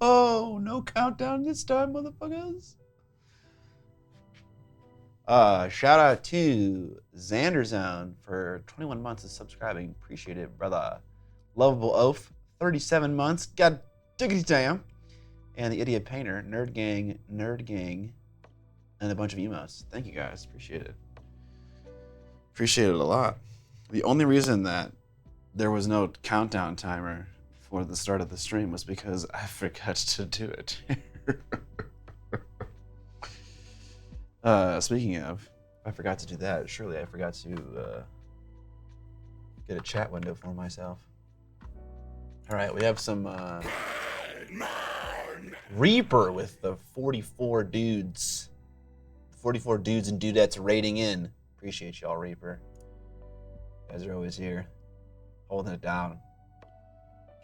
Oh, no countdown this time, motherfuckers. Shout out to Xanderzone for 21 months of subscribing. Appreciate it, brother. Lovable Oaf, 37 months. God diggity damn. And the Idiot Painter, Nerd Gang, and a bunch of emos. Thank you guys. Appreciate it. Appreciate it a lot. The only reason that there was no countdown timer for the start of the stream was because I forgot to do it. Speaking of, I forgot to do that. Surely I forgot to get a chat window for myself. All right, we have some Reaper with the 44 dudes. 44 dudes and dudettes raiding in. Appreciate y'all, Reaper. You guys are always here, holding it down.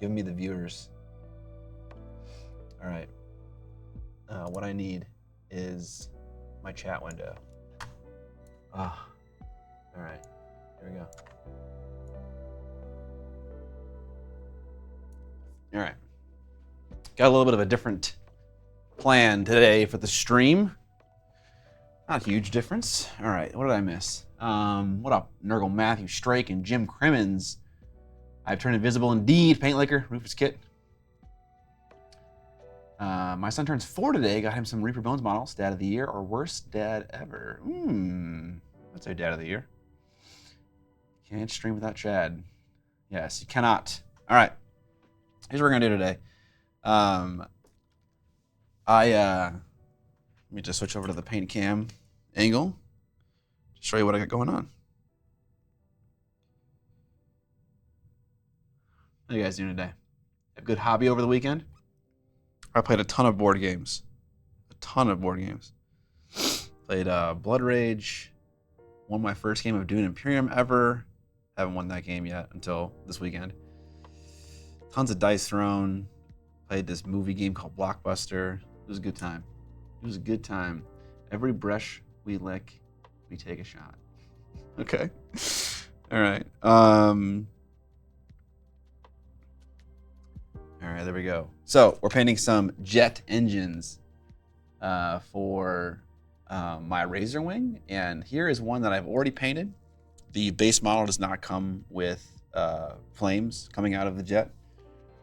Give me the viewers. All right. What I need is my chat window. All right. Here we go. All right. Got a little bit of a different plan today for the stream. Not a huge difference. All right. What did I miss? What up, Nurgle Matthew Strake and Jim Crimmins? I've turned invisible indeed. Paint Liquor, Rufus Kit. My son turns 4 today. Got him some Reaper Bones models. Dad of the year or worst dad ever? I'd say dad of the year. Can't stream without Chad. Yes, you cannot. All right. Here's what we're gonna do today. Let me just switch over to the paint cam angle to show you what I got going on. How you guys doing today? Have a good hobby over the weekend? I played a ton of board games. Played Blood Rage. Won my first game of Dune Imperium ever. Haven't won that game yet until this weekend. Tons of dice thrown. Played this movie game called Blockbuster. It was a good time. Every brush we lick, we take a shot. Okay. All right. All right, there we go. So we're painting some jet engines for my Razor Wing, and here is one that I've already painted. The base model does not come with flames coming out of the jet,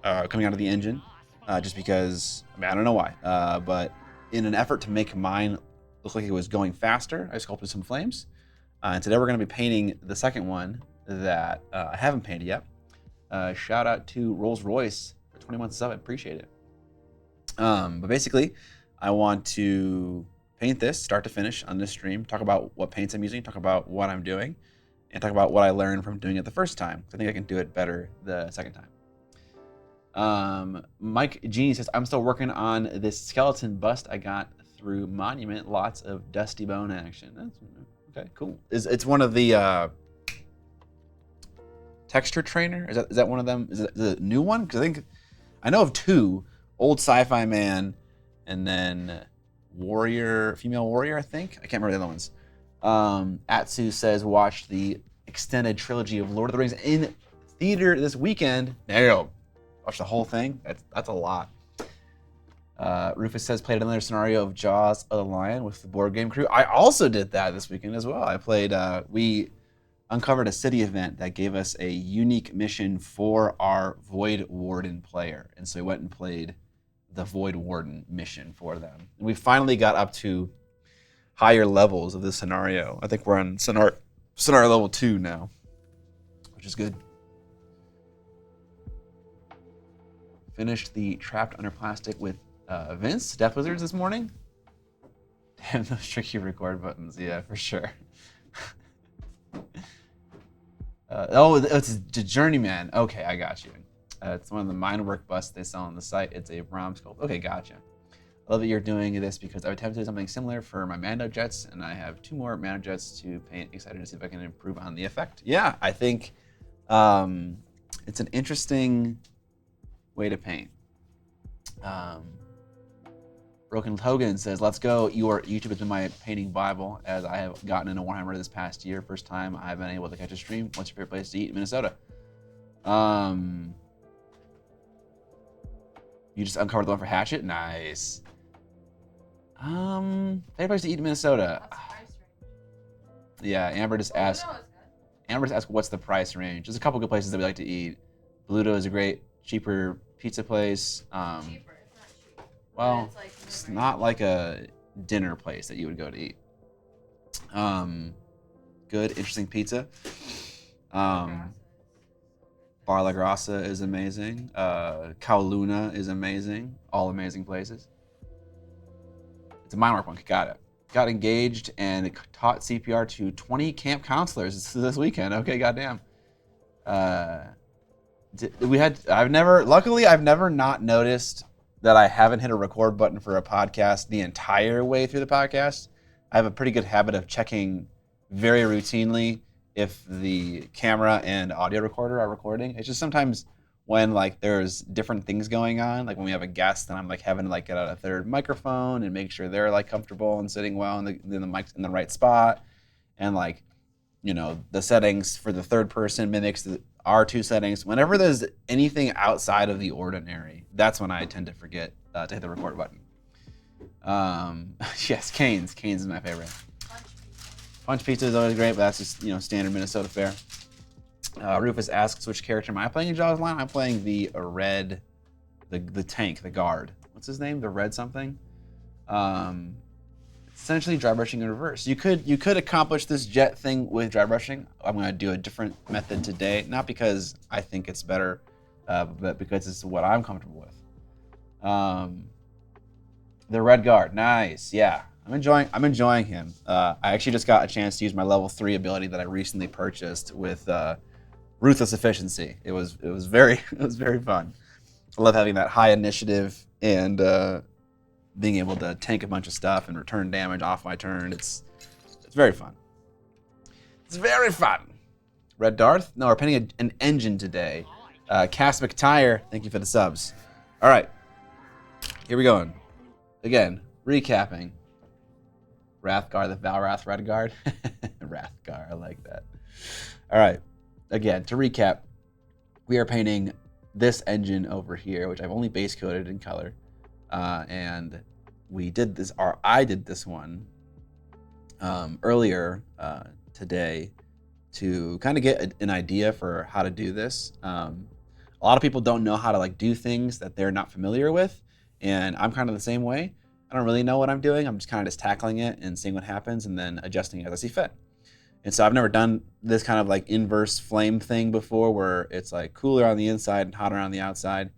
coming out of the engine, just because, I don't know why, but in an effort to make mine look like it was going faster, I sculpted some flames. And today we're going to be painting the second one that I haven't painted yet. Shout out to Rolls Royce for 20 months sub. I appreciate it. But basically, I want to paint this start to finish on this stream, talk about what paints I'm using, talk about what I'm doing, and talk about what I learned from doing it the first time. I think I can do it better the second time. Mike Genie says, I'm still working on this skeleton bust I got through Monument. Lots of dusty bone action. That's okay, cool. It's one of the texture trainer? Is that one of them? Is it the new one? Because I know of 2, Old Sci-Fi Man and then Female Warrior, I think. I can't remember the other ones. Atsu says, watched the extended trilogy of Lord of the Rings in theater this weekend. There you go. Watch the whole thing. That's a lot. Rufus says, played another scenario of Jaws of the Lion with the board game crew. I also did that this weekend as well. I played, we uncovered a city event that gave us a unique mission for our Void Warden player. And so we went and played the Void Warden mission for them. And we finally got up to higher levels of this scenario. I think we're on scenario level 2 now, which is good. Finished the Trapped Under Plastic with Vince, Death Wizards this morning. Damn, those tricky record buttons. Yeah, for sure. It's a Journeyman. Okay, I got you. It's one of the mine work busts they sell on the site. It's a Brom sculpt. Okay, gotcha. I love that you're doing this because I've attempted something similar for my Mando Jets, and I have 2 more Mando Jets to paint. Excited to see if I can improve on the effect. Yeah, I think it's an interesting way to paint. Broken Hogan says, let's go. Your YouTube has been my painting Bible as I have gotten into Warhammer this past year. First time I've been able to catch a stream. What's your favorite place to eat in Minnesota? You just uncovered the one for Hatchet? Nice. Favorite place to eat in Minnesota? What's the price range? Yeah, Amber just asked. What's the price range? There's a couple good places that we like to eat. Bluto is a great, cheaper pizza place. Cheaper, it's not cheap. Well, It's, like, it's not like a dinner place that you would go to eat. Good, interesting pizza. Bar La Grassa is amazing. Kowloona is amazing. All amazing places. It's a mine work one. Got it. Got engaged and taught CPR to 20 camp counselors this weekend. Okay, goddamn. Luckily, I've never not noticed that I haven't hit a record button for a podcast the entire way through the podcast. I have a pretty good habit of checking very routinely if the camera and audio recorder are recording. It's just sometimes when like there's different things going on, like when we have a guest and I'm like having to like get out a third microphone and make sure they're like comfortable and sitting well and the mic's in the right spot, and like, you know, the settings for the third person mimics our two settings. Whenever there's anything outside of the ordinary, that's when I tend to forget to hit the record button. Yes, Cane's. Cane's is my favorite. Punch pizza is always great, but that's just, you know, standard Minnesota fare. Rufus asks, which character am I playing in Jaws Line? I'm playing the red, the tank, the guard. What's his name? The red something? Essentially dry brushing in reverse. You could accomplish this jet thing with dry brushing. I'm going to do a different method today, not because I think it's better, but because it's what I'm comfortable with. The red guard, nice, yeah. I'm enjoying him. I actually just got a chance to use my level 3 ability that I recently purchased with Ruthless Efficiency. It was very fun. I love having that high initiative and being able to tank a bunch of stuff and return damage off my turn. It's very fun. It's very fun. Red Darth? No, we're painting an engine today. Cass McTire, thank you for the subs. All right, here we go. Again, recapping. Wrathgar, the Valrath Redguard. Wrathgar, I like that. All right, again, to recap, we are painting this engine over here, which I've only base coated in color. And I did this one earlier today to kind of get an idea for how to do this. A lot of people don't know how to like do things that they're not familiar with, and I'm kind of the same way. I don't really know what I'm doing. I'm just kind of just tackling it and seeing what happens and then adjusting it as I see fit. And so I've never done this kind of like inverse flame thing before where it's like cooler on the inside and hotter on the outside.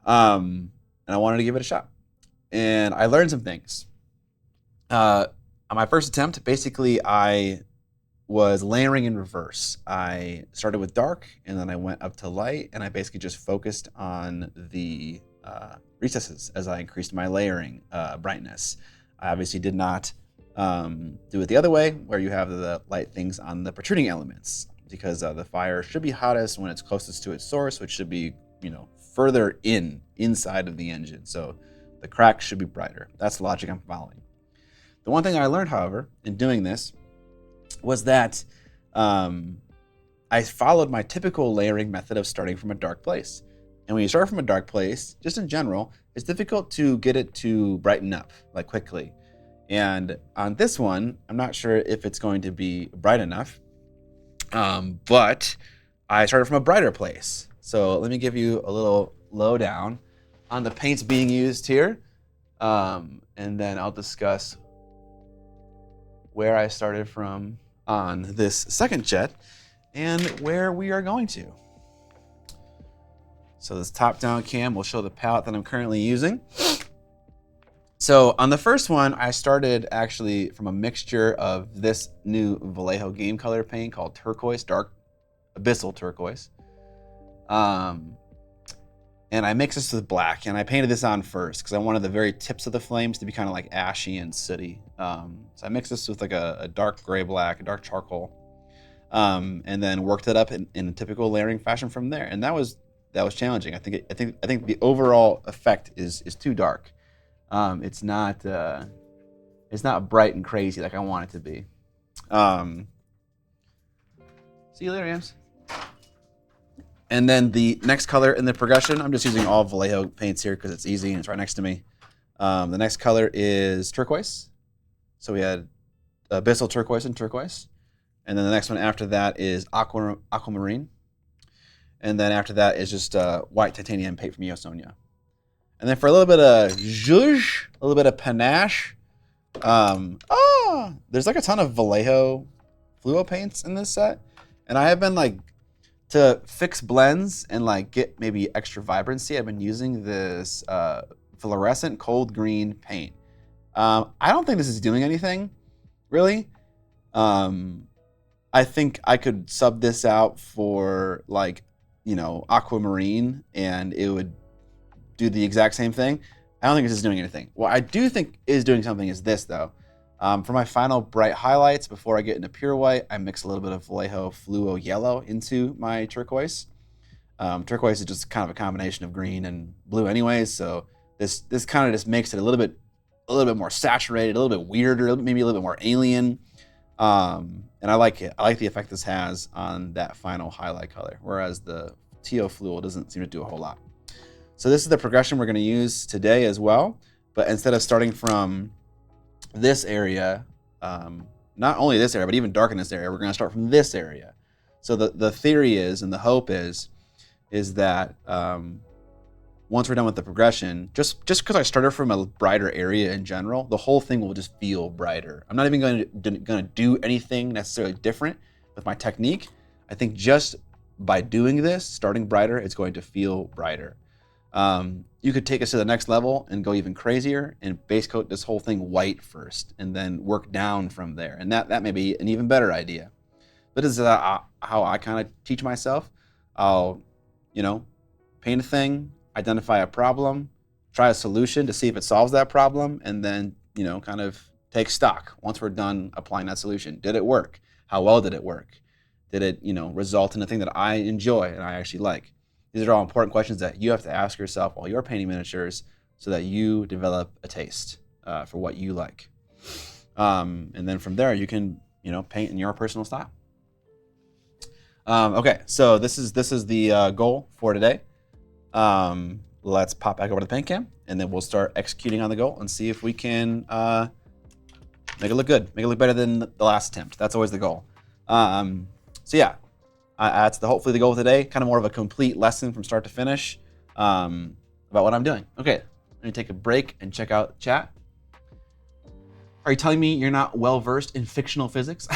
And I wanted to give it a shot. And I learned some things. On my first attempt, basically I was layering in reverse. I started with dark and then I went up to light, and I basically just focused on the recesses as I increased my layering brightness. I obviously did not do it the other way, where you have the light things on the protruding elements, because the fire should be hottest when it's closest to its source, which should be, you know, further inside of the engine. So the cracks should be brighter. That's the logic I'm following. The one thing I learned, however, in doing this was that I followed my typical layering method of starting from a dark place. And when you start from a dark place, just in general, it's difficult to get it to brighten up like quickly. And on this one, I'm not sure if it's going to be bright enough, but I started from a brighter place. So let me give you a little lowdown on the paints being used here, and then I'll discuss where I started from on this second jet and where we are going to. So this top-down cam will show the palette that I'm currently using. So on the first one, I started actually from a mixture of this new Vallejo game color paint called Turquoise, Dark Abyssal Turquoise. And I mixed this with black, and I painted this on first because I wanted the very tips of the flames to be kind of like ashy and sooty. So I mixed this with like a dark gray black, a dark charcoal, and then worked it up in a typical layering fashion from there. And that was challenging. I think the overall effect is too dark. It's not bright and crazy like I want it to be. See you later, Ams. And then the next color in the progression, I'm just using all Vallejo paints here because it's easy and it's right next to me. The next color is turquoise. So we had abyssal turquoise and turquoise. And then the next one after that is aquamarine. And then after that is just white titanium paint from Yosonia. And then for a little bit of zhuzh, a little bit of panache, there's like a ton of Vallejo fluo paints in this set. And I have been like, to fix blends and like get maybe extra vibrancy, I've been using this fluorescent cold green paint. I don't think this is doing anything, really. I think I could sub this out for like, aquamarine and it would do the exact same thing. I don't think this is doing anything. What I do think is doing something is this though. For my final bright highlights, before I get into pure white, I mix a little bit of Vallejo Fluo Yellow into my turquoise. Turquoise is just kind of a combination of green and blue anyways, so this kind of just makes it a little bit more saturated, a little bit weirder, maybe a little bit more alien. And I like it. I like the effect this has on that final highlight color, whereas the Tio Fluo doesn't seem to do a whole lot. So this is the progression we're going to use today as well, but instead of starting from this area, not only this area, but even darken this area, we're going to start from this area. So the theory is, and the hope is that once we're done with the progression, just because I started from a brighter area in general, the whole thing will just feel brighter. I'm not even going to do anything necessarily different with my technique. I think just by doing this, starting brighter, it's going to feel brighter. You could take us to the next level and go even crazier and base coat this whole thing white first and then work down from there. And that may be an even better idea. But this is how I kind of teach myself. I'll, paint a thing, identify a problem, try a solution to see if it solves that problem, and then, kind of take stock once we're done applying that solution. Did it work? How well did it work? Did it, result in a thing that I enjoy and I actually like? These are all important questions that you have to ask yourself while you're painting miniatures so that you develop a taste for what you like. And then from there, you can, paint in your personal style. Okay, so this is the goal for today. Let's pop back over to the paint cam, and then we'll start executing on the goal and see if we can make it look good, make it look better than the last attempt. That's always the goal. So yeah. That's hopefully the goal of today, kind of more of a complete lesson from start to finish about what I'm doing. Okay, let me take a break and check out chat. Are you telling me you're not well-versed in fictional physics?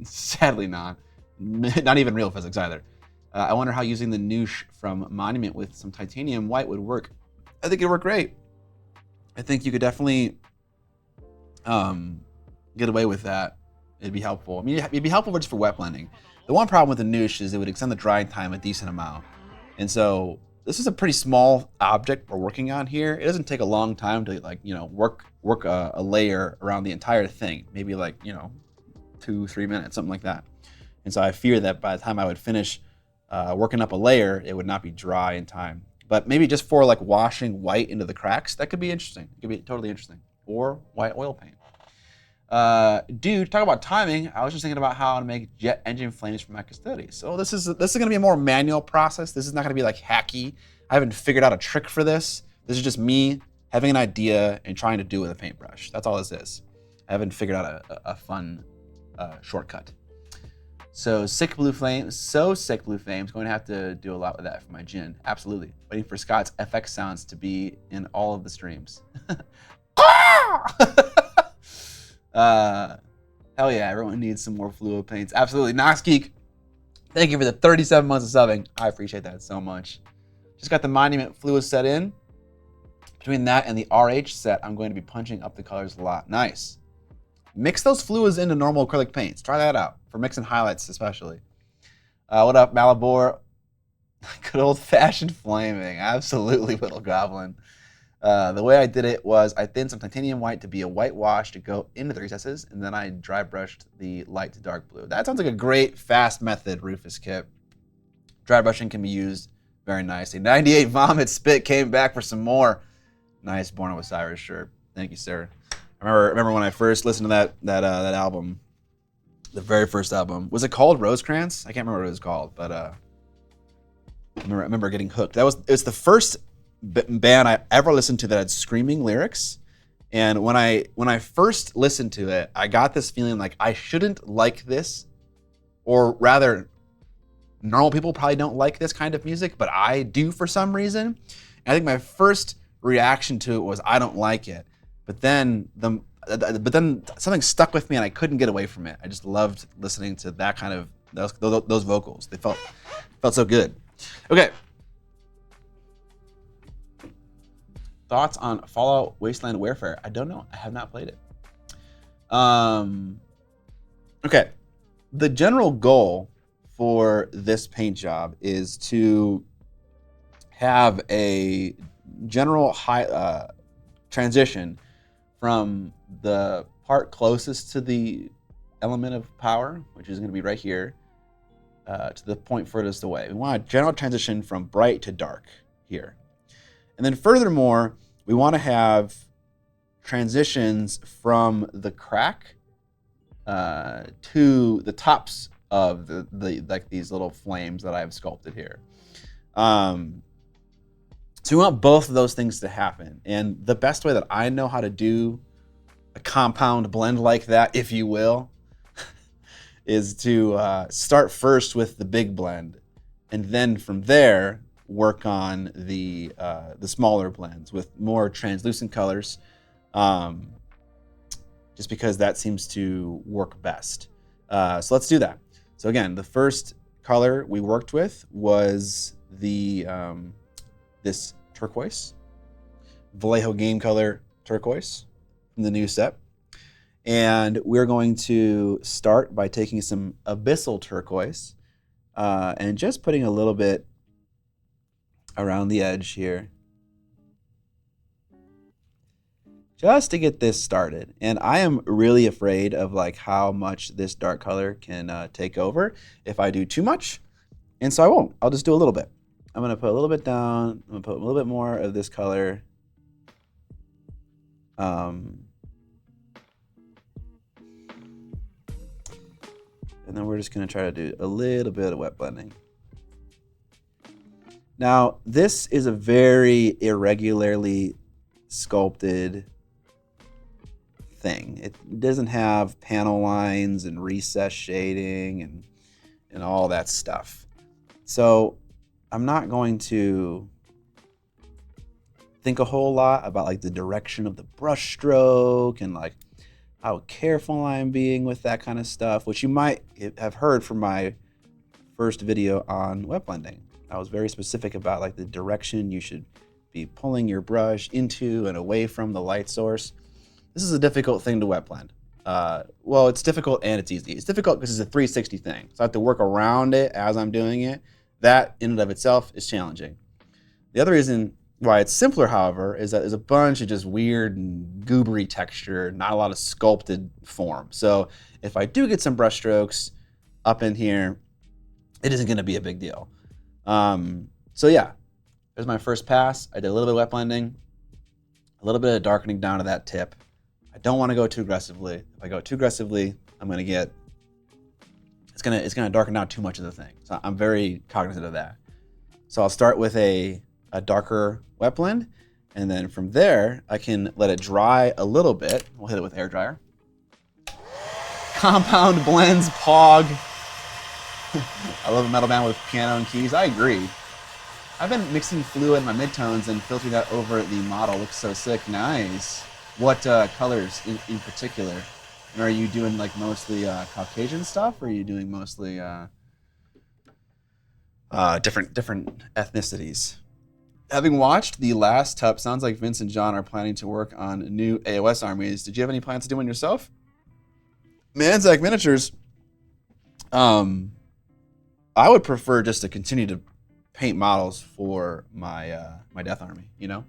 Sadly not. Not even real physics either. I wonder how using the noosh from Monument with some titanium white would work. I think it'd work great. I think you could definitely get away with that. It'd be helpful. I mean, it'd be helpful just for wet blending. The one problem with the noosh is it would extend the drying time a decent amount. And so this is a pretty small object we're working on here. It doesn't take a long time to work a layer around the entire thing. Maybe 2-3 minutes, something like that. And so I fear that by the time I would finish working up a layer, it would not be dry in time. But maybe just for washing white into the cracks, that could be interesting. It could be totally interesting. Or white oil paint. Dude, talk about timing. I was just thinking about how to make jet engine flames for my Custodes. So this is going to be a more manual process. This is not going to be hacky. I haven't figured out a trick for this. This is just me having an idea and trying to do it with a paintbrush. That's all this is. I haven't figured out a fun shortcut. So sick blue flames. Going to have to do a lot with that for my gin. Absolutely. Waiting for Scott's FX sounds to be in all of the streams. Hell yeah, everyone needs some more fluo paints. Absolutely. Nox Geek, thank you for the 37 months of subbing. I appreciate that so much. Just got the Monument fluo set in. Between that and the RH set, I'm going to be punching up the colors a lot. Nice. Mix those fluos into normal acrylic paints. Try that out, for mixing highlights especially. What up, Malibor? Good old-fashioned flaming. Absolutely, Little Goblin. The way I did it was I thinned some titanium white to be a white wash to go into the recesses, and then I dry brushed the light to dark blue. That sounds like a great, fast method, Rufus Kip. Dry brushing can be used very nicely. 98 Vomit Spit came back for some more. Nice Born of Osiris shirt. Thank you, sir. I remember when I first listened to that album, the very first album. Was it called Rosecrans? I can't remember what it was called, but I remember getting hooked. It's the first band I ever listened to that had screaming lyrics. And when I first listened to it, I got this feeling like I shouldn't like this, or rather, normal people probably don't like this kind of music, but I do for some reason. And I think my first reaction to it was I don't like it. But then something stuck with me and I couldn't get away from it. I just loved listening to that kind of those vocals. They felt so good. Okay. Thoughts on Fallout Wasteland Warfare? I don't know. I have not played it. Okay. The general goal for this paint job is to have a general high transition from the part closest to the element of power, which is going to be right here, to the point furthest away. We want a general transition from bright to dark here. And then furthermore, we want to have transitions from the crack to the tops of the like these little flames that I've sculpted here. So we want both of those things to happen. And the best way that I know how to do a compound blend like that, if you will, is to start first with the big blend, and then from there work on the smaller blends with more translucent colors, just because that seems to work best. So let's do that. So again, the first color we worked with was the this turquoise, Vallejo Game Color turquoise from the new set. And we're going to start by taking some abyssal turquoise and just putting a little bit around the edge here, just to get this started. And I am really afraid of like how much this dark color can take over if I do too much. And so I won't. I'll just do a little bit. I'm going to put a little bit down. I'm going to put a little bit more of this color. And then we're just going to try to do a little bit of wet blending. Now, this is a very irregularly sculpted thing. It doesn't have panel lines and recess shading and all that stuff. So I'm not going to think a whole lot about like the direction of the brush stroke and like how careful I'm being with that kind of stuff, which you might have heard from my first video on wet blending. I was very specific about like the direction you should be pulling your brush into and away from the light source. This is a difficult thing to wet blend. Well, it's difficult and it's easy. It's difficult because it's a 360 thing. So I have to work around it as I'm doing it. That in and of itself is challenging. The other reason why it's simpler, however, is that there's a bunch of just weird and goobery texture, not a lot of sculpted form. So if I do get some brush strokes up in here, it isn't going to be a big deal. So yeah, there's my first pass. I did a little bit of wet blending, a little bit of darkening down to that tip. I don't want to go too aggressively. If I go too aggressively, I'm going to get, it's going to darken out too much of the thing. So I'm very cognizant of that. So I'll start with a darker wet blend, and then from there, I can let it dry a little bit. We'll hit it with air dryer. Compound blends, Pog. I love a metal band with piano and keys. I agree. I've been mixing fluid in my midtones and filtering that over the model. Looks so sick. Nice. What colors in particular? And are you doing like mostly Caucasian stuff, or are you doing mostly different ethnicities? Having watched the last TUP, sounds like Vince and John are planning to work on new AOS armies. Did you have any plans to do one yourself? Miniac Miniatures. I would prefer just to continue to paint models for my my Death Army. You know,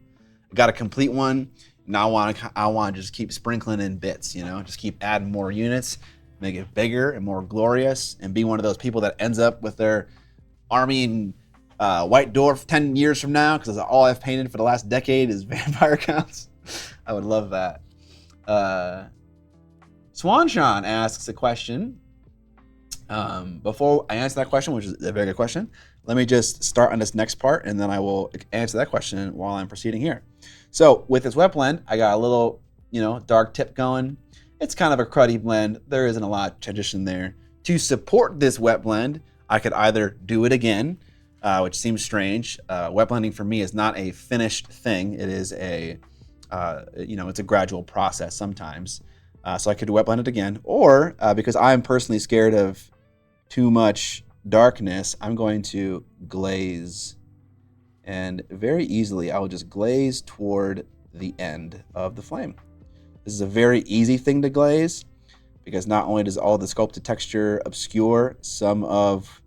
I got a complete one. Now I want to just keep sprinkling in bits. You know, just keep adding more units, make it bigger and more glorious, and be one of those people that ends up with their army in White Dwarf 10 years from now, because all I've painted for the last decade is vampire counts. I would love that. Swanshawn asks a question. Before I answer that question, which is a very good question, let me just start on this next part, and then I will answer that question while I'm proceeding here. So with this wet blend, I got a little, dark tip going. It's kind of a cruddy blend. There isn't a lot of transition there. To support this wet blend, I could either do it again, which seems strange. Wet blending for me is not a finished thing. It is it's a gradual process sometimes. So I could wet blend it again, or because I'm personally scared of too much darkness, I'm going to glaze. And very easily, I will just glaze toward the end of the flame. This is a very easy thing to glaze because not only does all the sculpted texture obscure some of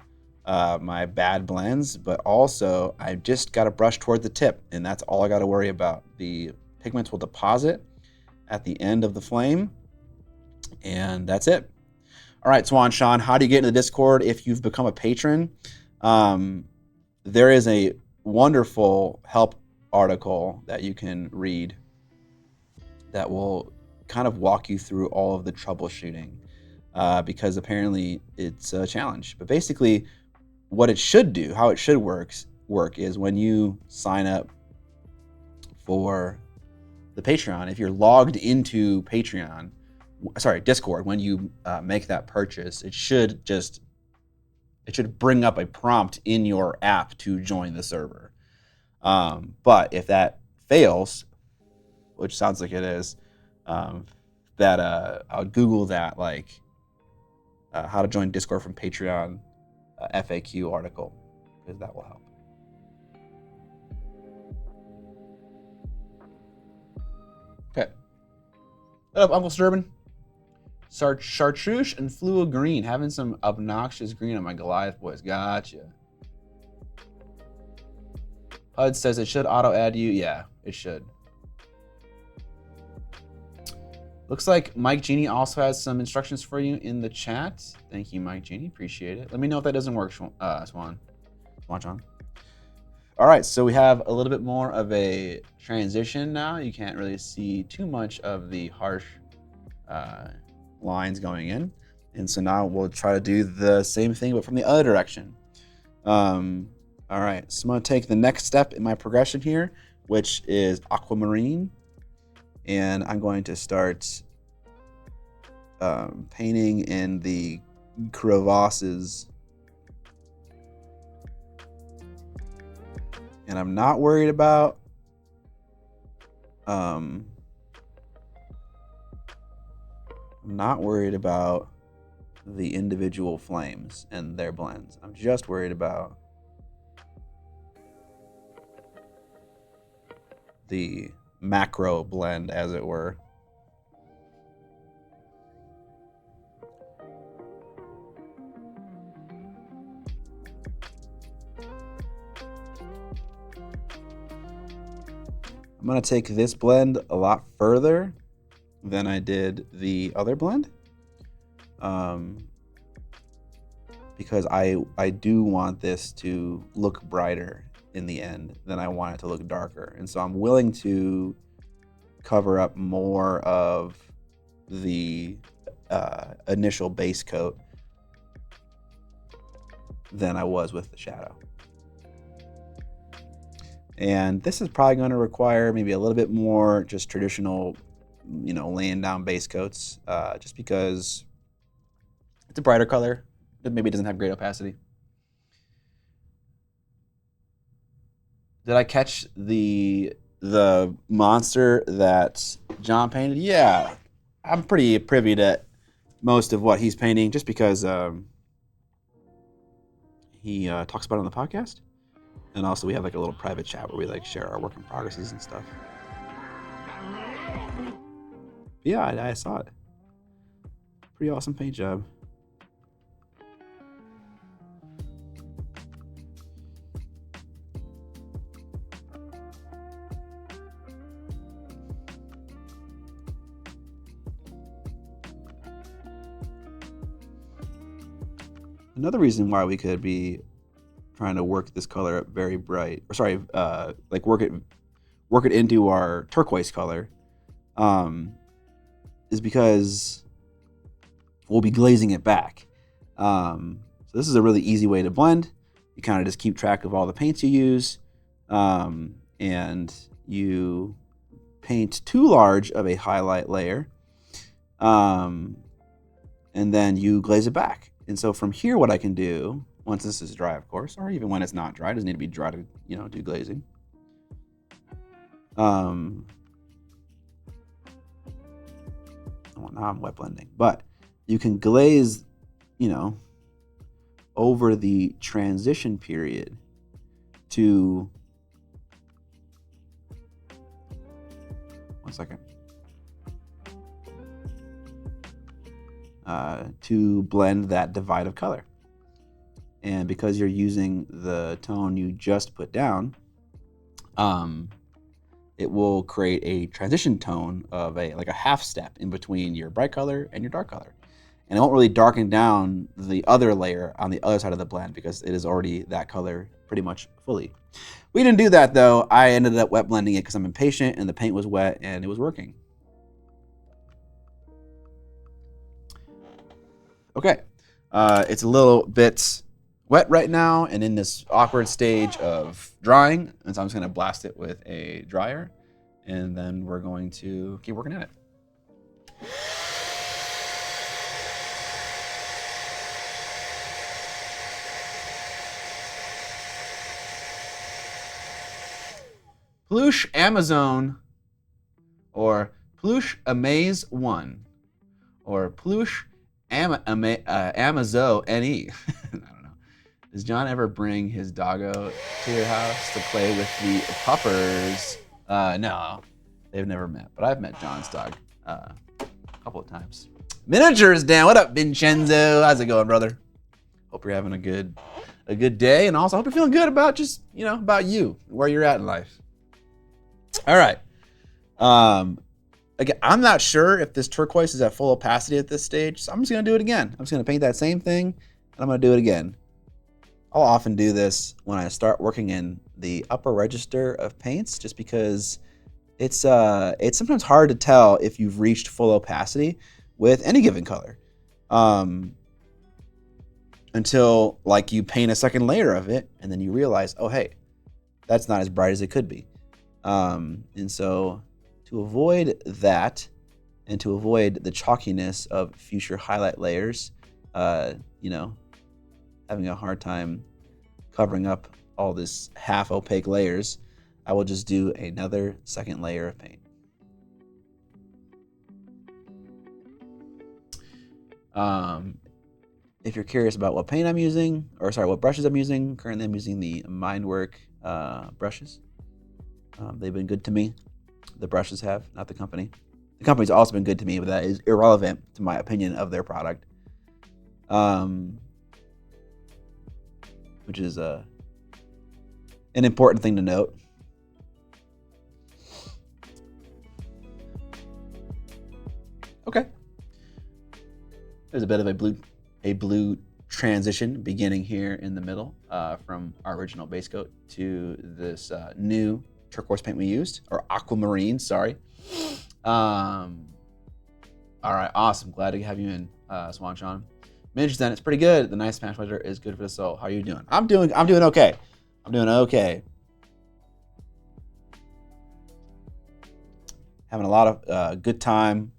my bad blends, but also I just got to brush toward the tip, and that's all I got to worry about. The pigments will deposit at the end of the flame, and that's it. All right, Swan Sean, how do you get into the Discord if you've become a patron? There is a wonderful help article that you can read that will kind of walk you through all of the troubleshooting because apparently it's a challenge. But basically, what it should do, how it should work is when you sign up for the Patreon, if you're logged into Discord, when you make that purchase, it should bring up a prompt in your app to join the server. But if that fails, which sounds like it is, I'll Google that, like how to join Discord from Patreon FAQ article, because that will help. Okay. What up, Uncle Sturban? Chartreuse and Flua Green. Having some obnoxious green on my Goliath boys. Gotcha. HUD says it should auto-add you. Yeah, it should. Looks like Mike Genie also has some instructions for you in the chat. Thank you, Mike Genie. Appreciate it. Let me know if that doesn't work, Swan John. All right, so we have a little bit more of a transition now. You can't really see too much of the harsh lines going in. And so now we'll try to do the same thing, but from the other direction. All right, so I'm gonna take the next step in my progression here, which is aquamarine. And I'm going to start painting in the crevasses. And I'm not worried about the individual flames and their blends. I'm just worried about the macro blend, as it were. I'm going to take this blend a lot further than I did the other blend, because I do want this to look brighter in the end than I want it to look darker. And so I'm willing to cover up more of the initial base coat than I was with the shadow. And this is probably going to require maybe a little bit more just traditional, laying down base coats, just because it's a brighter color. It maybe doesn't have great opacity. Did I catch the monster that John painted? Yeah, I'm pretty privy to most of what he's painting, just because he talks about it on the podcast, and also we have like a little private chat where we like share our work in progresses and stuff. But yeah, I saw it. Pretty awesome paint job. Another reason why we could be trying to work this color up very bright, like work it into our turquoise color, is because we'll be glazing it back. So this is a really easy way to blend. You kind of just keep track of all the paints you use, and you paint too large of a highlight layer, and then you glaze it back. And so from here, what I can do, once this is dry, of course, or even when it's not dry, it doesn't need to be dry to, do glazing. Well, now I'm wet blending, but you can glaze, over the transition period to, one second, to blend that divide of color. And because you're using the tone you just put down, it will create a transition tone of like a half step in between your bright color and your dark color. And it won't really darken down the other layer on the other side of the blend because it is already that color pretty much fully. We didn't do that though. I ended up wet blending it because I'm impatient and the paint was wet and it was working. Okay, it's a little bit wet right now and in this awkward stage of drying, and so I'm just gonna blast it with a dryer and then we're going to keep working at it. Plush Amazon, or Plush Amaze 1, or Plush Amazo NE. I don't know. Does John ever bring his doggo to your house to play with the puppers? No, they've never met, but I've met John's dog a couple of times. Miniatures down. What up, Vincenzo? How's it going, brother? Hope you're having a good day, and also hope you're feeling good about just about you, where you're at in life. All right. Again, I'm not sure if this turquoise is at full opacity at this stage, so I'm just gonna do it again. I'm just gonna paint that same thing, and I'm gonna do it again. I'll often do this when I start working in the upper register of paints, just because it's sometimes hard to tell if you've reached full opacity with any given color, until like you paint a second layer of it, and then you realize, oh hey, that's not as bright as it could be. And so to avoid that and to avoid the chalkiness of future highlight layers, having a hard time covering up all this half opaque layers, I will just do another second layer of paint. If you're curious about what paint I'm using, what brushes I'm using, currently I'm using the Mindwork brushes. They've been good to me. The brushes have, not the company. The company's also been good to me, but that is irrelevant to my opinion of their product. Which is an important thing to note. Okay. There's a bit of a blue transition beginning here in the middle, from our original base coat to this new turquoise paint we used, or aquamarine, sorry. All right, awesome. Glad to have you in, Swan Sean. Miniatures then, it's pretty good. The nice smash weather is good for the soul. How are you doing? I'm doing okay. I'm doing okay. Having a lot of good time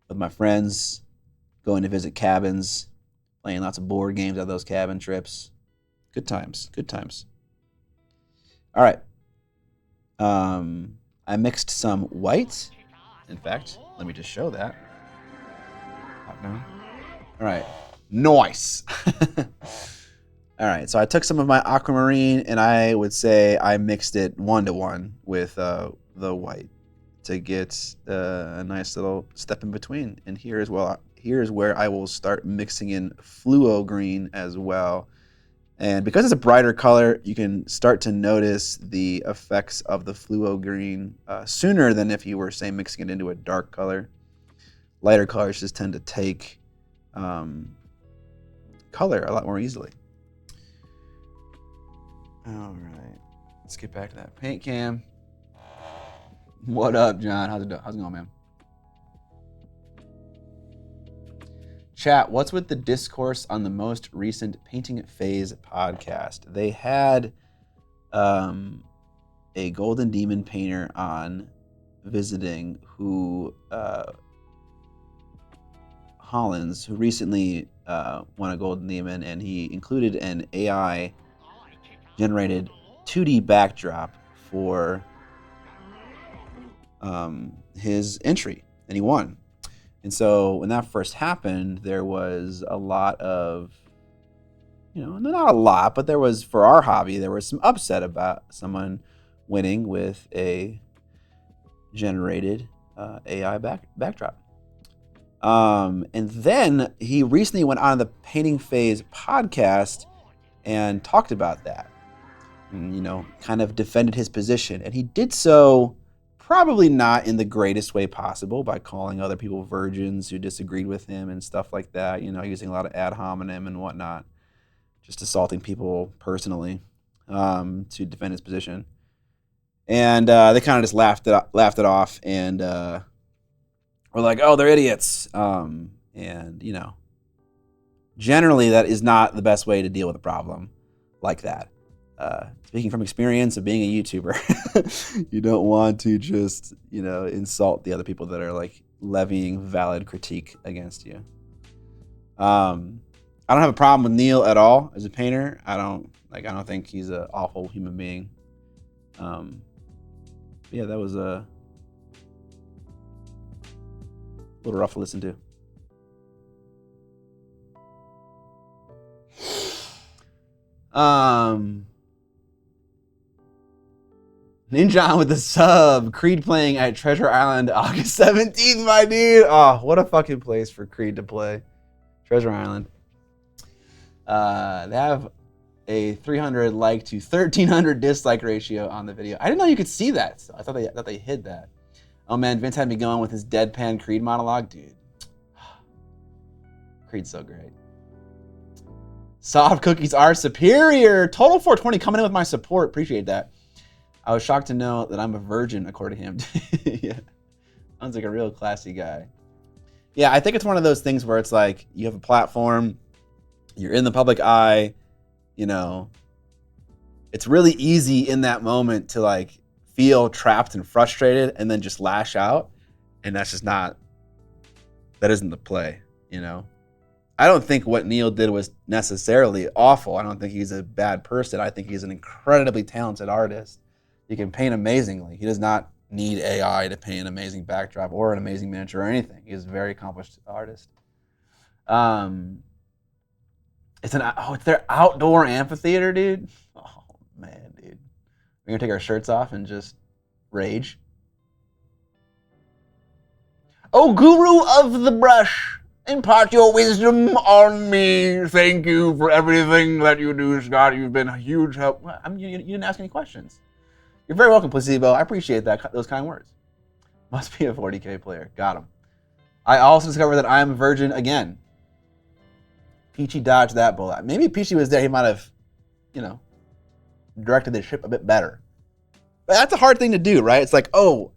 with my friends, going to visit cabins, playing lots of board games at those cabin trips. Good times, good times. All right. I mixed some white. In fact, let me just show that. All right, nice. All right, so I took some of my aquamarine and I would say I mixed it 1-to-1 with the white to get a nice little step in between. And here's where I will start mixing in fluo green as well. And because it's a brighter color, you can start to notice the effects of the fluo green sooner than if you were, say, mixing it into a dark color. Lighter colors just tend to take color a lot more easily. All right, let's get back to that paint cam. What up, John? How's it going, man? Chat, what's with the discourse on the most recent Painting Phase podcast? They had a Golden Demon painter on visiting who Hollins, who recently won a Golden Demon, and he included an AI generated 2D backdrop for his entry, and he won. And so when that first happened, there was a lot of, not a lot, but there was, for our hobby, there was some upset about someone winning with a generated AI backdrop. And then he recently went on the Painting Phase podcast and talked about that, and, kind of defended his position. And he did so probably not in the greatest way possible, by calling other people virgins who disagreed with him and stuff like that, using a lot of ad hominem and whatnot, just assaulting people personally to defend his position. And they kind of just laughed it off, and were like, oh, they're idiots. And, generally that is not the best way to deal with a problem like that. Speaking from experience of being a YouTuber, you don't want to just, insult the other people that are like levying valid critique against you. I don't have a problem with Neil at all as a painter. I don't think he's an awful human being. Yeah, that was a little rough to listen to. Ninja with the sub. Creed playing at Treasure Island August 17th, my dude. Oh, what a fucking place for Creed to play. Treasure Island. They have a 300 like to 1,300 dislike ratio on the video. I didn't know you could see that. So I thought they hid that. Oh man, Vince had me going with his deadpan Creed monologue. Dude. Creed's so great. Soft cookies are superior. Total 420 coming in with my support. Appreciate that. I was shocked to know that I'm a virgin, according to him. Yeah. Sounds like a real classy guy. Yeah, I think it's one of those things where it's like you have a platform, you're in the public eye, it's really easy in that moment to like feel trapped and frustrated and then just lash out. And that isn't the play, I don't think what Neil did was necessarily awful. I don't think he's a bad person. I think he's an incredibly talented artist. He can paint amazingly. He does not need AI to paint an amazing backdrop or an amazing miniature or anything. He's a very accomplished artist. It's their outdoor amphitheater, dude. Oh man, dude. We're gonna take our shirts off and just rage. Oh, guru of the brush, impart your wisdom on me. Thank you for everything that you do, Scott. You've been a huge help. You didn't ask any questions. You're very welcome, Placebo. I appreciate those kind words. Must be a 40K player. Got him. I also discovered that I am a virgin again. Peachy dodged that bullet. Maybe if Peachy was there, he might have, directed the ship a bit better. But that's a hard thing to do, right? It's like, oh,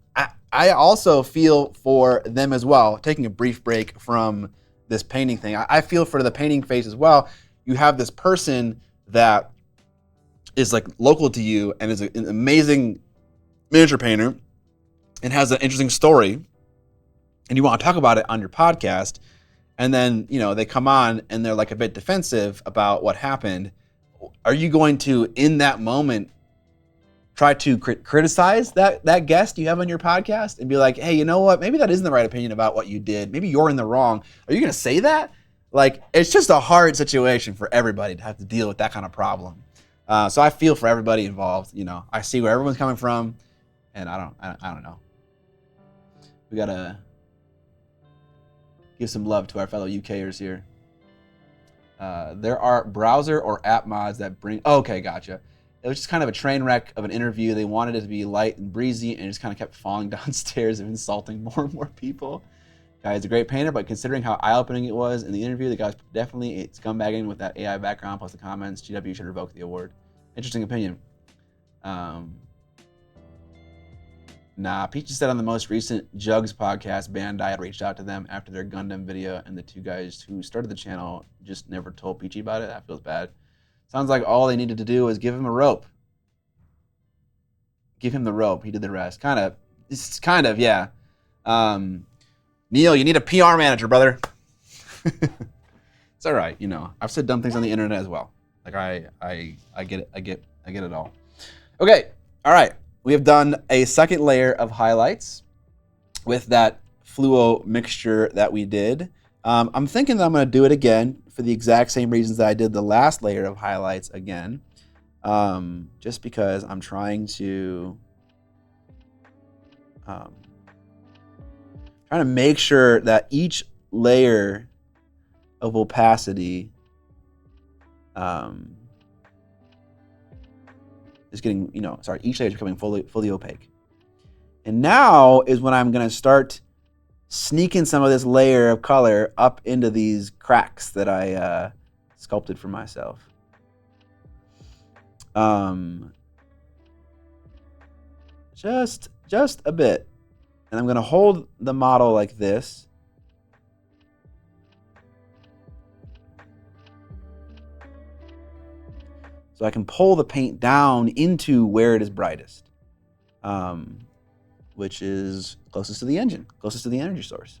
I also feel for them as well. Taking a brief break from this painting thing, I feel for the painting phase as well. You have this person that is like local to you and is an amazing miniature painter and has an interesting story, and you want to talk about it on your podcast, and then they come on and they're like a bit defensive about what happened. Are you going to, in that moment, try to criticize that guest you have on your podcast and be like, hey, you know what? Maybe that isn't the right opinion about what you did. Maybe you're in the wrong. Are you going to say that? Like, it's just a hard situation for everybody to have to deal with that kind of problem. So I feel for everybody involved. I see where everyone's coming from, and I don't know. We gotta give some love to our fellow UKers here. There are browser or app mods that bring. Oh, okay, gotcha. It was just kind of a train wreck of an interview. They wanted it to be light and breezy, and it just kind of kept falling downstairs and insulting more and more people. Guy's a great painter, but considering how eye-opening it was in the interview, the guy's definitely scumbagging with that AI background plus the comments. GW should revoke the award. Interesting opinion. Nah, Peachy said on the most recent Jugs podcast, Bandai had reached out to them after their Gundam video, and the two guys who started the channel just never told Peachy about it. That feels bad. Sounds like all they needed to do was give him a rope. Give him the rope. He did the rest. Kind of. It's kind of, yeah. Neil, you need a PR manager, brother. It's all right. You know, I've said dumb things on the internet as well. Like I get it. I get it all. Okay. All right. We have done a second layer of highlights with that fluo mixture that we did. I'm thinking that I'm going to do it again for the exact same reasons that I did the last layer of highlights again. Just because I'm trying to make sure that each layer of opacity is getting, each layer is becoming fully opaque. And now is when I'm going to start sneaking some of this layer of color up into these cracks that I sculpted for myself. Just a bit. And I'm going to hold the model like this. So I can pull the paint down into where it is brightest, which is closest to the engine, closest to the energy source.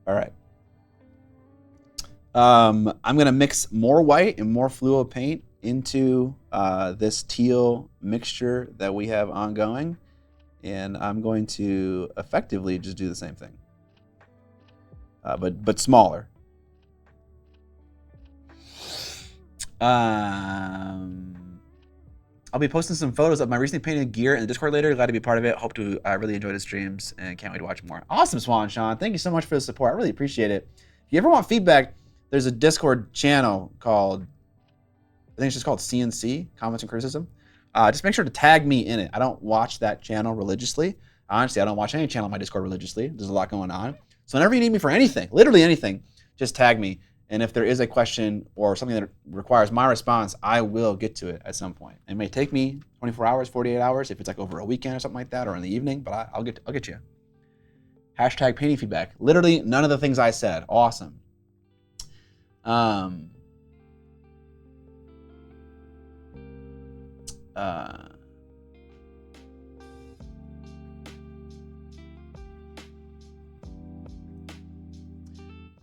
All right. I'm going to mix more white and more fluo paint into this teal mixture that we have ongoing. And I'm going to effectively just do the same thing, but smaller. I'll be posting some photos of my recently painted gear in the Discord later. Glad to be part of it. Hope to really enjoy the streams and can't wait to watch more. Awesome, Swan Sean. Thank you so much for the support. I really appreciate it. If you ever want feedback, there's a Discord channel called, I think it's just called CNC, Comments and Criticism. Just make sure to tag me in it. I don't watch that channel religiously. Honestly, I don't watch any channel on my Discord religiously. There's a lot going on. So whenever you need me for anything, literally anything, just tag me. And if there is a question or something that requires my response, I will get to it at some point. It may take me 24 hours, 48 hours, if it's like over a weekend or something like that, or in the evening, but I'll get you. Hashtag painting feedback. Literally none of the things I said. Awesome.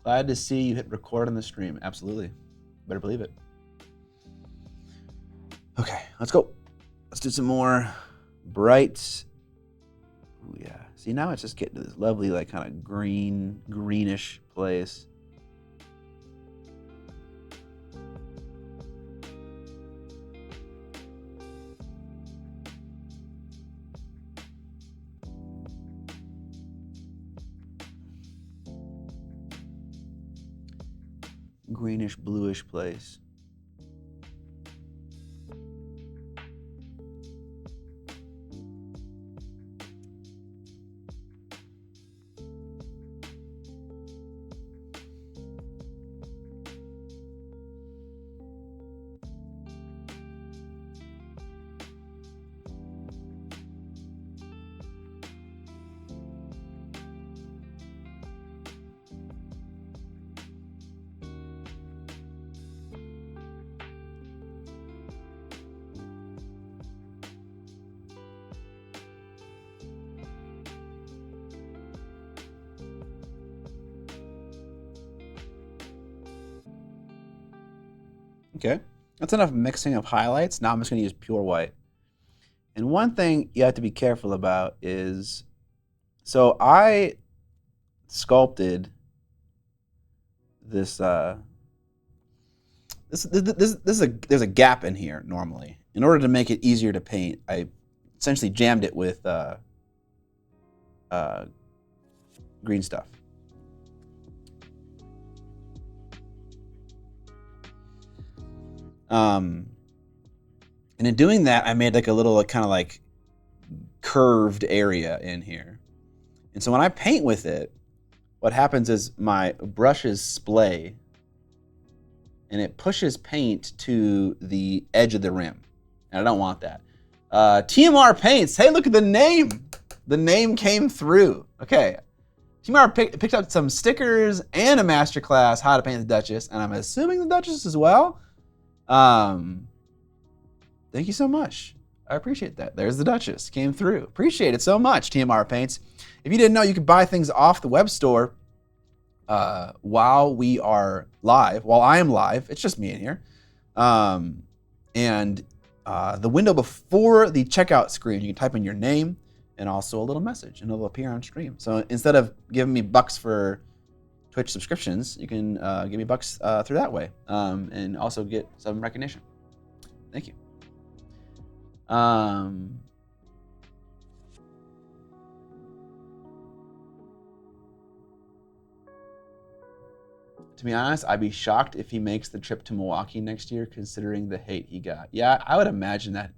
Glad to see you hit record on the stream. Absolutely. Better believe it. Okay, let's go. Let's do some more bright. Ooh, yeah. See, now it's just getting to this lovely, like, kind of greenish place. Greenish, bluish place. Okay, that's enough mixing of highlights. Now I'm just going to use pure white. And one thing you have to be careful about is, so I sculpted this. There's a gap in here normally. In order to make it easier to paint, I essentially jammed it with green stuff. And in doing that, I made like a little kind of like curved area in here. And so when I paint with it, what happens is my brushes splay and it pushes paint to the edge of the rim. And I don't want that. TMR Paints, hey, look at the name. The name came through. Okay. TMR picked up some stickers and a masterclass how to paint the Duchess, and I'm assuming the Duchess as well. Thank you so much. I appreciate that. There's the Duchess, came through. Appreciate it so much, TMR Paints. If you didn't know, you can buy things off the web store while we are live, while I am live. It's just me in here. And the window before the checkout screen, you can type in your name and also a little message, and it'll appear on stream. So instead of giving me bucks for Twitch subscriptions, you can give me bucks through that way, and also get some recognition. Thank you. To be honest, I'd be shocked if he makes the trip to Milwaukee next year, considering the hate he got. Yeah, I would imagine that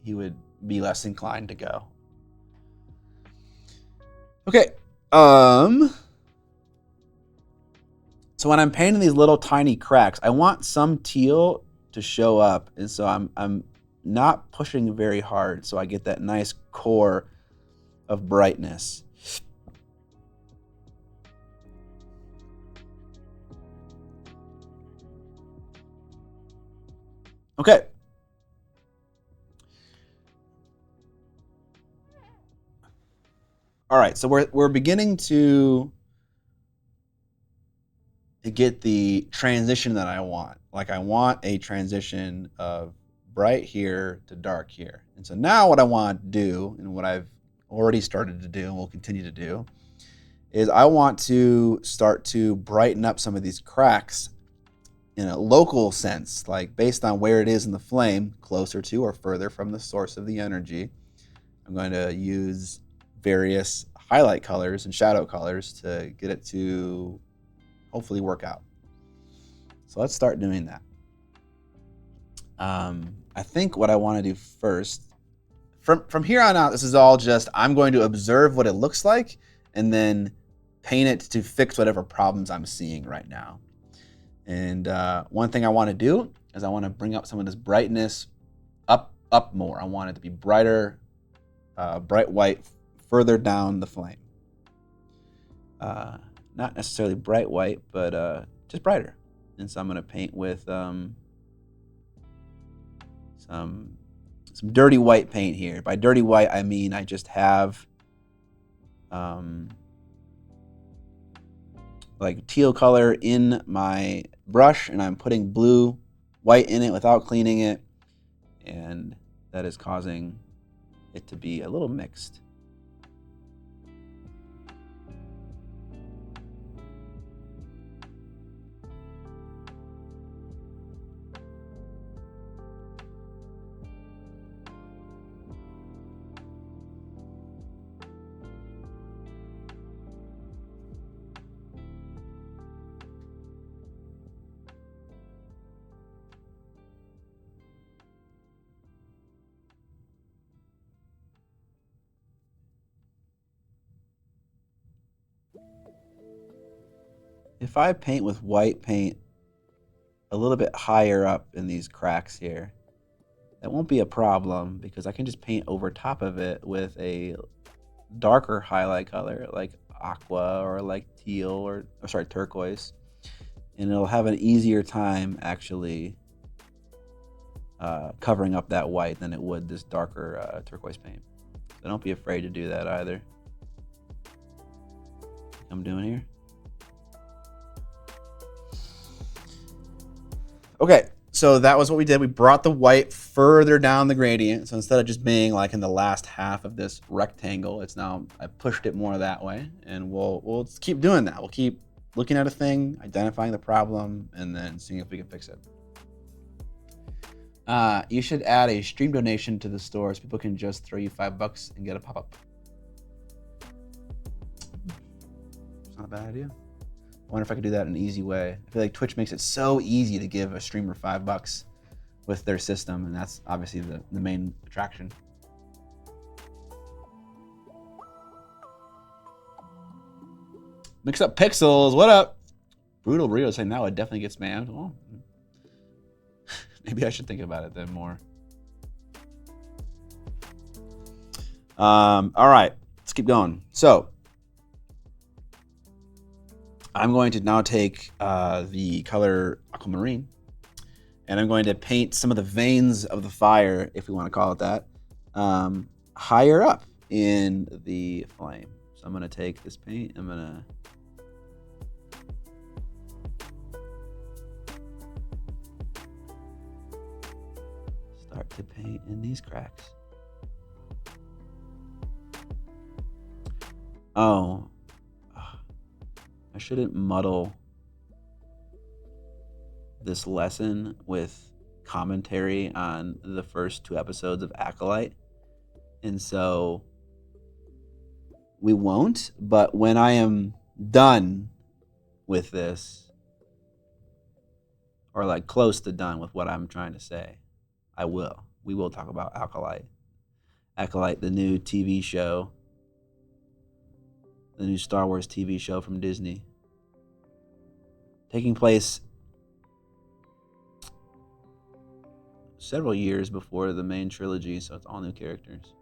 he would be less inclined to go. Okay. So when I'm painting these little tiny cracks, I want some teal to show up, and so I'm not pushing very hard, so I get that nice core of brightness. Okay. All right, so we're beginning to get the transition that I want. Like I want a transition of bright here to dark here. And so now what I want to do, and what I've already started to do and will continue to do, is I want to start to brighten up some of these cracks in a local sense, like based on where it is in the flame, closer to or further from the source of the energy. I'm going to use various highlight colors and shadow colors to get it to hopefully work out. So let's start doing that. I think what I want to do first, from here on out, this is all just, I'm going to observe what it looks like and then paint it to fix whatever problems I'm seeing right now. And one thing I want to do is I want to bring up some of this brightness up more. I want it to be brighter, bright white, further down the flame. Not necessarily bright white, but just brighter. And so I'm going to paint with some dirty white paint here. By dirty white, I mean I just have like teal color in my brush, and I'm putting blue white in it without cleaning it, and that is causing it to be a little mixed. If I paint with white paint a little bit higher up in these cracks here, that won't be a problem because I can just paint over top of it with a darker highlight color like aqua or like teal or sorry, turquoise, and it'll have an easier time actually covering up that white than it would this darker turquoise paint. So don't be afraid to do that either. I'm doing here. Okay, so that was what we did. We brought the white further down the gradient. So instead of just being like in the last half of this rectangle, it's now, I pushed it more that way, and we'll keep doing that. We'll keep looking at a thing, identifying the problem, and then seeing if we can fix it. You should add a stream donation to the store so people can just throw you $5 and get a pop-up. It's not a bad idea. I wonder if I could do that in an easy way. I feel like Twitch makes it so easy to give a streamer $5 with their system, and that's obviously the main attraction. Mix up pixels. What up? Brutal Burrito saying that would definitely get spammed. Well, maybe I should think about it then more. All right, let's keep going. So I'm going to now take the color aquamarine, and I'm going to paint some of the veins of the fire, if we want to call it that, higher up in the flame. So I'm going to take this paint, I'm going to start to paint in these cracks. Oh, I shouldn't muddle this lesson with commentary on the first 2 episodes of Acolyte. And so we won't, but when I am done with this, or like close to done with what I'm trying to say, we will talk about Acolyte. Acolyte, the new TV show, the new Star Wars TV show from Disney, taking place several years before the main trilogy, so it's all new characters.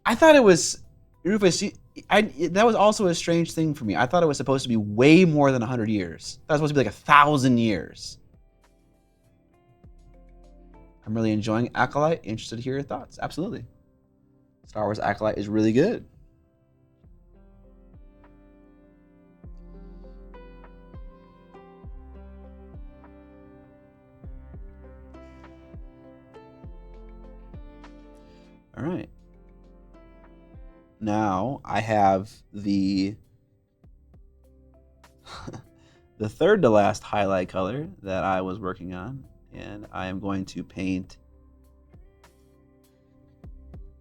I thought it was, Rufus, that was also a strange thing for me. I thought it was supposed to be way more than 100 years. That was supposed to be like 1,000 years. I'm really enjoying Acolyte. Interested to hear your thoughts. Absolutely. Star Wars Acolyte is really good. All right. Now I have the the third to last highlight color that I was working on, and I am going to paint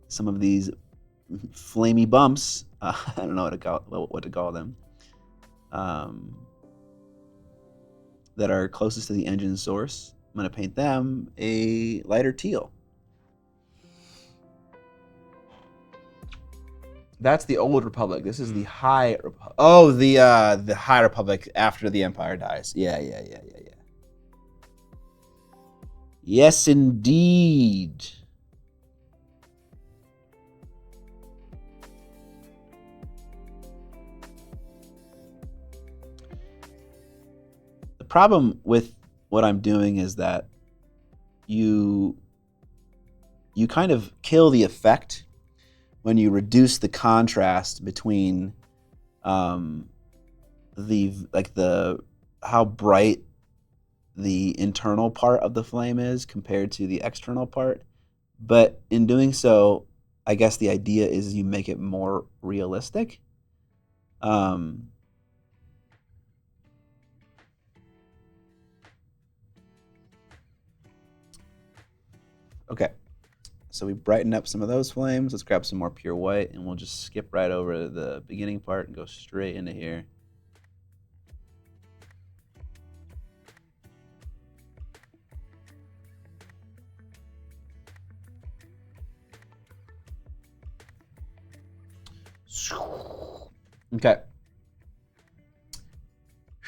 some of these flamey bumps. I don't know what to call them. That are closest to the engine source. I'm going to paint them a lighter teal. That's the Old Republic. This is the High Republic. Oh, the High Republic after the Empire dies. Yeah. Yes, indeed. The problem with what I'm doing is that you kind of kill the effect when you reduce the contrast between how bright the internal part of the flame is compared to the external part. But in doing so, I guess the idea is you make it more realistic. Okay. So we brighten up some of those flames. Let's grab some more pure white, and we'll just skip right over the beginning part and go straight into here. Okay.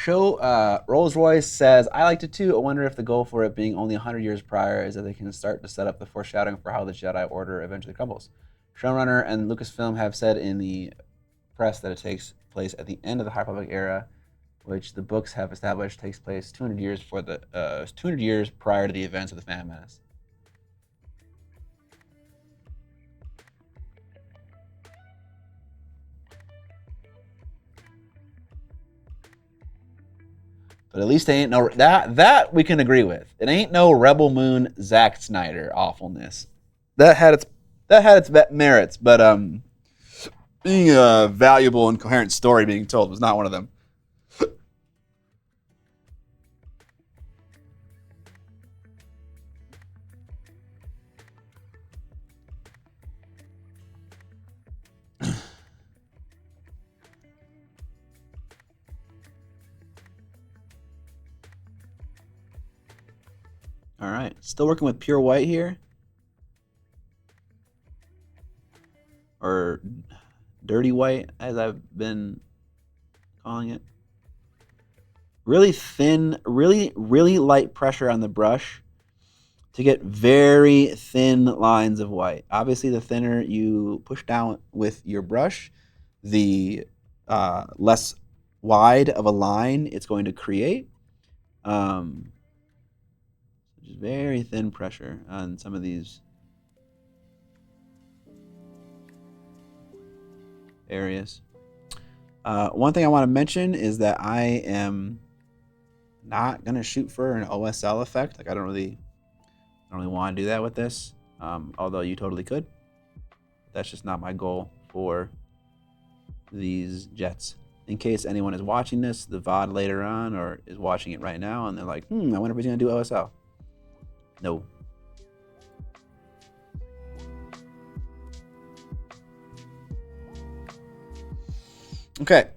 Rolls Royce says, I liked it too. I wonder if the goal for it being only 100 years prior is that they can start to set up the foreshadowing for how the Jedi Order eventually crumbles. Showrunner and Lucasfilm have said in the press that it takes place at the end of the High Republic era, which the books have established takes place 200 years prior to the events of the Phantom Menace. But at least they ain't no that we can agree with. It ain't no Rebel Moon Zack Snyder awfulness. That had its merits, but being a valuable and coherent story being told was not one of them. right, still working with pure white here. Or dirty white, as I've been calling it. Really thin, really light pressure on the brush to get very thin lines of white. Obviously, the thinner you push down with your brush, the less wide of a line it's going to create. Just very thin pressure on some of these areas. One thing I want to mention is that I am not gonna shoot for an OSL effect. Like I don't really want to do that with this. Although you totally could. That's just not my goal for these jets. In case anyone is watching this, the VOD later on, or is watching it right now, and they're like, I wonder if he's gonna do OSL. No. Okay.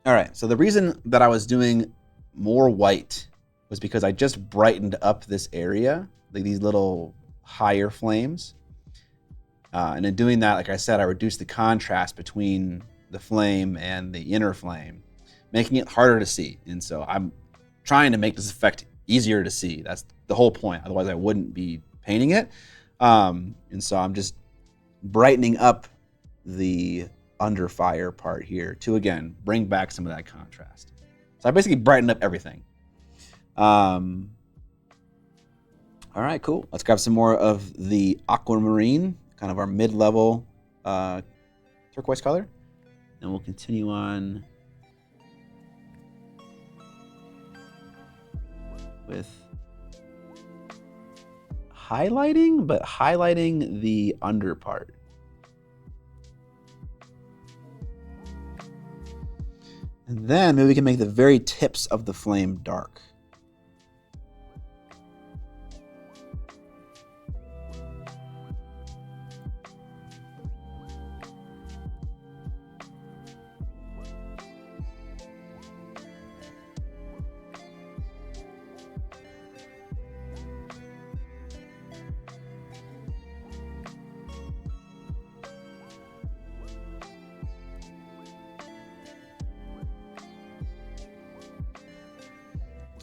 All right, so the reason that I was doing more white was because I just brightened up this area, like these little higher flames. And in doing that, like I said, I reduced the contrast between the flame and the inner flame, making it harder to see. And so I'm trying to make this effect easier to see. That's the whole point. Otherwise, I wouldn't be painting it. And so I'm just brightening up the under fire part here to, again, bring back some of that contrast. So I basically brightened up everything. All right, cool. Let's grab some more of the aquamarine, kind of our mid-level turquoise color. And we'll continue on with highlighting, but highlighting the under part. And then maybe we can make the very tips of the flame dark.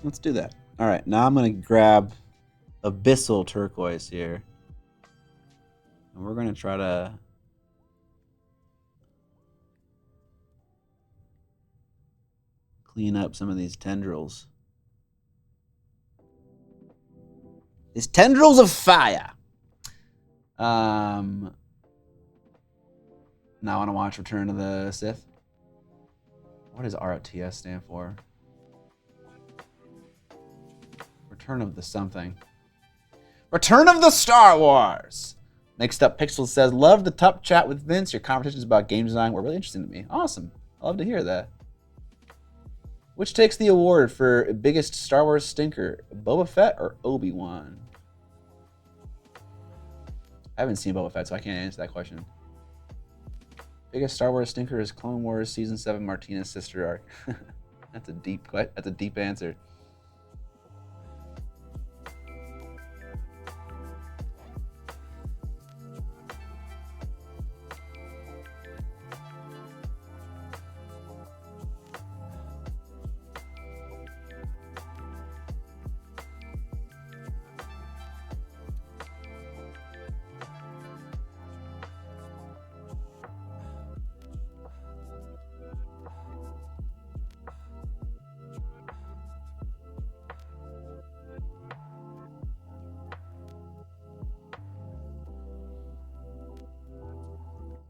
Let's do that. All right, now I'm going to grab abyssal turquoise here. And we're going to try to clean up some of these tendrils. These tendrils of fire. Now I want to watch Return of the Sith. What does RTS stand for? Return of the something. Return of the Star Wars. Next up, Pixel says, love the top chat with Vince. Your conversations about game design were really interesting to me. Awesome. I love to hear that. Which takes the award for biggest Star Wars stinker, Boba Fett or Obi-Wan? I haven't seen Boba Fett, so I can't answer that question. Biggest Star Wars stinker is Clone Wars Season 7 Martinez sister arc. That's a deep answer.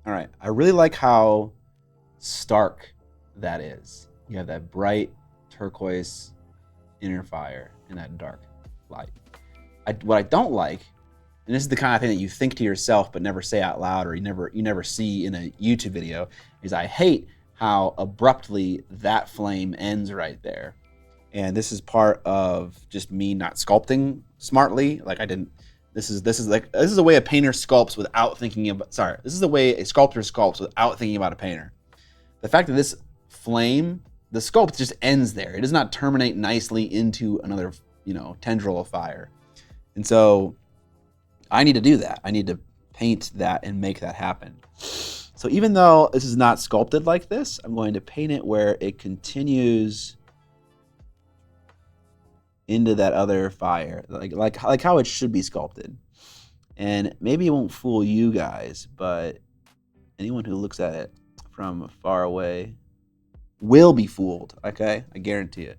All right, I really like how stark that is. You have that bright turquoise inner fire and that dark light. What I don't like, and this is the kind of thing that you think to yourself but never say out loud, or you never see in a YouTube video, is I hate how abruptly that flame ends right there. And this is part of just me not sculpting smartly. Like I didn't. This is a way a painter sculpts without thinking about. Sorry, this is the way a sculptor sculpts without thinking about a painter. The fact that this flame, the sculpt just ends there. It does not terminate nicely into another tendril of fire. And so I need to do that. I need to paint that and make that happen. So even though this is not sculpted like this, I'm going to paint it where it continues into that other fire, like how it should be sculpted. And maybe it won't fool you guys, but anyone who looks at it from far away will be fooled, okay? I guarantee it.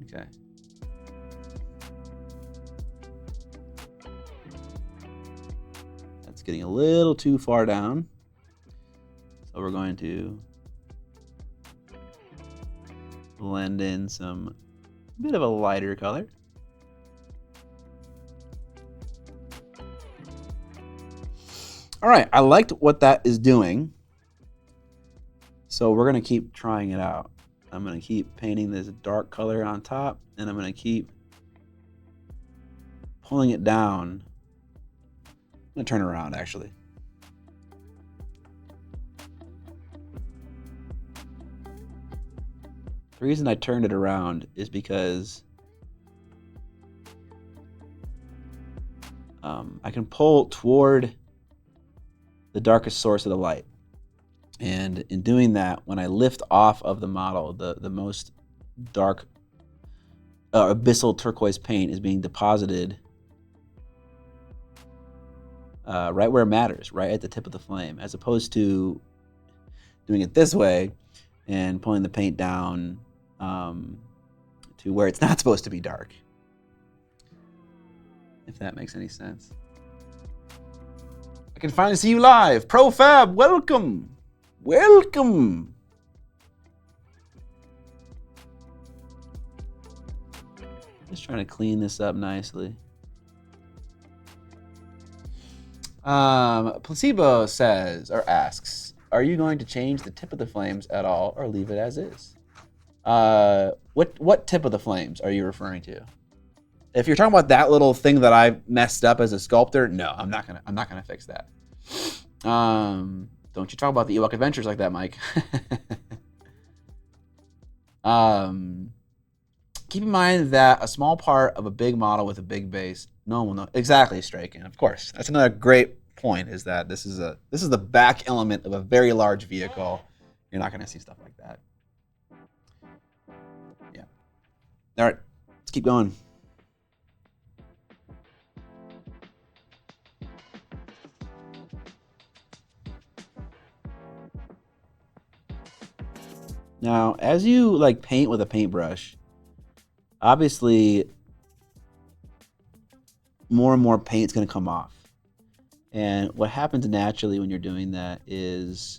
Okay. That's getting a little too far down. So we're going to blend in some bit of a lighter color. All right, I liked what that is doing. So we're gonna keep trying it out. I'm gonna keep painting this dark color on top, and I'm gonna keep pulling it down. I'm gonna turn around actually. The reason I turned it around is because I can pull toward the darkest source of the light. And in doing that, when I lift off of the model, the most dark abyssal turquoise paint is being deposited right where it matters, right at the tip of the flame, as opposed to doing it this way and pulling the paint down to where it's not supposed to be dark. If that makes any sense. I can finally see you live. ProFab, welcome. Welcome. Just trying to clean this up nicely. Placebo says, or asks, are you going to change the tip of the flames at all or leave it as is? What tip of the flames are you referring to? If you're talking about that little thing that I messed up as a sculptor, no, I'm not gonna fix that. Don't you talk about the Ewok Adventures like that, Mike. Keep in mind that a small part of a big model with a big base, no one will know. Exactly, Straken. Of course. That's another great point, is that this is the back element of a very large vehicle. You're not gonna see stuff like that. Yeah. All right, let's keep going. Now, as you like paint with a paintbrush, obviously more and more paint's going to come off. And what happens naturally when you're doing that is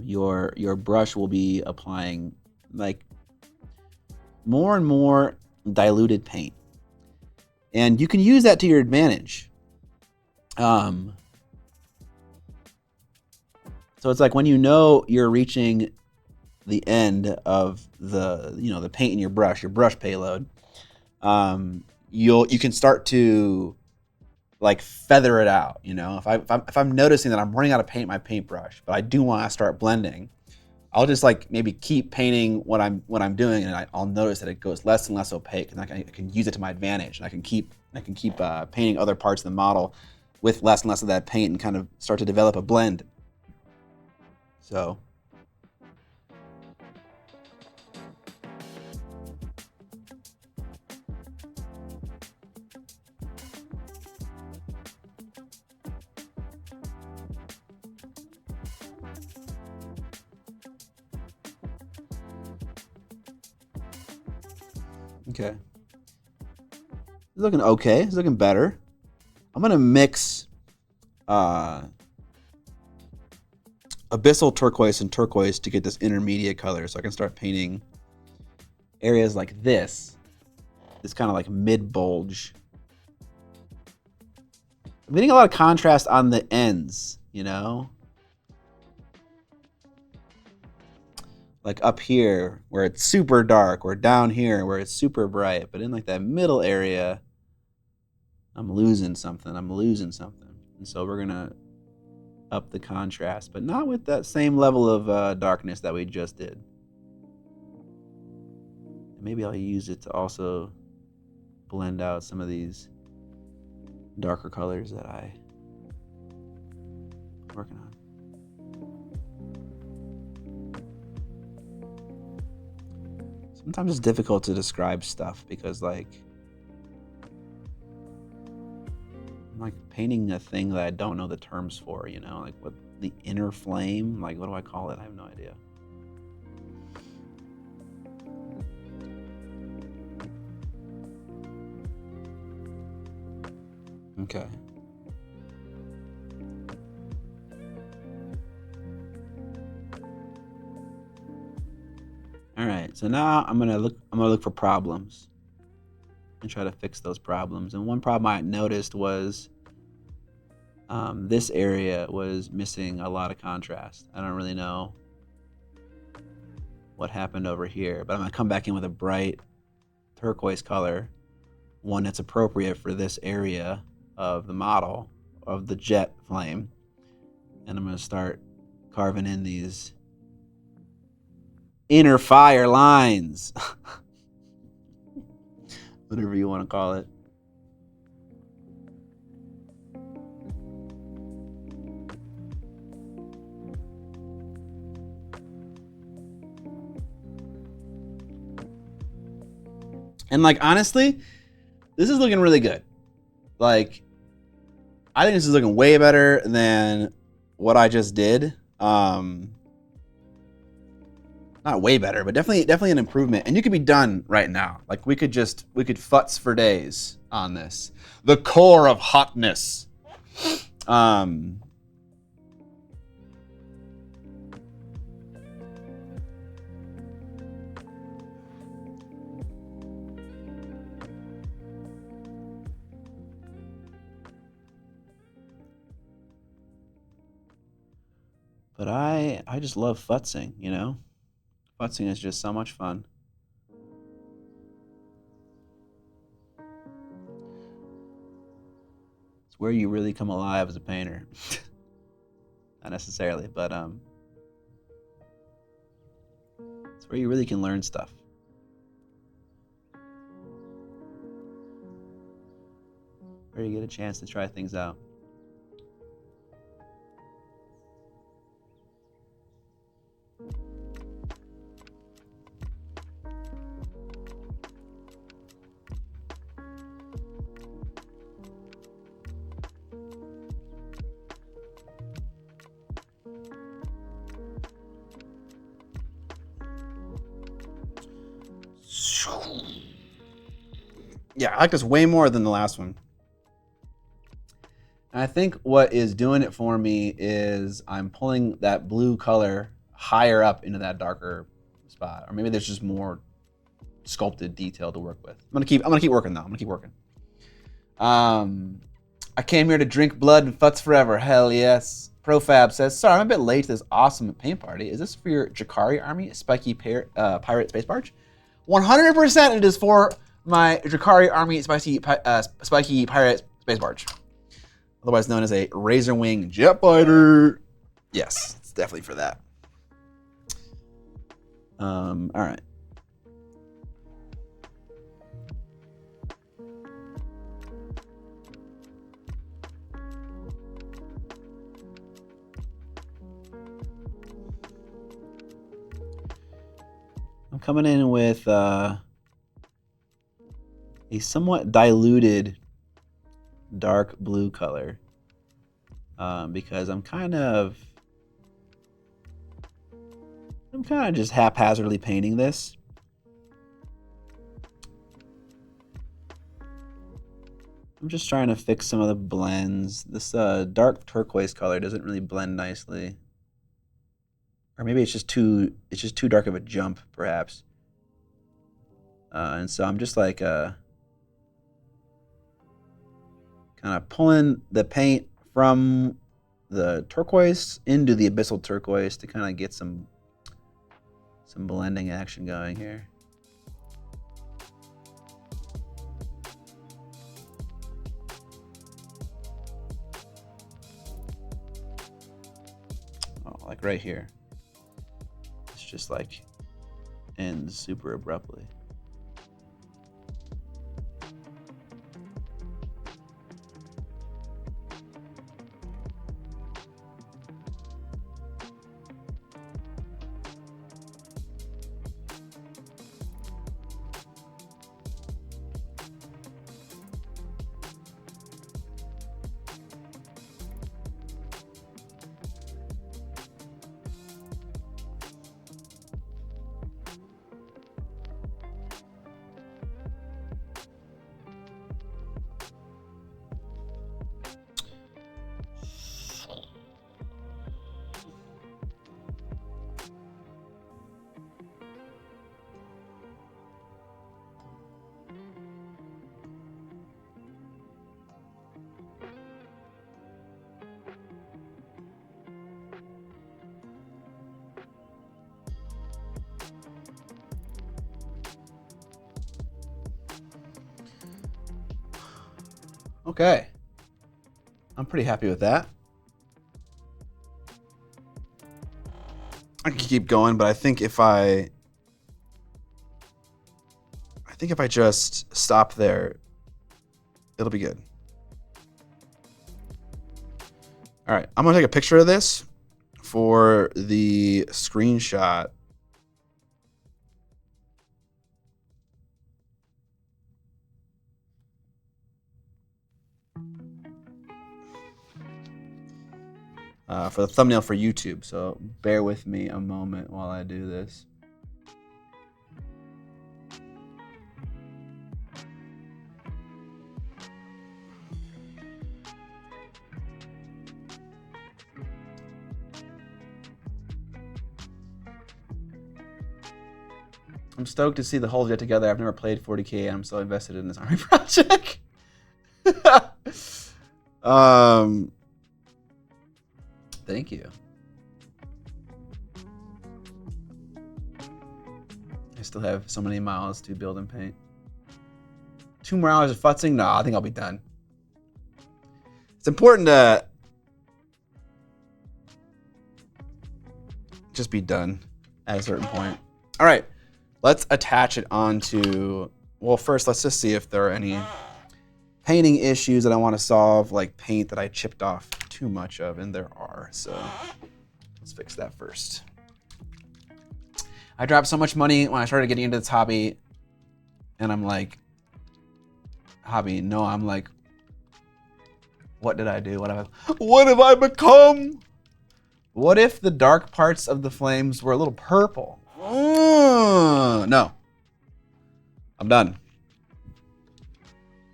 your brush will be applying like more and more diluted paint. And you can use that to your advantage. So it's like when you know you're reaching the end of the paint in your brush payload, you can start to like feather it out. If I'm noticing that I'm running out of paint in my paintbrush, but I do want to start blending, I'll just like maybe keep painting what I'm doing, and I'll notice that it goes less and less opaque, and I can use it to my advantage, and I can keep painting other parts of the model with less and less of that paint, and kind of start to develop a blend. So. Okay. It's looking okay. It's looking better. I'm gonna mix abyssal turquoise and turquoise to get this intermediate color, so I can start painting areas like this kind of like mid bulge. I'm getting a lot of contrast on the ends, like up here where it's super dark, or down here where it's super bright, but in like that middle area, I'm losing something. And so we're gonna up the contrast, but not with that same level of darkness that we just did. Maybe I'll use it to also blend out some of these darker colors that I'm working on. Sometimes it's difficult to describe stuff because like I'm like painting a thing that I don't know the terms for, you know, like what the inner flame, like what do I call it? I have no idea. Okay. All right. So now I'm gonna look for problems and try to fix those problems. And one problem I noticed was this area was missing a lot of contrast. I don't really know what happened over here, but I'm gonna come back in with a bright turquoise color, one that's appropriate for this area of the model of the jet flame, and I'm gonna start carving in these inner fire lines. Whatever you want to call it. And like honestly, this is looking really good. Like I think this is looking way better than what I just did. Not way better, but definitely an improvement. And you could be done right now. Like we could futz for days on this. The core of hotness. But I just love futzing, you know? Futzing is just so much fun. It's where you really come alive as a painter. Not necessarily, but it's where you really can learn stuff. Where you get a chance to try things out. Yeah, I like this way more than the last one. And I think what is doing it for me is I'm pulling that blue color higher up into that darker spot, or maybe there's just more sculpted detail to work with. I'm gonna keep working though. I'm gonna keep working. I came here to drink blood and futz forever. Hell yes. Profab says, sorry, I'm a bit late to this awesome paint party. Is this for your Jakari army, spiky pirate space barge? 100% it is for my Jakari army, spiky pirate space barge. Otherwise known as a razor wing jet fighter. Yes, it's definitely for that. All right. I'm coming in with a somewhat diluted dark blue color because I'm kind of just haphazardly painting this. I'm just trying to fix some of the blends. This dark turquoise color doesn't really blend nicely. Or maybe it's just too dark of a jump, perhaps. And so I'm just like kind of pulling the paint from the turquoise into the abyssal turquoise to kind of get some blending action going here. right here. It's just like ends super abruptly. Okay. I'm pretty happy with that. I can keep going, but I think if I just stop there, it'll be good. All right, I'm gonna take a picture of this for the screenshot. For the thumbnail for YouTube, so bear with me a moment while I do this. I'm stoked to see the whole get together. I've never played 40K and I'm so invested in this army project. Thank you. I still have so many miles to build and paint. 2 more hours of futzing? No, I think I'll be done. It's important to just be done at a certain point. All right, let's attach it onto, well, first let's just see if there are any painting issues that I want to solve, like paint that I chipped off too much of, and there are, so let's fix that first. I dropped so much money when I started getting into this hobby, and I'm like, I'm like, what did I do? What have I become? What if the dark parts of the flames were a little purple? No. I'm done.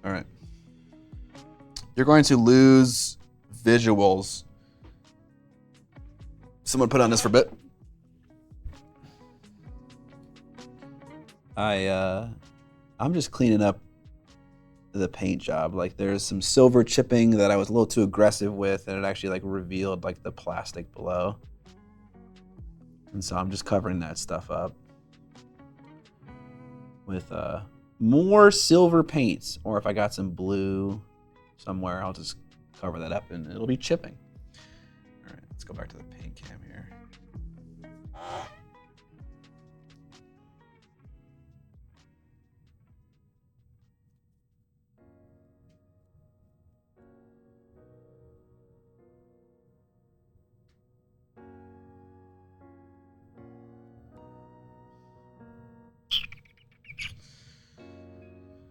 All right. You're going to lose visuals. Someone put on this for a bit. I'm just cleaning up the paint job. Like there's some silver chipping that I was a little too aggressive with, and it actually like revealed like the plastic below. And so I'm just covering that stuff up with more silver paints, or if I got some blue somewhere, I'll just cover that up and it'll be chipping. All right, let's go back to the paint cam here.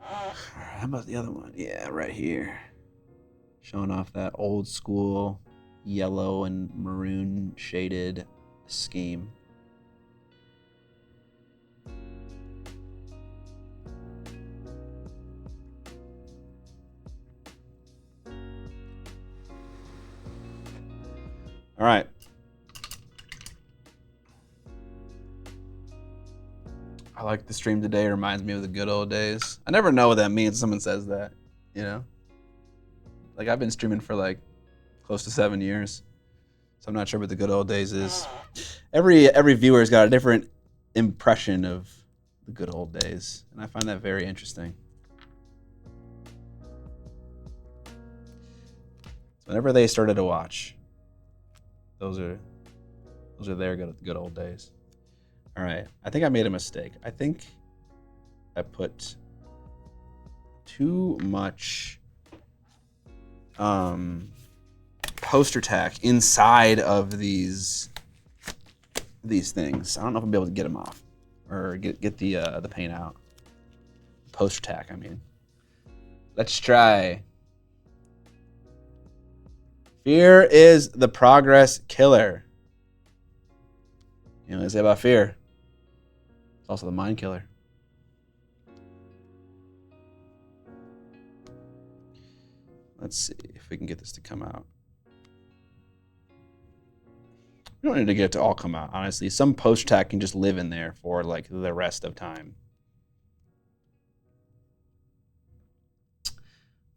How about the other one? Yeah, right here. Showing off that old school yellow and maroon shaded scheme. All right. I like the stream today. It reminds me of the good old days. I never know what that means. Someone says that, you know? Like I've been streaming for like close to 7 years. So I'm not sure what the good old days is. Every viewer's got a different impression of the good old days. And I find that very interesting. So whenever they started to watch, those are Those are their good old days. All right, I think I made a mistake. I think I put too much poster tack inside of these things. I don't know if I'll be able to get them off or get the paint out. Poster tack, I mean. Let's try. Fear is the progress killer. You know what they say about fear? It's also the mind killer. Let's see if we can get this to come out. We don't need to get it to all come out, honestly. Some poster tack can just live in there for like the rest of time.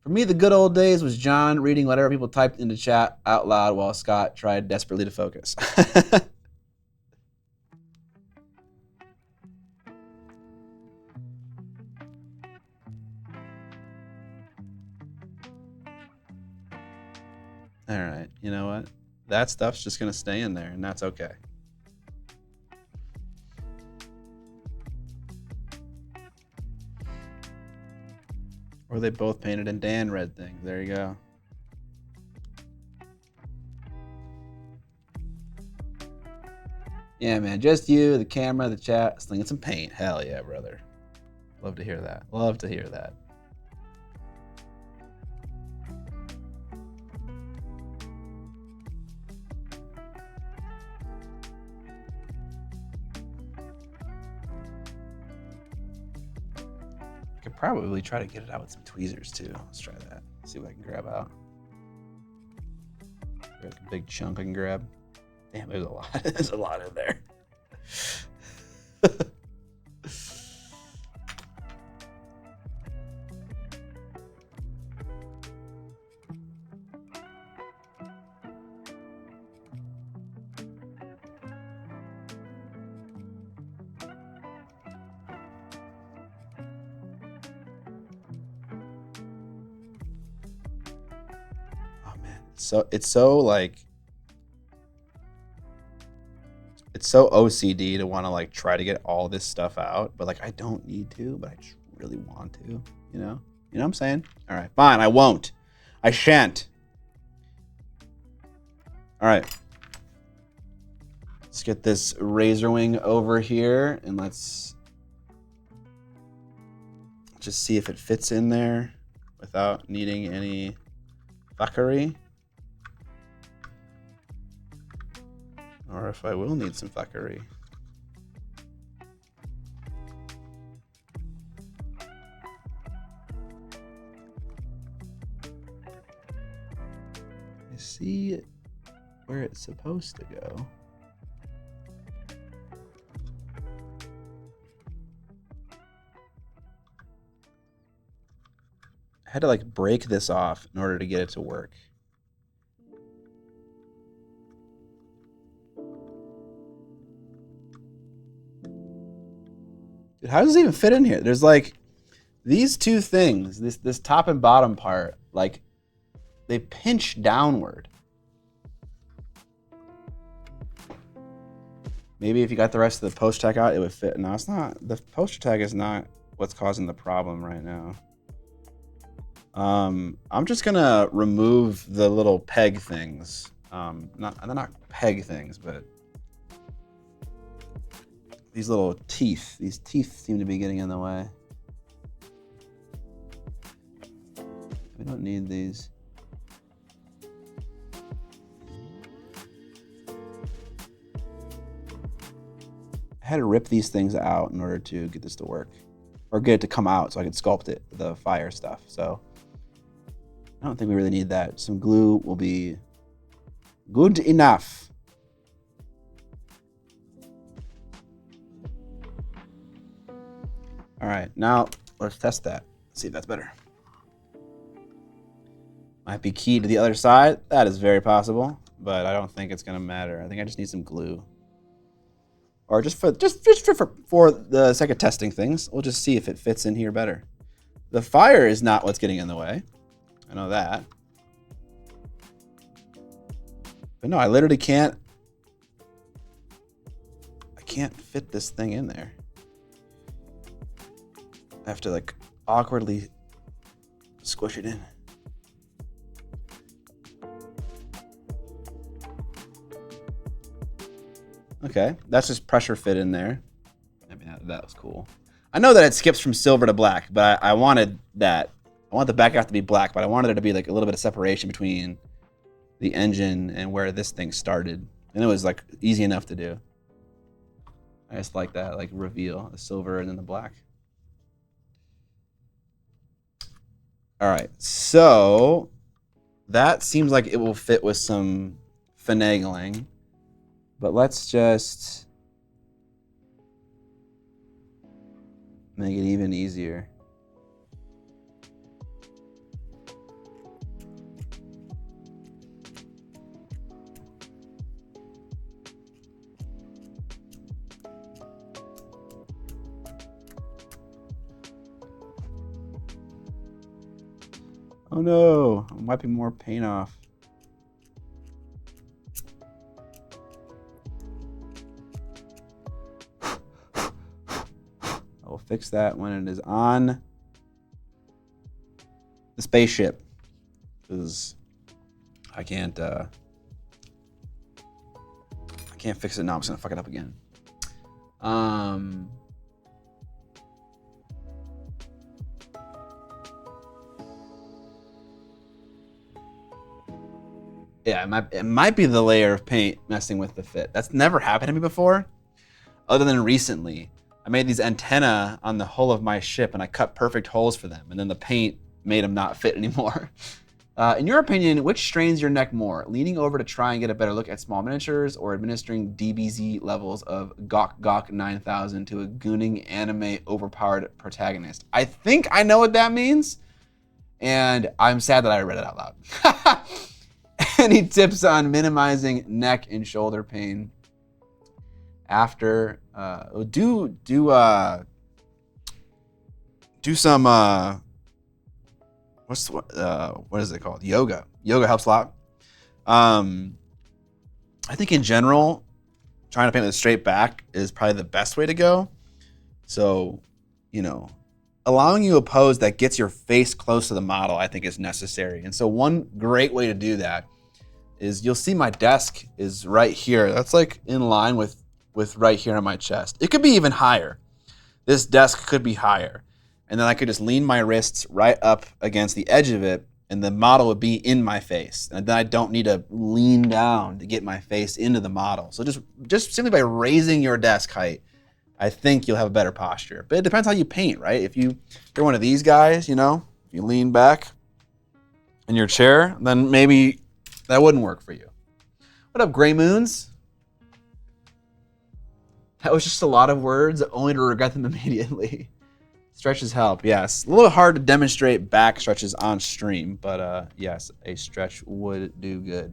For me, the good old days was John reading whatever people typed into chat out loud while Scott tried desperately to focus. All right, you know what? That stuff's just gonna stay in there, and that's okay. Or they both painted in Dan red things. There you go. Yeah, man, just you, the camera, the chat, slinging some paint. Hell yeah, brother. Love to hear that. Love to hear that. I could probably try to get it out with some tweezers too. Let's try that. See what I can grab out. Like a big chunk I can grab. Damn, there's a lot. There's a lot in there. Oh man, it's so like. It's so OCD to want to like try to get all this stuff out, but like I don't need to, but I just really want to, you know? You know what I'm saying? All right, fine, I won't. I shan't. All right. Let's get this razor wing over here and let's just see if it fits in there without needing any fuckery. Or if I will need some fuckery. I see where it's supposed to go. I had to like break this off in order to get it to work. Dude, how does this even fit in here? There's like these two things, this top and bottom part, like they pinch downward. Maybe if you got the rest of the poster tag out, it would fit. No, it's not. The poster tag is not what's causing the problem right now. I'm just gonna remove the little peg things. They're not peg things, but these little teeth. These teeth seem to be getting in the way. We don't need these. I had to rip these things out in order to get this to work. Or get it to come out so I could sculpt it, the fire stuff. So I don't think we really need that. Some glue will be good enough. All right, now let's test that. See if that's better. Might be key to the other side. That is very possible, but I don't think it's gonna matter. I think I just need some glue. Or just for the sake of testing things, we'll just see if it fits in here better. The fire is not what's getting in the way. I know that. But no, I literally can't can't fit this thing in there. I have to like awkwardly squish it in. Okay, that's just pressure fit in there. I mean, that was cool. I know that it skips from silver to black, but I wanted that. I want the back half to be black, but I wanted there to be like a little bit of separation between the engine and where this thing started. And it was like easy enough to do. I just like that, like reveal, the silver and then the black. All right, so that seems like it will fit with some finagling, but let's just make it even easier. Oh no, I'm wiping more paint off. I will fix that when it is on the spaceship, because I can't fix it now. I'm just gonna fuck it up again. Yeah, it might be the layer of paint messing with the fit. That's never happened to me before, other than recently. I made these antennae on the hull of my ship, and I cut perfect holes for them, and then the paint made them not fit anymore. In your opinion, which strains your neck more? Leaning over to try and get a better look at small miniatures, or administering DBZ levels of Gok 9000 to a gooning anime overpowered protagonist? I think I know what that means, and I'm sad that I read it out loud. Any tips on minimizing neck and shoulder pain after do some what is it called? Yoga. Yoga helps a lot. I think in general, trying to paint with a straight back is probably the best way to go. So, allowing you a pose that gets your face close to the model, I think is necessary. And so one great way to do that is you'll see my desk is right here. That's like in line with right here on my chest. It could be even higher. This desk could be higher. And then I could just lean my wrists right up against the edge of it, and the model would be in my face. And then I don't need to lean down to get my face into the model. So just simply by raising your desk height, I think you'll have a better posture. But it depends how you paint, right? If you're one of these guys, if you lean back in your chair, then maybe that wouldn't work for you. What up, Gray Moons? That was just a lot of words, only to regret them immediately. Stretches help, yes. A little hard to demonstrate back stretches on stream, but yes, a stretch would do good.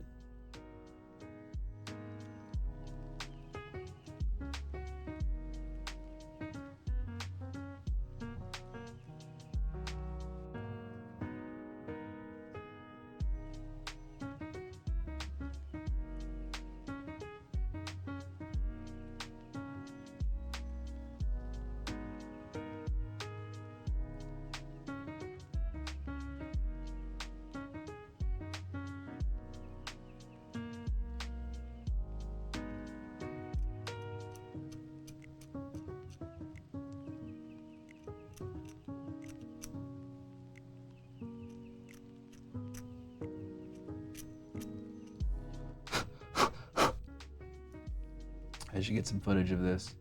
I should get some footage of this.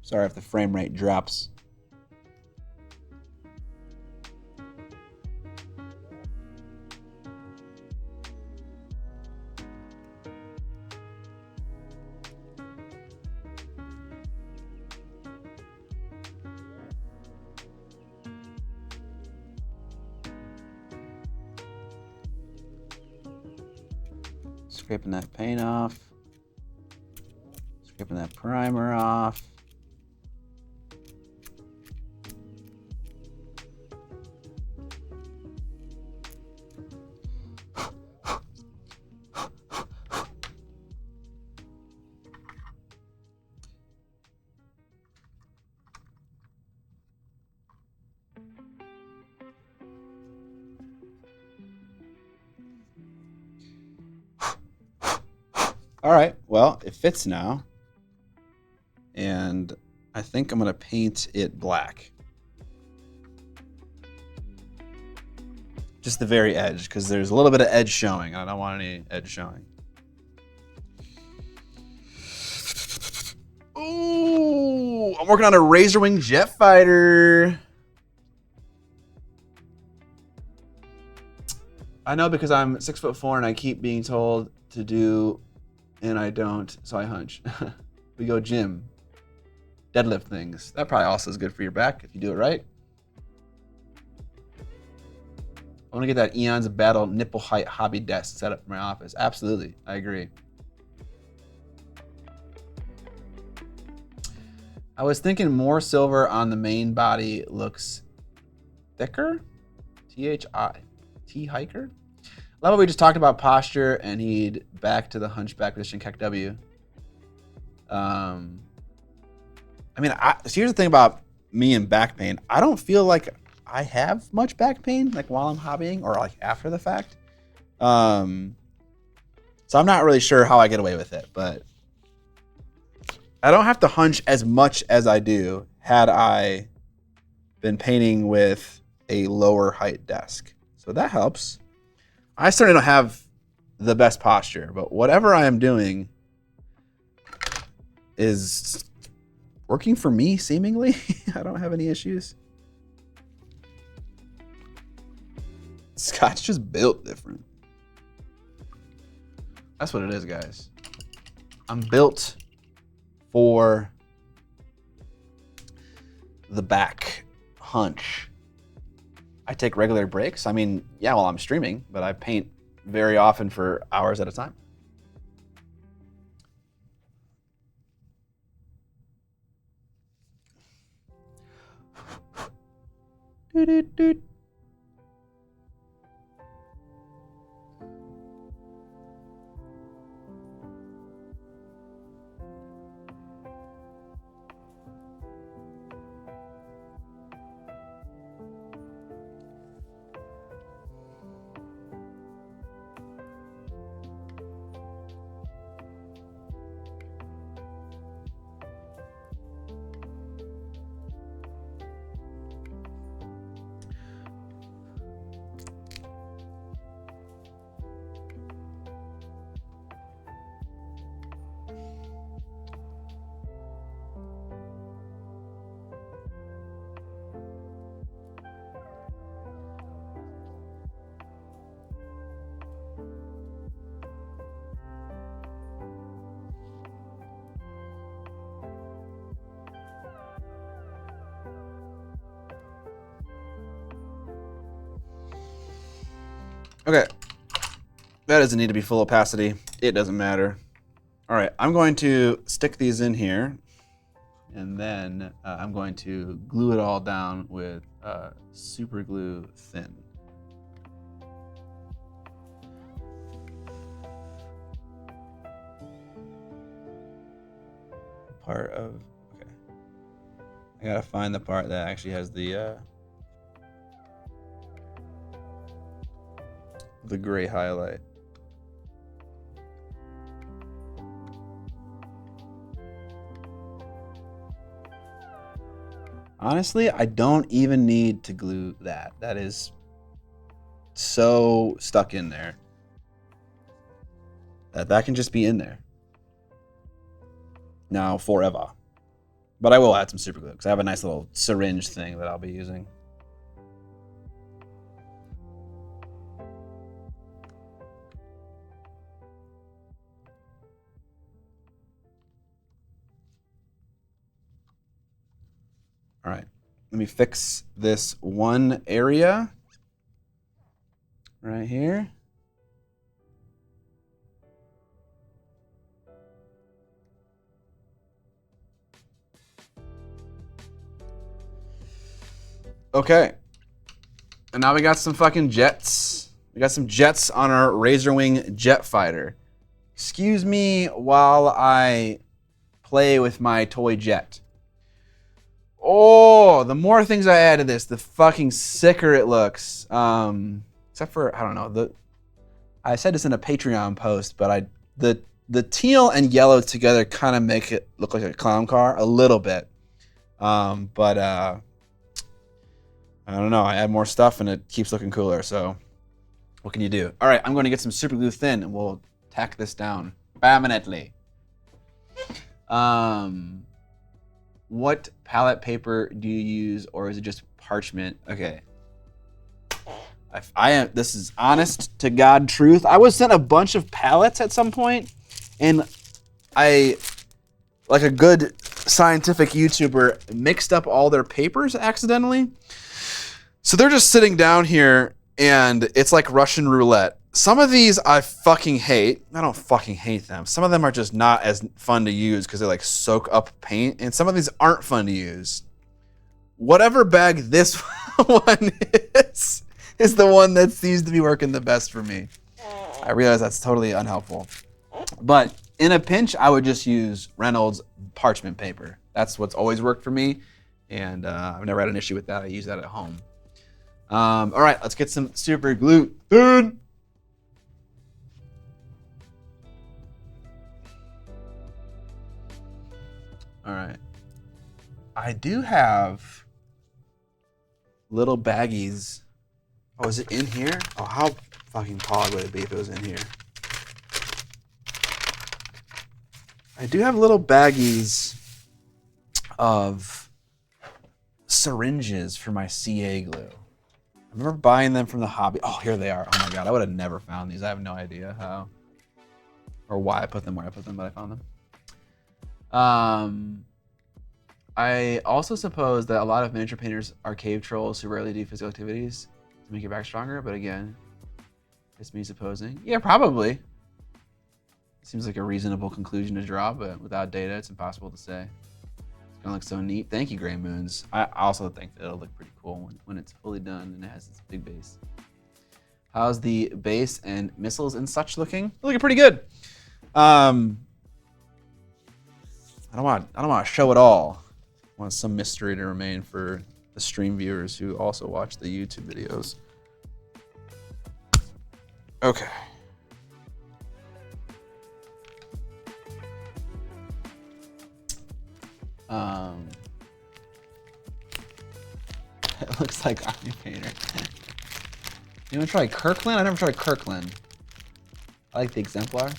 Sorry if the frame rate drops. Scraping that paint off. Scraping that primer off. All right, well, it fits now. And I think I'm gonna paint it black. Just the very edge, because there's a little bit of edge showing. I don't want any edge showing. Ooh, I'm working on a Razor Wing jet fighter. I know because I'm 6'4" and I keep being told to do, and I don't, so I hunch. We go gym, deadlift things. That probably also is good for your back if you do it right. I want to get that Eons of Battle nipple height hobby desk set up for my office. Absolutely, I agree. I was thinking more silver on the main body looks thicker. T hiker. Love what we just talked about posture, and he'd back to the hunchback position, Kek W. I mean, so here's the thing about me and back pain. I don't feel like I have much back pain, like while I'm hobbying or like after the fact. So I'm not really sure how I get away with it, but I don't have to hunch as much as I do had I been painting with a lower height desk. So that helps. I certainly don't have the best posture, but whatever I am doing is working for me, seemingly. I don't have any issues. Scott's just built different. That's what it is, guys. I'm built for the back hunch. I take regular breaks. I mean, yeah, while I'm streaming, but I paint very often for hours at a time. Okay, that doesn't need to be full opacity. It doesn't matter. All right, I'm going to stick these in here, and then I'm going to glue it all down with super glue thin. Part of, okay. I gotta find the part that actually has the gray highlight. Honestly, I don't even need to glue that. That is so stuck in there that can just be in there now forever. But I will add some super glue because I have a nice little syringe thing that I'll be using. All right, let me fix this one area right here. Okay, and now we got some fucking jets. We got some jets on our Razor Wing jet fighter. Excuse me while I play with my toy jet. Oh, the more things I add to this, the fucking sicker it looks. Except for, I don't know, I said this in a Patreon post, but the the teal and yellow together kind of make it look like a clown car a little bit. But I don't know. I add more stuff and it keeps looking cooler. So what can you do? All right, I'm going to get some super glue thin and we'll tack this down permanently. What palette paper do you use, or is it just parchment? Okay. I am. This is honest to God truth. I was sent a bunch of palettes at some point, and I, like a good scientific YouTuber, mixed up all their papers accidentally. So they're just sitting down here, and it's like Russian roulette. Some of these I fucking hate. I don't fucking hate them. Some of them are just not as fun to use because they like soak up paint, and some of these aren't fun to use. Whatever bag this one is the one that seems to be working the best for me. I realize that's totally unhelpful. But in a pinch, I would just use Reynolds parchment paper. That's what's always worked for me, and I've never had an issue with that. I use that at home. All right, let's get some super glue. Dude. All right. I do have little baggies. Oh, is it in here? Oh, how fucking pog would it be if it was in here? I do have little baggies of syringes for my CA glue. I remember buying them from the hobby. Oh, here they are. Oh my God, I would have never found these. I have no idea how or why I put them where I put them, but I found them. I also suppose that a lot of miniature painters are cave trolls who rarely do physical activities to make your back stronger, but again, it's me supposing. Yeah, probably. Seems like a reasonable conclusion to draw, but without data, it's impossible to say. It's gonna look so neat. Thank you, Gray Moons. I also think that it'll look pretty cool when it's fully done and it has this big base. How's the base and missiles and such looking? They're looking pretty good. I don't want to show it all. I want some mystery to remain for the stream viewers who also watch the YouTube videos. Okay. It looks like Army Painter. You want to try Kirkland? I never tried Kirkland. I like the Exemplar.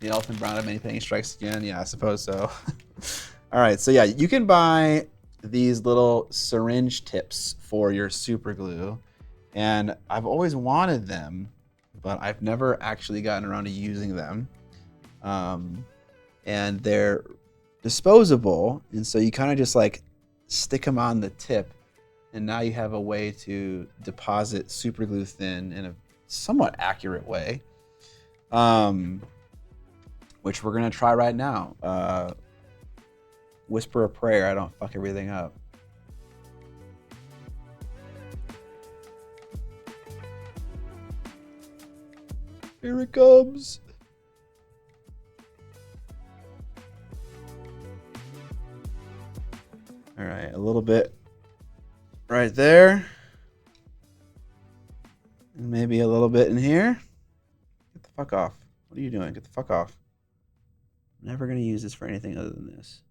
The Elephant Brown of anything strikes again. Yeah, I suppose so. All right, so yeah, you can buy these little syringe tips for your super glue, and I've always wanted them, but I've never actually gotten around to using them. And they're disposable, and so you kind of just like stick them on the tip, and now you have a way to deposit super glue thin in a somewhat accurate way. Which we're gonna try right now. Whisper a prayer, I don't fuck everything up. Here it comes. All right, a little bit right there. And maybe a little bit in here. Get the fuck off. What are you doing? Get the fuck off. I'm never going to use this for anything other than this.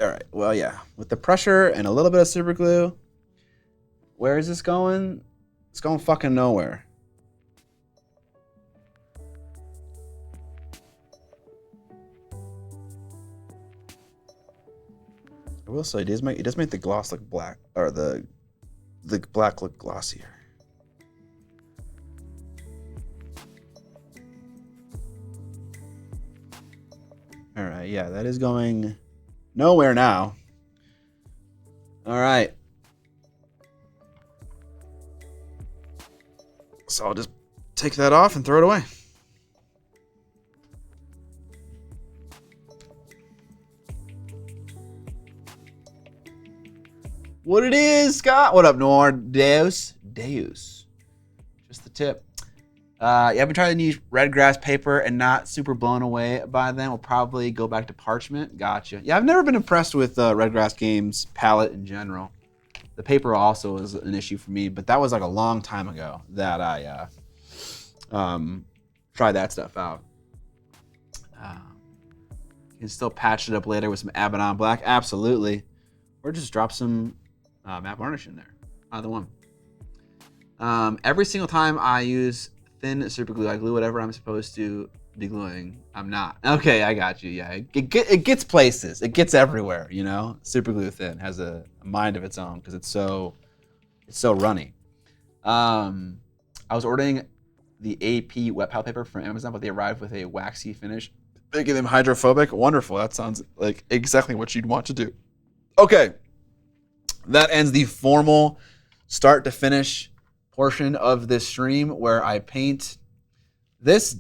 All right, well, yeah. With the pressure and a little bit of super glue, where is this going? It's going fucking nowhere. I will say, it does make the gloss look black, or the black look glossier. All right, yeah, that is going nowhere now. All right. So I'll just take that off and throw it away. What it is, Scott? What up, Noir? Deus. Just the tip. I've been trying to use red grass paper and not super blown away by them. We'll probably go back to parchment. Gotcha. Yeah, I've never been impressed with red grass games palette in general. The paper also is an issue for me, but that was like a long time ago that I tried that stuff out. You can still patch it up later with some Abaddon Black, absolutely. Or just drop some matte varnish in there, either one. Every single time I use thin super glue, I glue whatever I'm supposed to be gluing. I'm not. Okay, I got you. Yeah, it gets places. It gets everywhere. You know, super glue thin has a mind of its own because it's so runny. I was ordering the AP wet palette paper from Amazon, but they arrived with a waxy finish, making them hydrophobic. Wonderful. That sounds like exactly what you'd want to do. Okay, that ends the formal start to finish portion of this stream where I paint this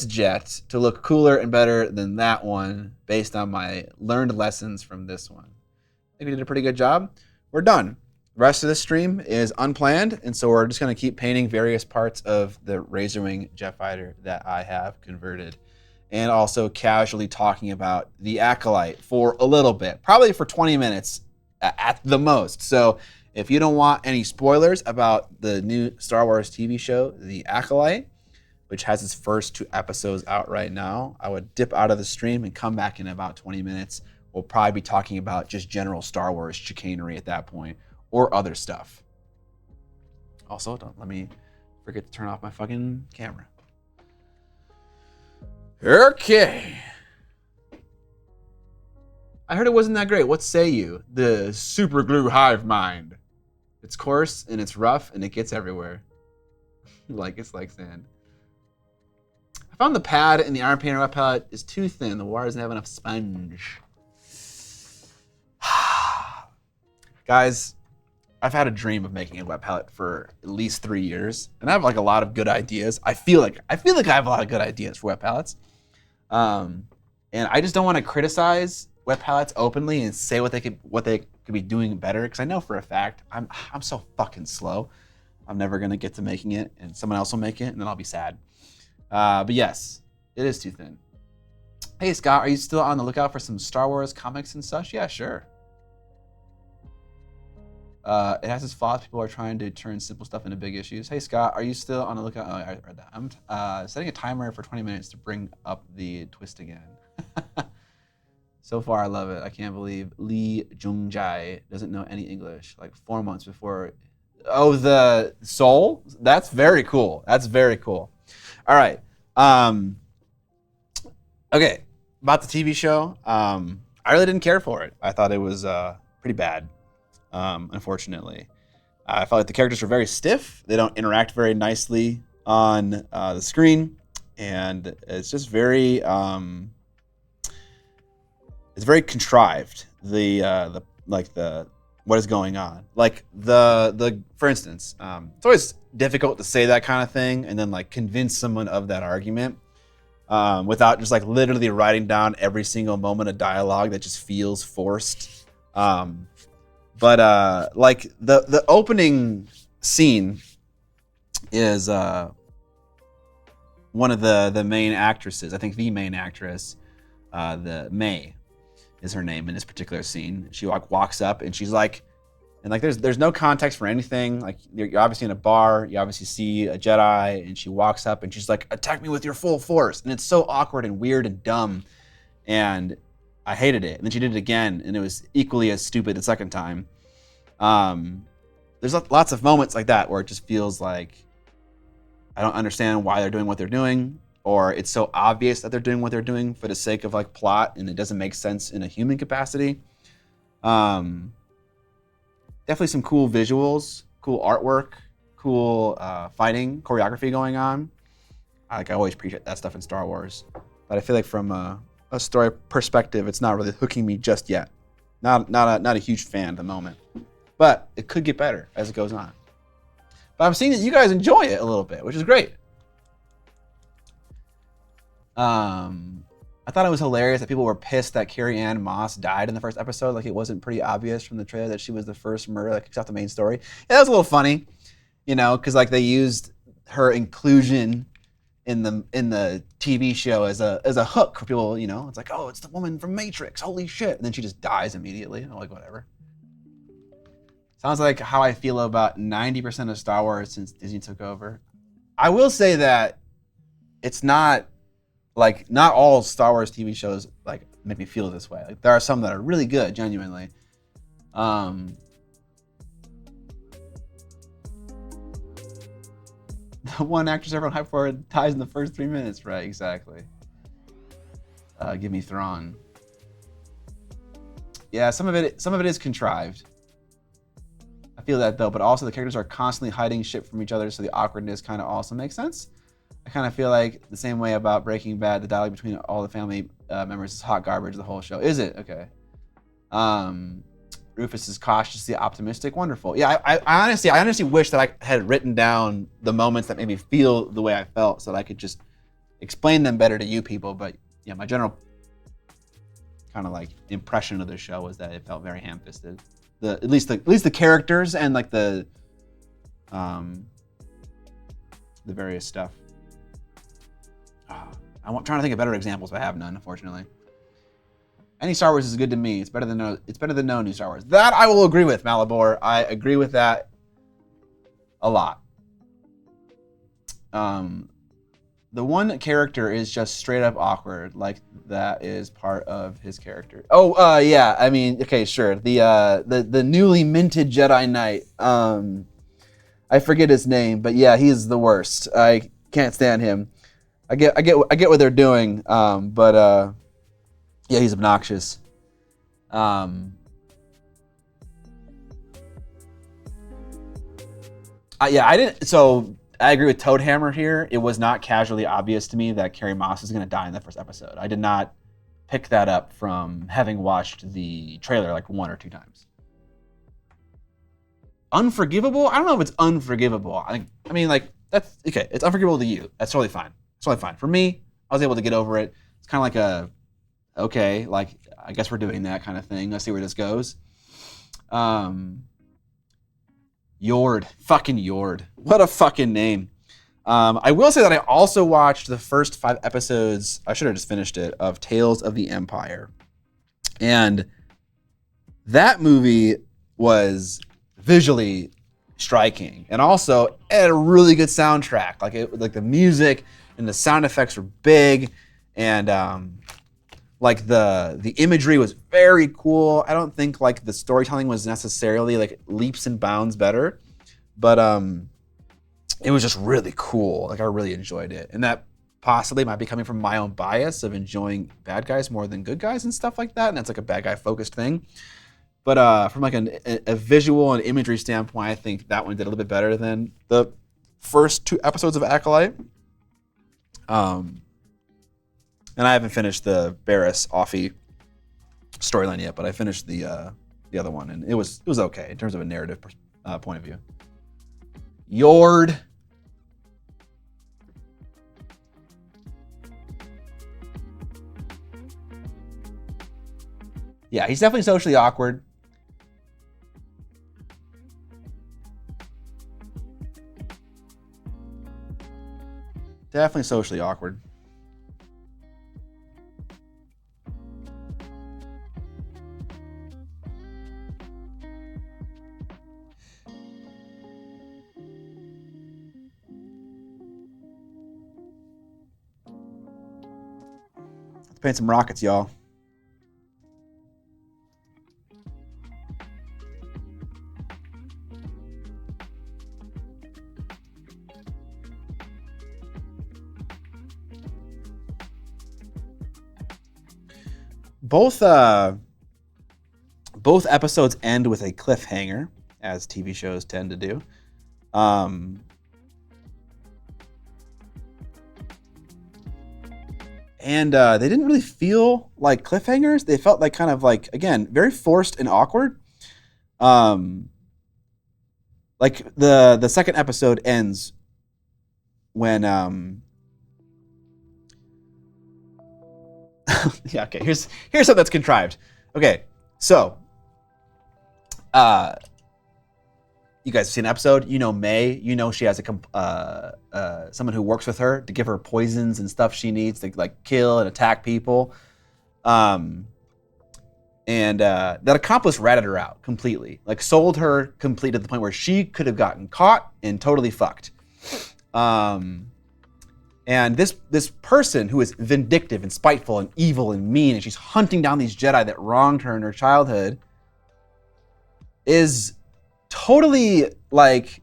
jet to look cooler and better than that one based on my learned lessons from this one. I think we did a pretty good job. We're done. The rest of this stream is unplanned, and so we're just going to keep painting various parts of the Razorwing jet fighter that I have converted, and also casually talking about the Acolyte for a little bit, probably for 20 minutes at the most. So if you don't want any spoilers about the new Star Wars TV show, The Acolyte, which has its first 2 episodes out right now, I would dip out of the stream and come back in about 20 minutes. We'll probably be talking about just general Star Wars chicanery at that point, or other stuff. Also, don't let me forget to turn off my fucking camera. Okay. I heard it wasn't that great. What say you? The super glue hive mind. It's coarse and it's rough and it gets everywhere. It's like sand. I found the pad in the Iron Painter wet palette is too thin. The water doesn't have enough sponge. Guys, I've had a dream of making a wet palette for at least 3 years, and I have like a lot of good ideas. I feel like I have a lot of good ideas for wet palettes, and I just don't want to criticize wet palettes openly and say what they could be doing better, because I know for a fact I'm so fucking slow. I'm never gonna get to making it, and someone else will make it, and then I'll be sad. But yes, it is too thin. Hey Scott, are you still on the lookout for some Star Wars comics and such? Yeah, sure. It has its flaws. People are trying to turn simple stuff into big issues. Hey Scott, are you still on the lookout? Oh, I read that. I'm setting a timer for 20 minutes to bring up the twist again. So far, I love it. I can't believe Lee Jungjai doesn't know any English. Like 4 months before. Oh, the Soul? That's very cool. That's very cool. All right. Okay. About the TV show. I really didn't care for it. I thought it was pretty bad. Unfortunately, I felt like the characters were very stiff. They don't interact very nicely on the screen, and it's just very it's very contrived. The what is going on. Like the for instance, it's always difficult to say that kind of thing and then like convince someone of that argument without just like literally writing down every single moment of dialogue that just feels forced. But like the opening scene is one of the main actresses. I think the main actress, the May, is her name in this particular scene. She walks up and she's like, and like there's no context for anything. Like you're obviously in a bar. You obviously see a Jedi, and she walks up and she's like, "Attack me with your full force," and it's so awkward and weird and dumb, and I hated it. And then she did it again, and it was equally as stupid the second time. There's lots of moments like that where it just feels like I don't understand why they're doing what they're doing, or it's so obvious that they're doing what they're doing for the sake of like plot, and it doesn't make sense in a human capacity. Definitely some cool visuals, cool artwork, cool fighting, choreography going on. I always appreciate that stuff in Star Wars, but I feel like from a story perspective, it's not really hooking me just yet. Not a huge fan at the moment, but it could get better as it goes on. But I'm seeing that you guys enjoy it a little bit, which is great. I thought it was hilarious that people were pissed that Carrie-Anne Moss died in the first episode. Like it wasn't pretty obvious from the trailer that she was the first murder that kicks off the main story. Yeah, that was a little funny, you know, because like they used her inclusion in the TV show as a hook for people. You know, it's like, oh, it's the woman from Matrix. Holy shit! And then she just dies immediately. I'm like, whatever. Sounds like how I feel about 90% of Star Wars since Disney took over. I will say that it's not like not all Star Wars TV shows like make me feel this way. Like there are some that are really good, genuinely. The one actress everyone hyped for dies in the first 3 minutes, right? Exactly. Give me Thrawn. Yeah, some of it is contrived. I feel that though, but also the characters are constantly hiding shit from each other, so the awkwardness kind of also makes sense. I kind of feel like the same way about Breaking Bad, the dialogue between all the family members is hot garbage the whole show. Is it? Okay. Rufus is cautiously optimistic. Wonderful. Yeah, I honestly wish that I had written down the moments that made me feel the way I felt so that I could just explain them better to you people. But yeah, my general kind of like impression of the show was that it felt very ham-fisted. At least the characters and like the various stuff. I'm trying to think of better examples, but I have none, unfortunately. Any Star Wars is good to me. It's better than no new Star Wars. That I will agree with, Malibor. I agree with that a lot. The one character is just straight up awkward. Like that is part of his character. Oh, yeah. I mean, okay, sure. The newly minted Jedi Knight. I forget his name, but yeah, he's the worst. I can't stand him. I get what they're doing, but yeah, he's obnoxious. Yeah, I didn't. So I agree with Toadhammer here. It was not casually obvious to me that Carrie Moss is going to die in the first episode. I did not pick that up from having watched the trailer like 1 or 2 times. Unforgivable? I don't know if it's unforgivable. I mean, like that's okay. It's unforgivable to you. That's totally fine. It's totally fine. For me, I was able to get over it. It's kind of like a okay, like I guess we're doing that kind of thing. Let's see where this goes. Yord. Fucking Yord. What a fucking name. I will say that I also watched the first 5 episodes, I should have just finished it, of Tales of the Empire. And that movie was visually striking. And also it had a really good soundtrack. Like the music and the sound effects were big. And like the imagery was very cool. I don't think like the storytelling was necessarily like leaps and bounds better, but it was just really cool. Like I really enjoyed it, and that possibly might be coming from my own bias of enjoying bad guys more than good guys and stuff like that, and that's like a bad guy focused thing. But from like a visual and imagery standpoint, I think that one did a little bit better than the first 2 episodes of Acolyte. And I haven't finished the Barriss Offee storyline yet, but I finished the other one, and it was okay in terms of a narrative point of view. Yord. Yeah, he's definitely socially awkward. Definitely socially awkward. Let's paint some rockets, y'all. Both episodes end with a cliffhanger, as TV shows tend to do. And they didn't really feel like cliffhangers. They felt like kind of like, again, very forced and awkward. Like the second episode ends when yeah, okay. Here's something that's contrived. Okay, so you guys have seen an episode, you know May, you know she has someone who works with her to give her poisons and stuff she needs to like kill and attack people. And that accomplice ratted her out completely, like sold her completely to the point where she could have gotten caught and totally fucked. And this person who is vindictive and spiteful and evil and mean, and she's hunting down these Jedi that wronged her in her childhood, is totally like,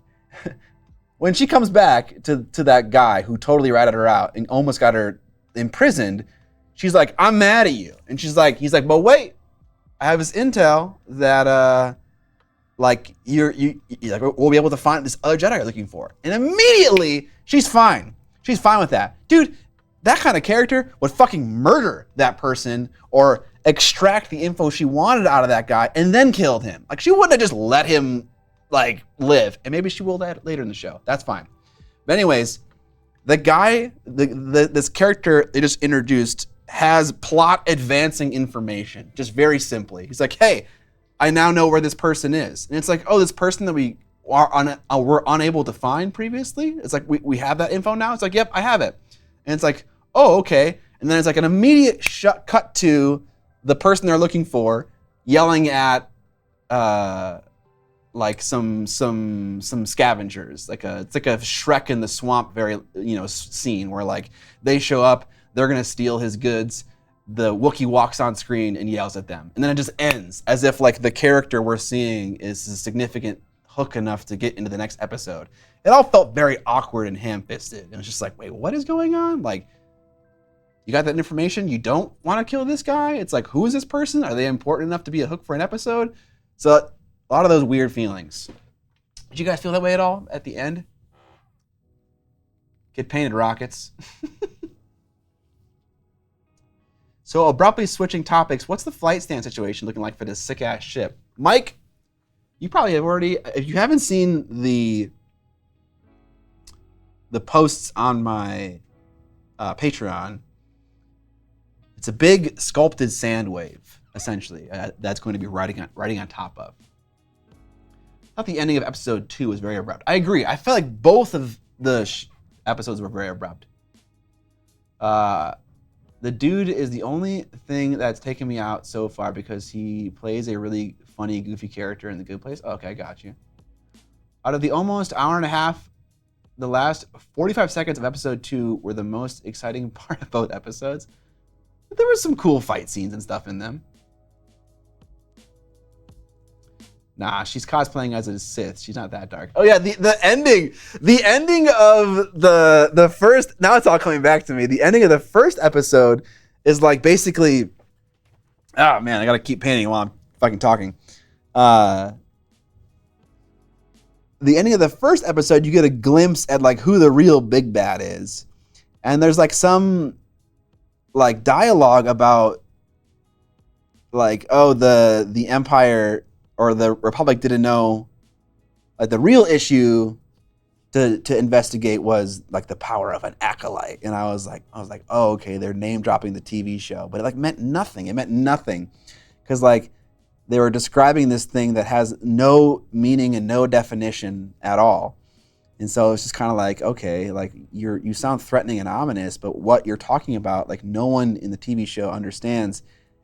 when she comes back to that guy who totally ratted her out and almost got her imprisoned, she's like, I'm mad at you. And he's like, but wait, I have this intel that like you're like, we'll be able to find this other Jedi you're looking for. And immediately she's fine. She's fine with that. Dude, that kind of character would fucking murder that person or extract the info she wanted out of that guy and then killed him. Like, she wouldn't have just let him like live. And maybe she will that later in the show. That's fine. But anyways, the guy, this character they just introduced has plot advancing information, just very simply. He's like, hey, I now know where this person is. And it's like, oh, this person that we were unable to find previously? It's like, we have that info now? It's like, yep, I have it. And it's like, oh, okay. And then it's like an immediate cut to the person they're looking for yelling at like some scavengers. It's like a Shrek in the swamp scene where like they show up, they're gonna steal his goods. The Wookiee walks on screen and yells at them. And then it just ends as if like the character we're seeing is a significant hook enough to get into the next episode. It all felt very awkward and ham-fisted. And it's just like, wait, what is going on? Like, you got that information? You don't want to kill this guy? It's like, who is this person? Are they important enough to be a hook for an episode? So a lot of those weird feelings. Did you guys feel that way at all at the end? Get painted rockets. So abruptly switching topics, what's the flight stand situation looking like for this sick-ass ship? Mike, you probably have already, if you haven't seen the posts on my Patreon, it's a big sculpted sand wave, essentially, that's going to be riding on top of. I thought the ending of episode 2 was very abrupt. I agree. I felt like both of the episodes were very abrupt. The dude is the only thing that's taken me out so far because he plays a really funny, goofy character in The Good Place. Okay, I got you. Out of the almost hour and a half, the last 45 seconds of episode 2 were the most exciting part of both episodes. But there were some cool fight scenes and stuff in them. Nah, she's cosplaying as a Sith. She's not that dark. Oh yeah, the ending of the first. Now it's all coming back to me. The ending of the first episode is like basically. Oh man, I gotta keep painting while I'm fucking talking. The ending of the first episode, you get a glimpse at like who the real big bad is, and there's like some like dialogue about like, oh, the Empire or the Republic didn't know, like the real issue to investigate was like the power of an acolyte. And I was like, oh, okay, they're name dropping the TV show, but it like meant nothing. It meant nothing because like they were describing this thing that has no meaning and no definition at all. And so it's just kind of like, okay, like you sound threatening and ominous, but what you're talking about, like no one in the TV show understands.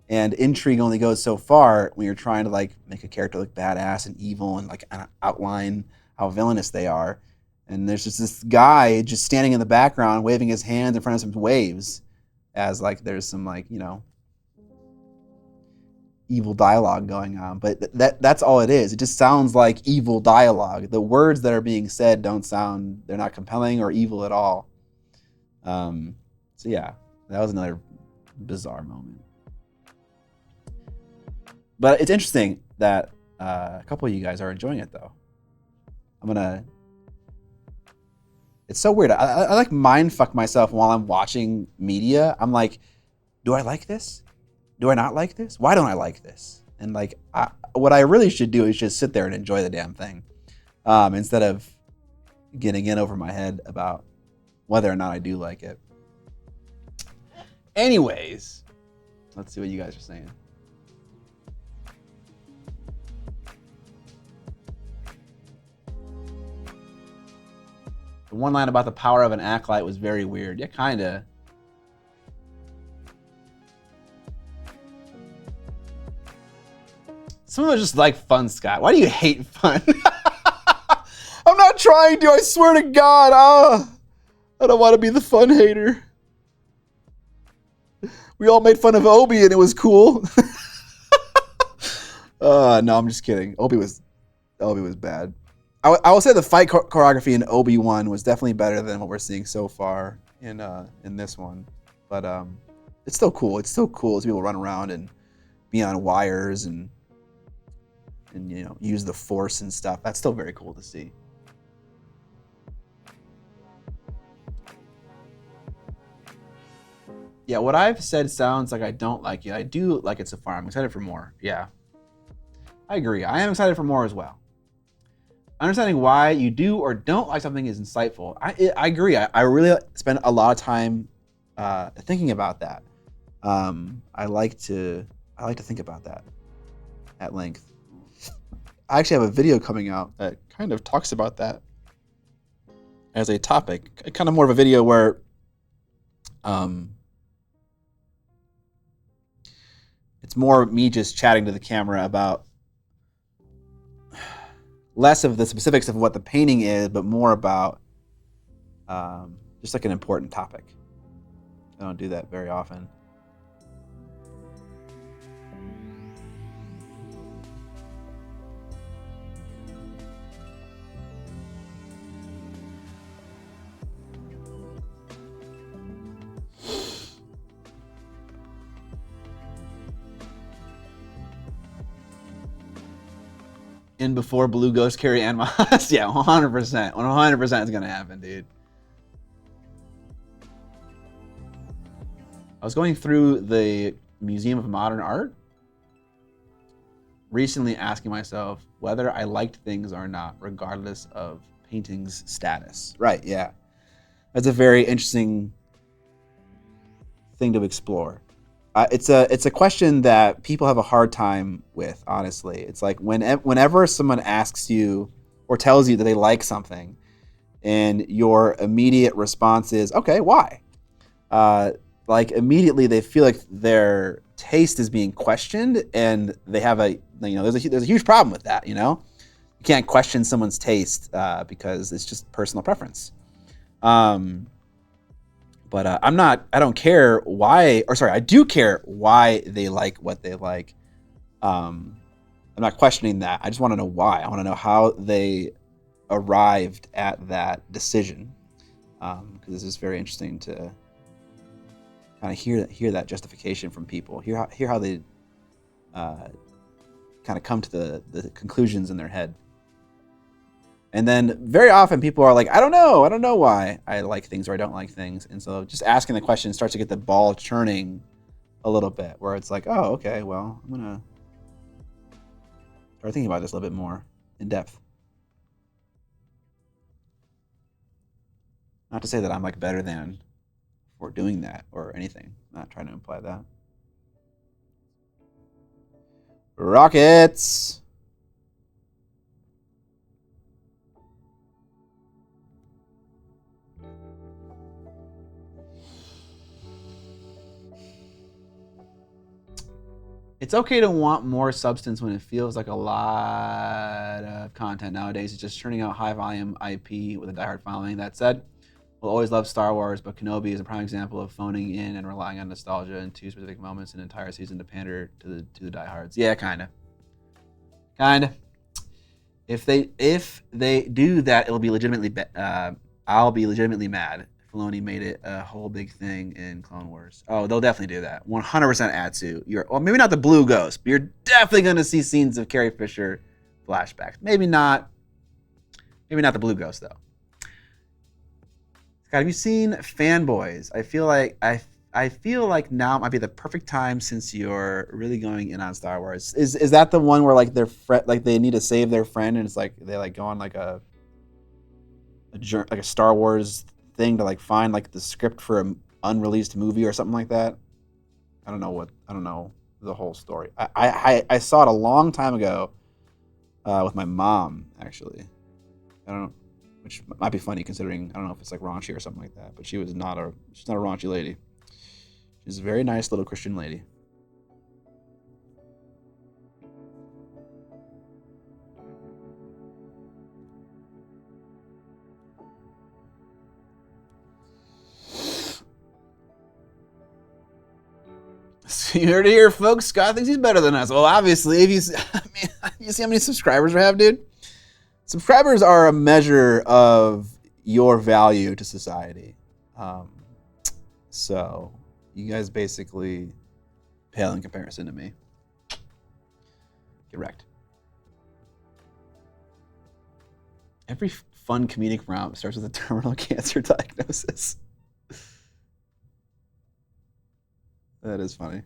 And intrigue only goes so far when you're trying to like make a character look badass and evil and like outline how villainous they are. And there's just this guy just standing in the background waving his hands in front of some waves as like there's some like, you know, evil dialogue going on. But that's all it is. It just sounds like evil dialogue. The words that are being said they're not compelling or evil at all. So yeah, that was another bizarre moment. But it's interesting that a couple of you guys are enjoying it, though. It's so weird. I like mind fuck myself while I'm watching media. I'm like, do I like this? Do I not like this? Why don't I like this? And like, what I really should do is just sit there and enjoy the damn thing, instead of getting in over my head about whether or not I do like it. Anyways, let's see what you guys are saying. The one line about the power of an acolyte was very weird. Yeah, kinda. Some of us just like fun, Scott. Why do you hate fun? I'm not trying to, I swear to God. I don't want to be the fun hater. We all made fun of Obi and it was cool. No, I'm just kidding. Obi was bad. I will say the fight choreography in Obi-Wan was definitely better than what we're seeing so far in this one. But it's still cool. It's still cool as people run around and be on wires and you know, use the Force and stuff. That's still very cool to see. Yeah, what I've said sounds like I don't like it. I do like it so far. I'm excited for more. Yeah, I agree. I am excited for more as well. Understanding why you do or don't like something is insightful. I agree. I really spend a lot of time thinking about that. I like to think about that at length. I actually have a video coming out that kind of talks about that as a topic. Kind of more of a video where it's more me just chatting to the camera about less of the specifics of what the painting is, but more about just like an important topic. I don't do that very often. In before Blue Ghost carry Animas. Yeah, 100%. 100% is going to happen, dude. I was going through the Museum of Modern Art recently, asking myself whether I liked things or not, regardless of painting's status. Right, yeah. That's a very interesting thing to explore. It's a question that people have a hard time with, honestly. It's like whenever someone asks you or tells you that they like something, and your immediate response is, okay, why? Like immediately they feel like their taste is being questioned, and they have there's a huge problem with that. You know, you can't question someone's taste because it's just personal preference. But I don't care why, or sorry, I do care why they like what they like. I'm not questioning that. I just want to know why. I want to know how they arrived at that decision. Because this is very interesting to kind of hear that justification from people. Hear how they kind of come to the conclusions in their head. And then very often people are like, I don't know why I like things or I don't like things. And so just asking the question starts to get the ball churning a little bit, where it's like, oh, okay, well, I'm going to start thinking about this a little bit more in depth. Not to say that I'm like better than for doing that or anything. I'm not trying to imply that. Rockets! It's okay to want more substance when it feels like a lot of content. Nowadays, it's just churning out high volume IP with a diehard following. That said, we'll always love Star Wars, but Kenobi is a prime example of phoning in and relying on nostalgia in two specific moments, an entire season to pander to the diehards. Yeah, kinda. If they do that, it'll be legitimately. I'll be legitimately mad. Filoni made it a whole big thing in Clone Wars. Oh, they'll definitely do that. 100% Atsu. Well, maybe not the Blue Ghost, but you're definitely going to see scenes of Carrie Fisher flashbacks. Maybe not the Blue Ghost though. Scott, have you seen Fanboys? I feel like now might be the perfect time since you're really going in on Star Wars. Is that the one where like they need to save their friend, and it's like they like go on like a Star Wars thing to like find like the script for an unreleased movie or something like that? I don't know the whole story. I saw it a long time ago with my mom, actually. I don't which might be funny considering I don't know if it's like raunchy or something like that. But she's not a raunchy lady. She's a very nice little Christian lady. So you heard it here, folks. Scott thinks he's better than us. Well, obviously, if you see, you see how many subscribers we have, dude. Subscribers are a measure of your value to society. So you guys basically pale in comparison to me. Get wrecked. Every fun comedic romp starts with a terminal cancer diagnosis. That is funny.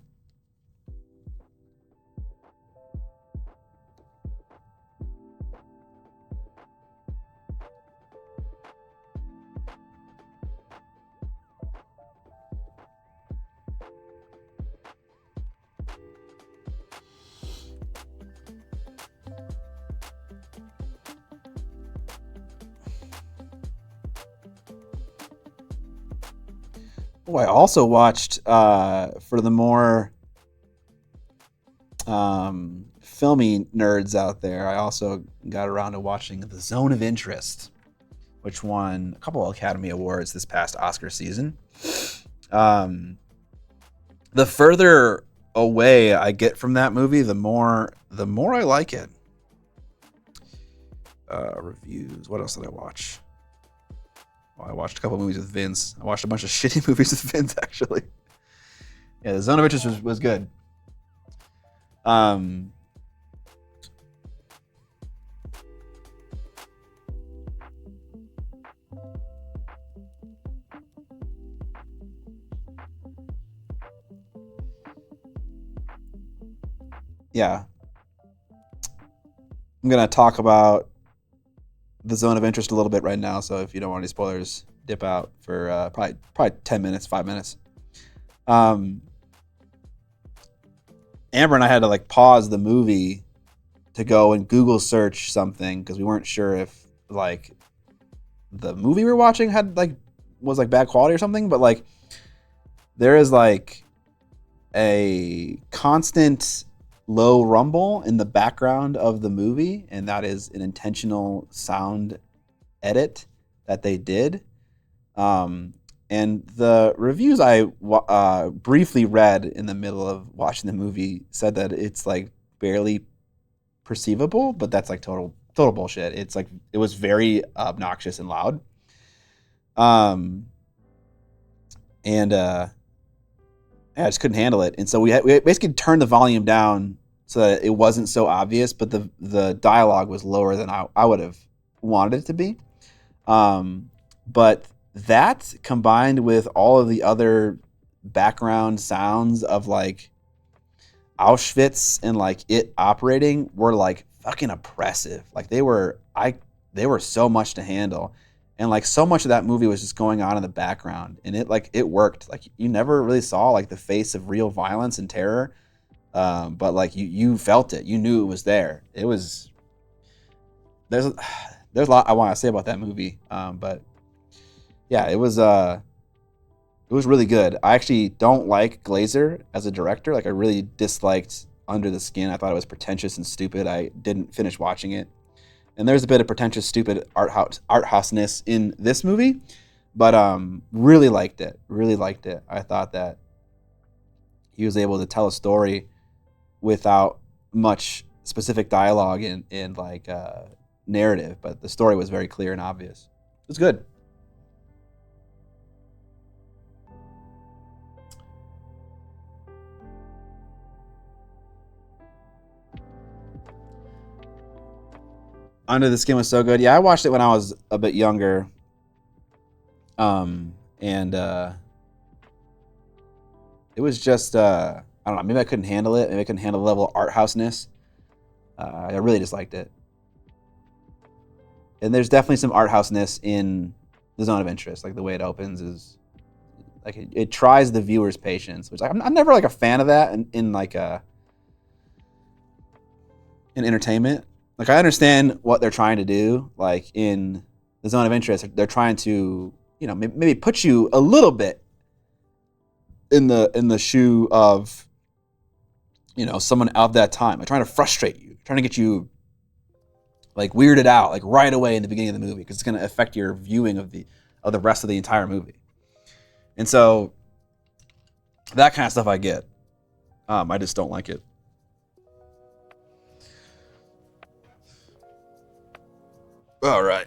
Oh, I also watched for the more filmy nerds out there. I also got around to watching The Zone of Interest, which won a couple of Academy Awards this past Oscar season. The further away I get from that movie, the more I like it. Reviews. What else did I watch? Well, I watched a couple movies with Vince. I watched a bunch of shitty movies with Vince, actually. Yeah, The Zone of Interest was good. Yeah. I'm going to talk about The Zone of Interest a little bit right now, so if you don't want any spoilers, dip out for probably 10 minutes, 5 minutes. Amber and I had to like pause the movie to go and Google search something because we weren't sure if like the movie we were watching was bad quality or something, but like there is like a constant low rumble in the background of the movie, and that is an intentional sound edit that they did. And the reviews I briefly read in the middle of watching the movie said that it's like barely perceivable, but that's like total bullshit. It's like it was very obnoxious and loud. I just couldn't handle it, and so we basically turned the volume down so that it wasn't so obvious, but the dialogue was lower than I would have wanted it to be. But that combined with all of the other background sounds of like Auschwitz and like it operating were like fucking oppressive. Like they were so much to handle. And like so much of that movie was just going on in the background, and it worked. Like you never really saw like the face of real violence and terror, but like you felt it. You knew it was there. It was there's a lot I want to say about that movie, but yeah, it was really good. I actually don't like Glazer as a director. Like I really disliked Under the Skin. I thought it was pretentious and stupid. I didn't finish watching it. And there's a bit of pretentious, stupid art houseness in this movie, but really liked it. Really liked it. I thought that he was able to tell a story without much specific dialogue and like narrative, but the story was very clear and obvious. It was good. Under the Skin was so good. Yeah, I watched it when I was a bit younger. And it was just I don't know, maybe I couldn't handle it. Maybe I couldn't handle the level of art houseness. I really disliked it. And there's definitely some art houseness in The Zone of Interest. Like the way it opens is like it tries the viewer's patience, which I'm never like a fan of that in like in entertainment. Like I understand what they're trying to do, like in the zone of interest. They're trying to, you know, maybe put you a little bit in the shoe of, you know, someone of that time. They're trying to frustrate you, trying to get you like weirded out like right away in the beginning of the movie because it's going to affect your viewing of the rest of the entire movie. And so that kind of stuff I get. I just don't like it. All right.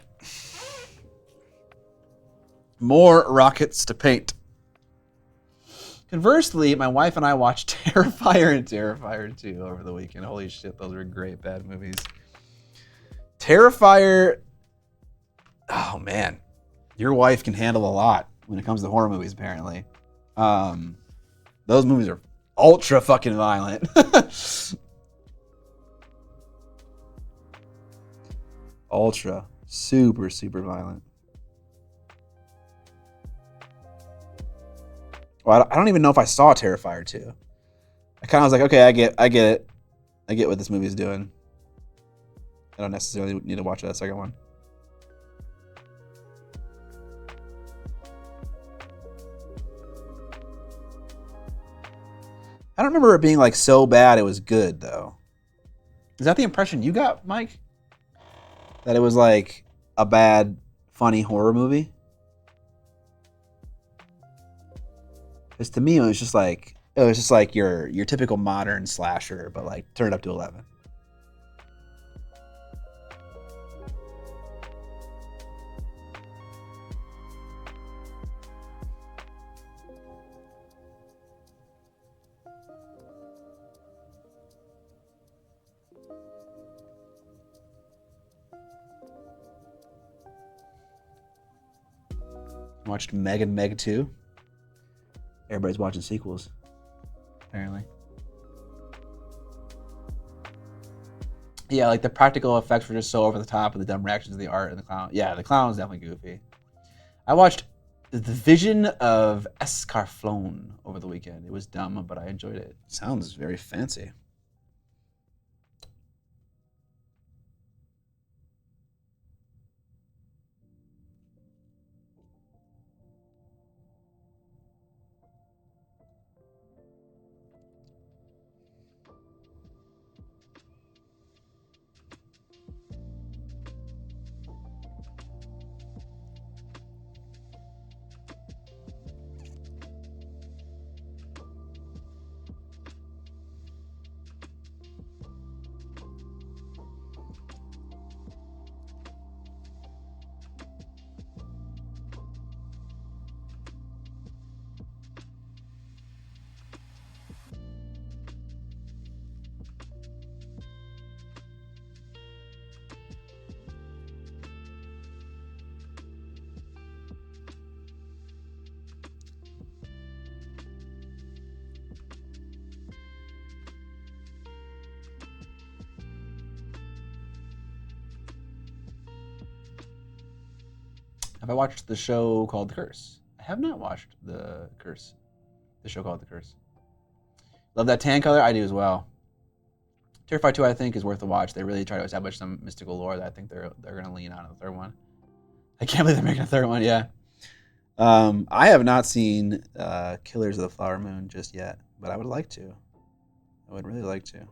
More rockets to paint. Conversely, my wife and I watched Terrifier and Terrifier 2 over the weekend. Holy shit, those were great bad movies. Terrifier, oh man, your wife can handle a lot when it comes to horror movies, apparently. Those movies are ultra fucking violent. Ultra, super, super violent. Well, I don't even know if I saw Terrifier 2. I kind of was like, okay, I get it. I get what this movie is doing. I don't necessarily need to watch that second one. I don't remember it being like so bad it was good though. Is that the impression you got, Mike? That it was like a bad, funny horror movie? Because to me, it was just like your typical modern slasher, but like turned up to 11. Watched Meg and Meg 2. Everybody's watching sequels, apparently. Yeah, like the practical effects were just so over the top, and the dumb reactions of the art and the clown. Yeah, the clown was definitely goofy. I watched The Vision of Escarflón over the weekend. It was dumb, but I enjoyed it. Sounds very fancy. Have I watched the show called The Curse? I have not watched The Curse. The show called The Curse. Love that tan color? I do as well. Terrifier 2, I think, is worth a watch. They really try to establish some mystical lore that I think they're going to lean on in the third one. I can't believe they're making a third one, yeah. I have not seen Killers of the Flower Moon just yet, but I would like to. I would really like to.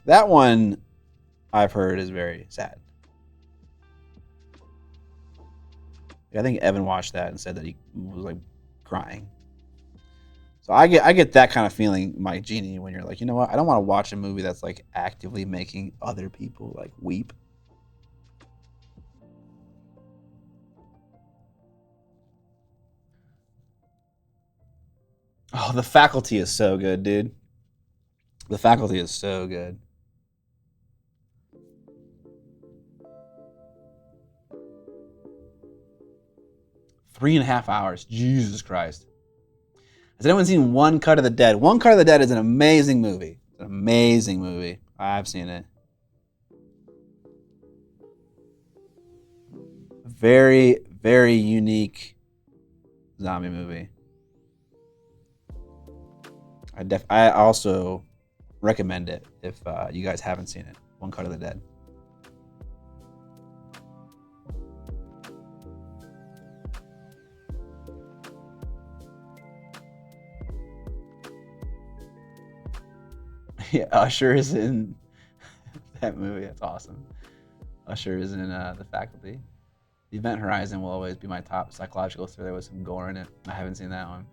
That one, I've heard, is very sad. I think Evan watched that and said that he was like crying. So I get that kind of feeling, Mike Genie, when you're like, you know what? I don't want to watch a movie that's like actively making other people like weep. Oh, The Faculty is so good, dude. The Faculty is so good. Three and a half hours. Jesus Christ. Has anyone seen One Cut of the Dead? One Cut of the Dead is an amazing movie. It's an amazing movie. I've seen it. Very, very unique zombie movie. I also recommend it if you guys haven't seen it. One Cut of the Dead. Yeah, Usher is in that movie. That's awesome. Usher is in The Faculty. The Event Horizon will always be my top psychological thriller with some gore in it. I haven't seen that one.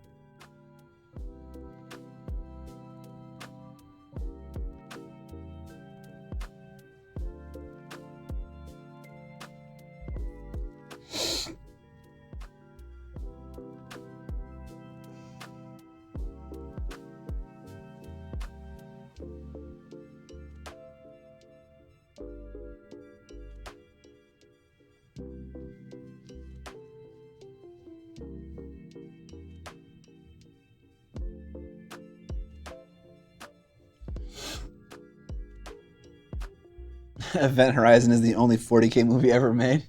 Event Horizon is the only 40K movie ever made.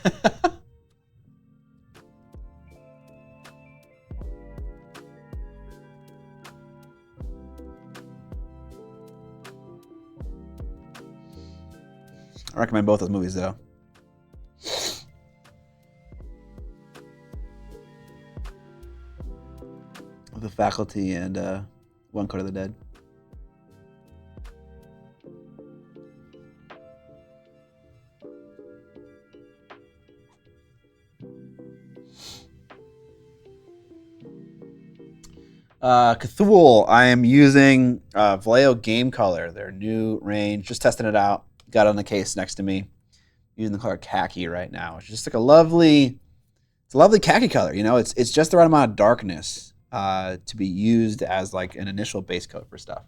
I recommend both those movies, though. The Faculty and One Cut of the Dead. Cthulhu, I am using Vallejo Game Color, their new range. Just testing it out. Got it on the case next to me. Using the color khaki right now. It's just like it's a lovely khaki color. You know, it's just the right amount of darkness to be used as like an initial base coat for stuff.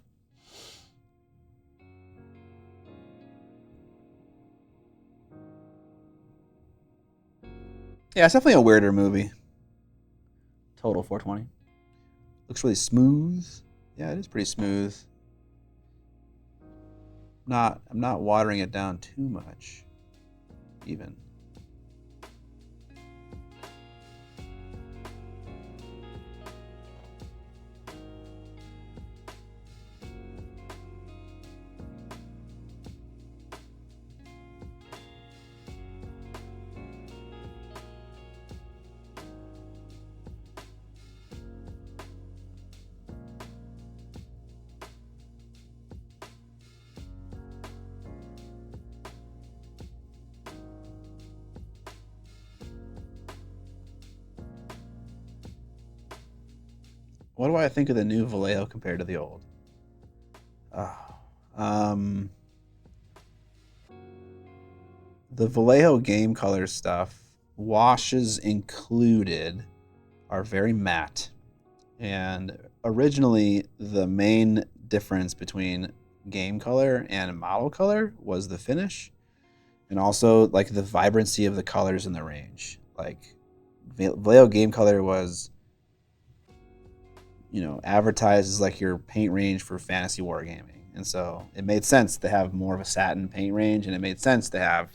Yeah, it's definitely a weirder movie. Total 420. Looks really smooth. Yeah, it is pretty smooth. I'm not watering it down too much, even. What do I think of the new Vallejo compared to the old? The Vallejo Game Color stuff, washes included, are very matte. And originally, the main difference between Game Color and Model Color was the finish, and also like the vibrancy of the colors in the range. Like Vallejo Game Color was, advertised as like your paint range for fantasy wargaming. And so it made sense to have more of a satin paint range, and it made sense to have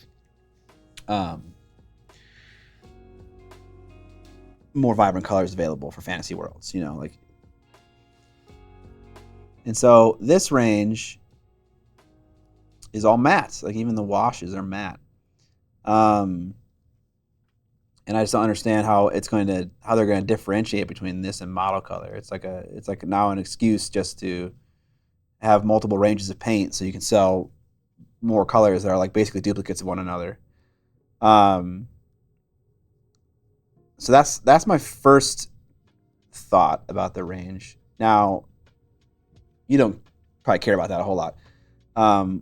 more vibrant colors available for fantasy worlds, and so this range is all matte. Like even the washes are matte. And I just don't understand how they're going to differentiate between this and model color. It's like now an excuse just to have multiple ranges of paint so you can sell more colors that are like basically duplicates of one another. So that's my first thought about the range. Now, you don't probably care about that a whole lot. How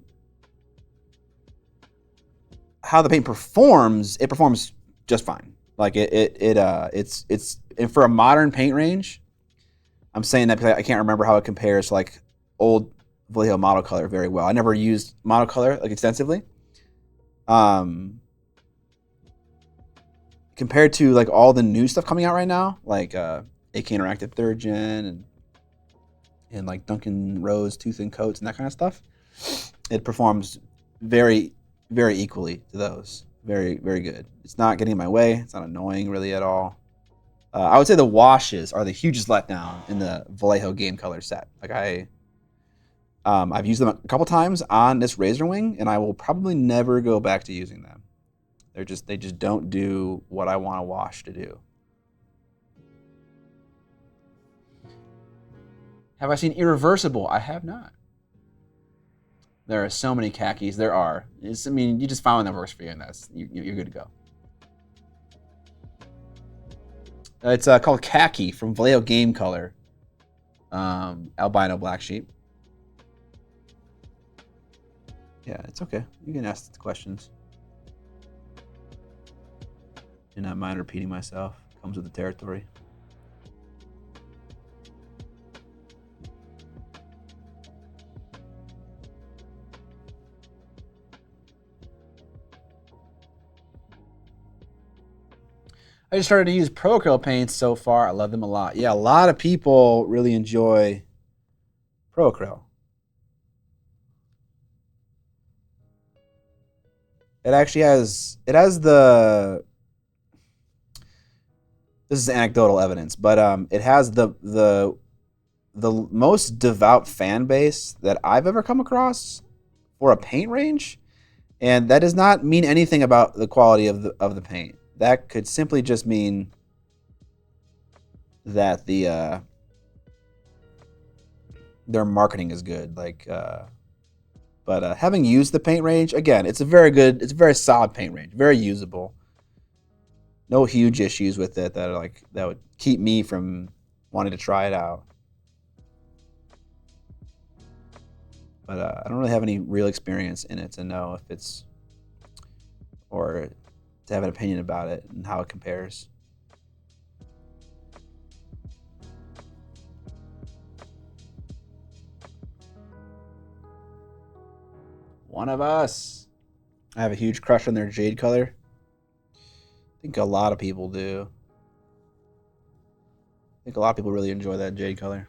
the paint performs, it performs just fine. Like it's and for a modern paint range, I'm saying that because I can't remember how it compares to like old Vallejo model color very well. I never used model color like extensively. Compared to like all the new stuff coming out right now, like AK Interactive 3rd Gen and like Duncan Rose Tooth and Coats and that kind of stuff, it performs very, very equally to those. Very, very good. It's not getting in my way. It's not annoying really at all. I would say the washes are the hugest letdown in the Vallejo game color set. Like I've used them a couple times on this Razor Wing, and I will probably never go back to using them. They just don't do what I want a wash to do. Have I seen Irreversible? I have not. There are so many khakis. There are. I mean, you just find one that works for you, and you're good to go. It's called Khaki from Vallejo Game Color. Albino Black Sheep. Yeah, it's okay. You can ask the questions. Do not mind repeating myself. Comes with the territory. I just started to use Pro Acrylic paints so far. I love them a lot. Yeah, a lot of people really enjoy Pro Acrylic. It actually has the, this is anecdotal evidence, but it has the most devout fan base that I've ever come across for a paint range, and that does not mean anything about the quality of the paint. That could simply just mean that their marketing is good. But having used the paint range, again, it's a very solid paint range, very usable. No huge issues with it that would keep me from wanting to try it out. But I don't really have any real experience in it to know if it's, or to have an opinion about it and how it compares. One of Us. I have a huge crush on their jade color. I think a lot of people do. I think a lot of people really enjoy that jade color.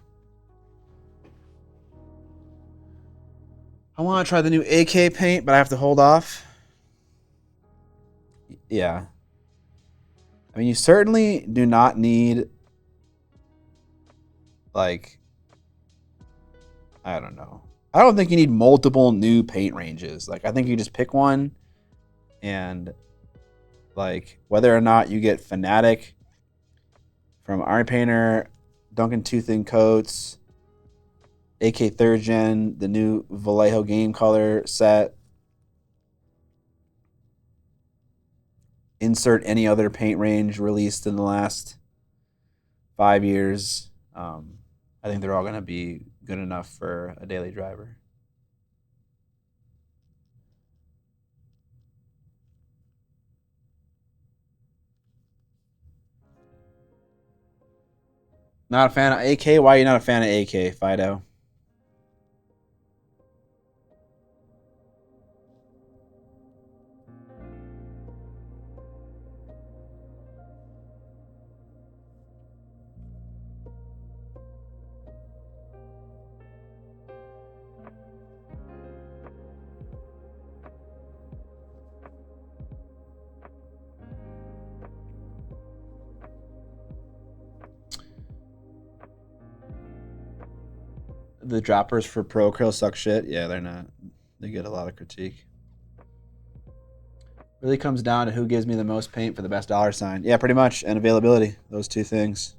I want to try the new AK paint, but I have to hold off. Yeah. I mean, you certainly do not need, like, I don't know. I don't think you need multiple new paint ranges. Like, I think you just pick one, and like, whether or not you get Fanatic from Iron Painter, Duncan Too Thin Coats, AK 3rd Gen, the new Vallejo Game Color set, insert any other paint range released in the last 5 years. I think they're all going to be good enough for a daily driver. Not a fan of AK? Why are you not a fan of AK, Fido? The droppers for Pro Acryl suck shit. Yeah, they're not. They get a lot of critique. Really comes down to who gives me the most paint for the best dollar sign. Yeah, pretty much. And availability. Those two things.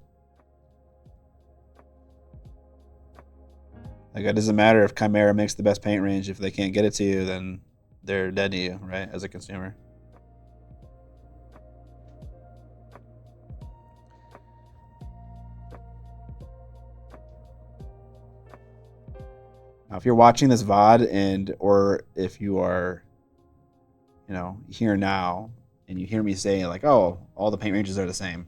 Like, it doesn't matter if Chimera makes the best paint range. If they can't get it to you, then they're dead to you, right? As a consumer. Now, if you're watching this VOD or if you are, here now and you hear me say like, oh, all the paint ranges are the same.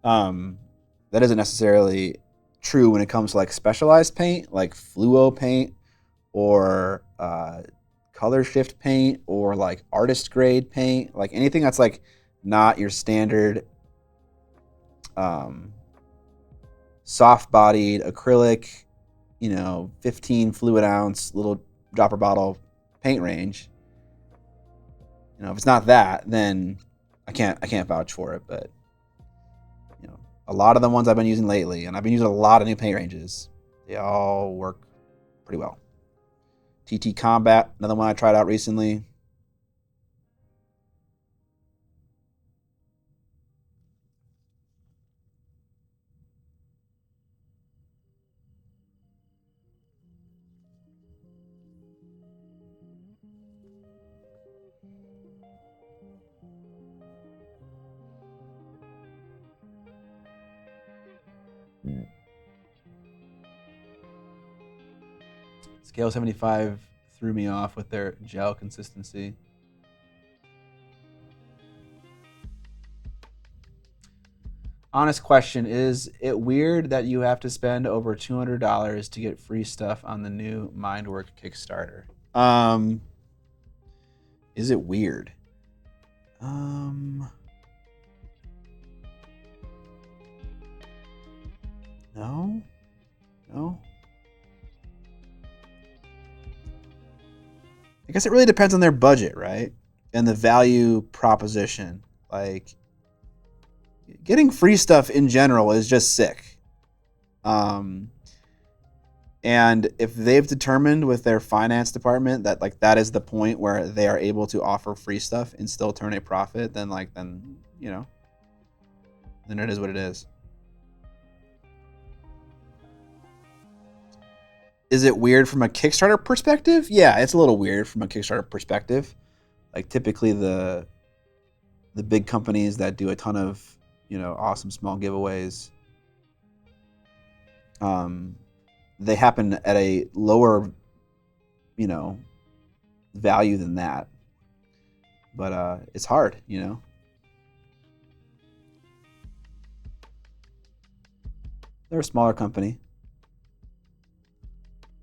That isn't necessarily true when it comes to like specialized paint, like fluo paint or color shift paint or like artist grade paint, like anything that's like not your standard soft bodied acrylic, 15 fluid ounce little dropper bottle paint range. If it's not that, then I can't vouch for it. But A lot of the ones I've been using lately, and I've been using a lot of new paint ranges. They all work pretty well. TT Combat, another one I tried out recently. Scale 75 threw me off with their gel consistency. Honest question, is it weird that you have to spend over $200 to get free stuff on the new Mindwork Kickstarter? Is it weird? No. I guess it really depends on their budget, right? And the value proposition. Like, getting free stuff in general is just sick. And if they've determined with their finance department that like that is the point where they are able to offer free stuff and still turn a profit, then you know, then it is what it is. Is it weird from a Kickstarter perspective? Yeah, it's a little weird from a Kickstarter perspective. Like typically the big companies that do a ton of, you know, awesome small giveaways, they happen at a lower, you know, value than that. But it's hard, you know. They're a smaller company,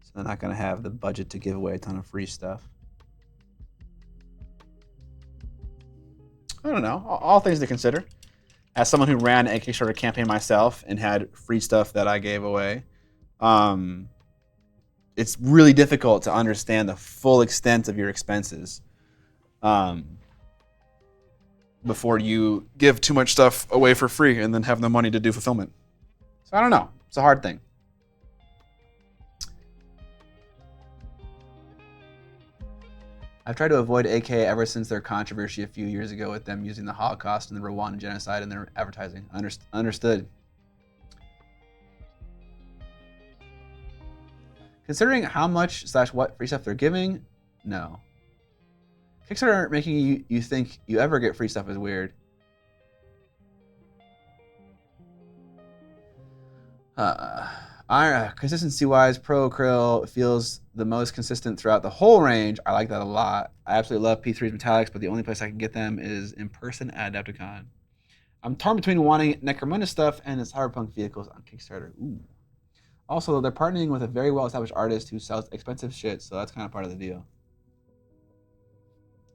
so they're not going to have the budget to give away a ton of free stuff. I don't know. All things to consider. As someone who ran a Kickstarter campaign myself and had free stuff that I gave away, it's really difficult to understand the full extent of your expenses before you give too much stuff away for free and then have no money to do fulfillment. So I don't know. It's a hard thing. I've tried to avoid AK ever since their controversy a few years ago with them using the Holocaust and the Rwandan genocide in their advertising. Understood. Considering how much / what free stuff they're giving, no. Kickstarter making you think you ever get free stuff is weird. Consistency-wise, Pro Acryl feels the most consistent throughout the whole range. I like that a lot. I absolutely love P3's metallics, but the only place I can get them is in person at Adepticon. I'm torn between wanting Necromunda stuff and its cyberpunk vehicles on Kickstarter. Ooh. Also, they're partnering with a very well-established artist who sells expensive shit, so that's kind of part of the deal.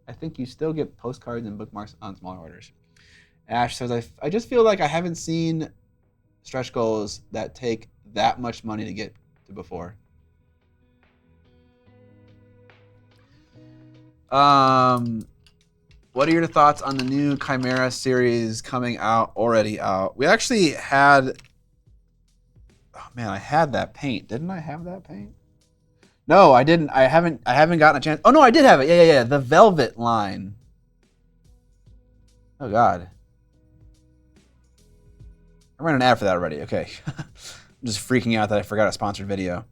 I think you still get postcards and bookmarks on smaller orders. Ash says, I just feel like I haven't seen stretch goals that take that much money to get to before. What are your thoughts on the new Chimera series coming out, already out? We actually had, oh man, I had that paint. Didn't I have that paint? No, I didn't. I haven't gotten a chance. Oh no, I did have it. Yeah. The Velvet line. Oh God. I ran an ad for that already. Okay. I'm just freaking out that I forgot a sponsored video.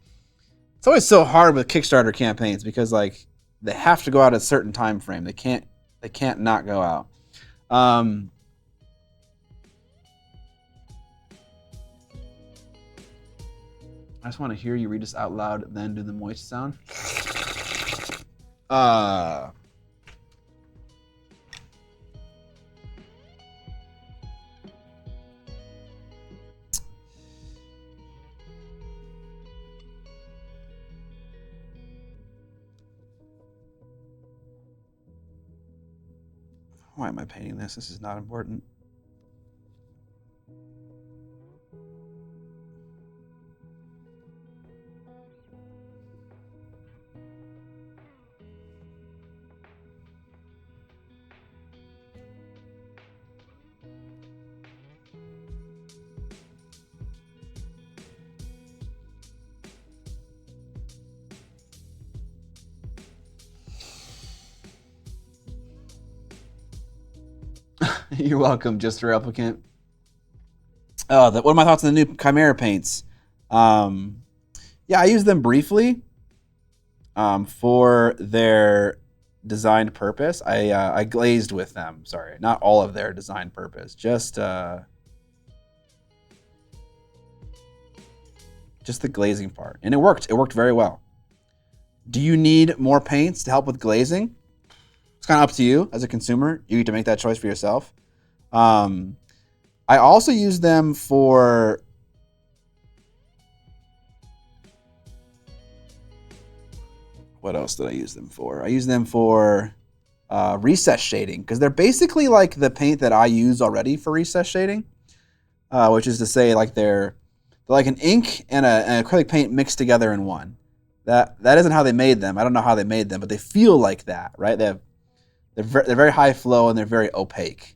It's always so hard with Kickstarter campaigns because like they have to go out at a certain time frame. They can't not go out. I just want to hear you read this out loud, then do the moist sound. Why am I painting this? This is not important. You're welcome, just a replicant. Oh, what are my thoughts on the new Chimera paints? Yeah, I use them briefly for their designed purpose. I glazed with them. Sorry, not all of their designed purpose. Just the glazing part, and it worked. It worked very well. Do you need more paints to help with glazing? It's kind of up to you as a consumer. You get to make that choice for yourself. I also use them for what else did I use them for? I use them for recess shading because they're basically like the paint that I use already for recess shading, which is to say like they're like an ink and an acrylic paint mixed together in one. That isn't how they made them. I don't know how they made them, but they feel like that, right? They're very high flow and they're very opaque.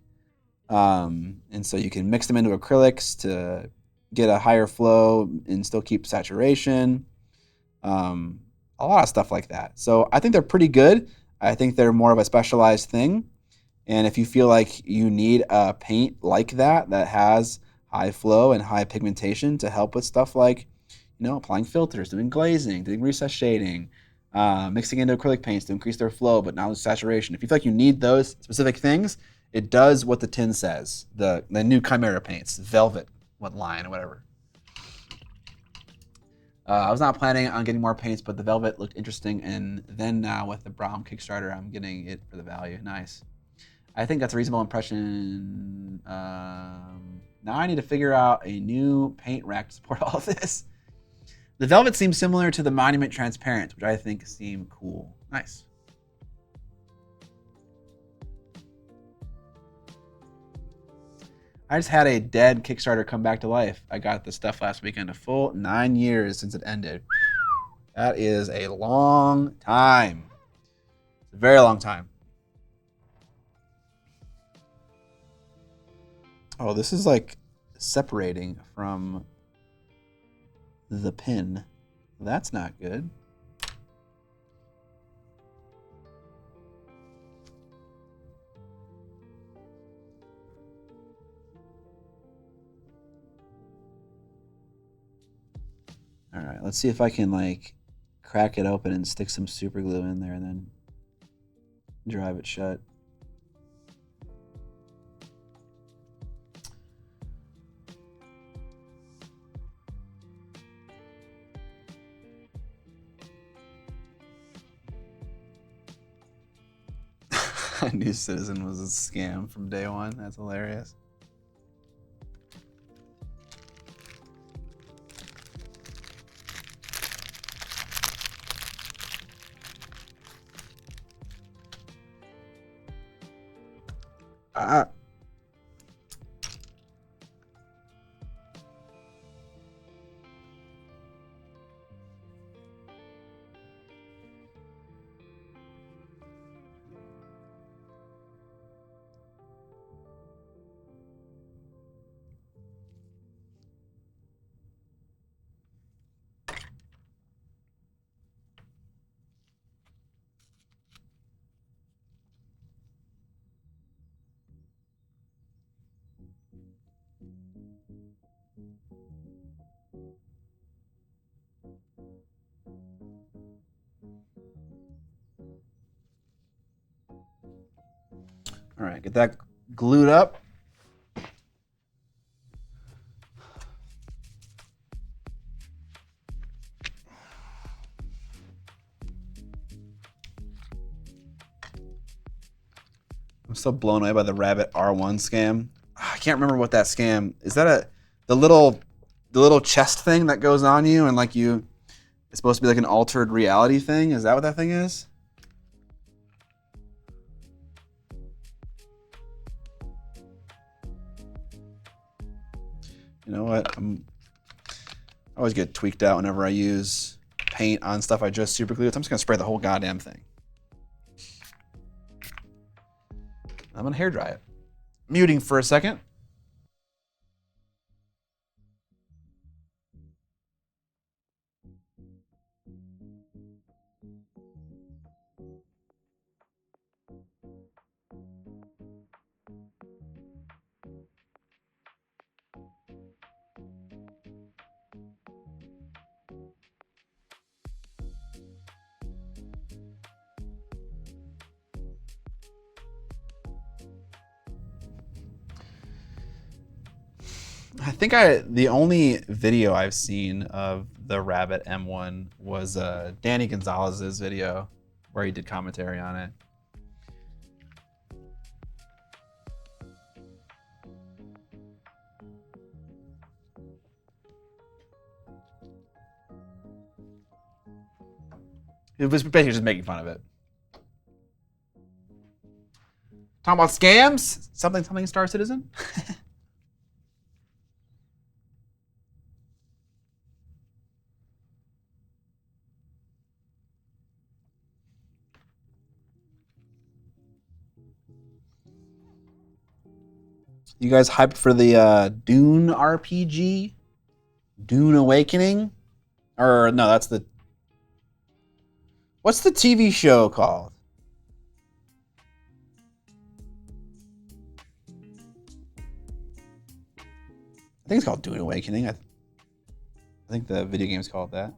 And so you can mix them into acrylics to get a higher flow and still keep saturation. A lot of stuff like that. So I think they're pretty good. I think they're more of a specialized thing. And if you feel like you need a paint like that has high flow and high pigmentation to help with stuff like, applying filters, doing glazing, doing recess shading, mixing into acrylic paints to increase their flow but not lose saturation. If you feel like you need those specific things, it does what the tin says. The new Chimera paints, Velvet, line or whatever. I was not planning on getting more paints, but the Velvet looked interesting, and then now with the Braum Kickstarter, I'm getting it for the value. Nice. I think that's a reasonable impression. Now I need to figure out a new paint rack to support all of this. The Velvet seems similar to the Monument Transparent, which I think seem cool. Nice. I just had a dead Kickstarter come back to life. I got the stuff last weekend, a full 9 years since it ended. That is a long time. It's a very long time. Oh, this is like separating from the pin. That's not good. All right, let's see if I can like crack it open and stick some super glue in there and then drive it shut. I knew Citizen was a scam from day one. That's hilarious. All right, get that glued up. I'm so blown away by the Rabbit R1 scam. I can't remember what that scam is. That the little chest thing that goes on you and like it's supposed to be like an altered reality thing? Is that what that thing is? You know what? I always get tweaked out whenever I use paint on stuff I just super glued. I'm just gonna spray the whole goddamn thing. I'm gonna hair dry it. Muting for a second. I think the only video I've seen of the Rabbit M1 was Danny Gonzalez's video where he did commentary on it. It was basically just making fun of it. Talking about scams? Something Star Citizen? You guys hyped for the Dune RPG? Dune Awakening? Or no, that's the... What's the TV show called? I think it's called Dune Awakening. I think the video game's called that.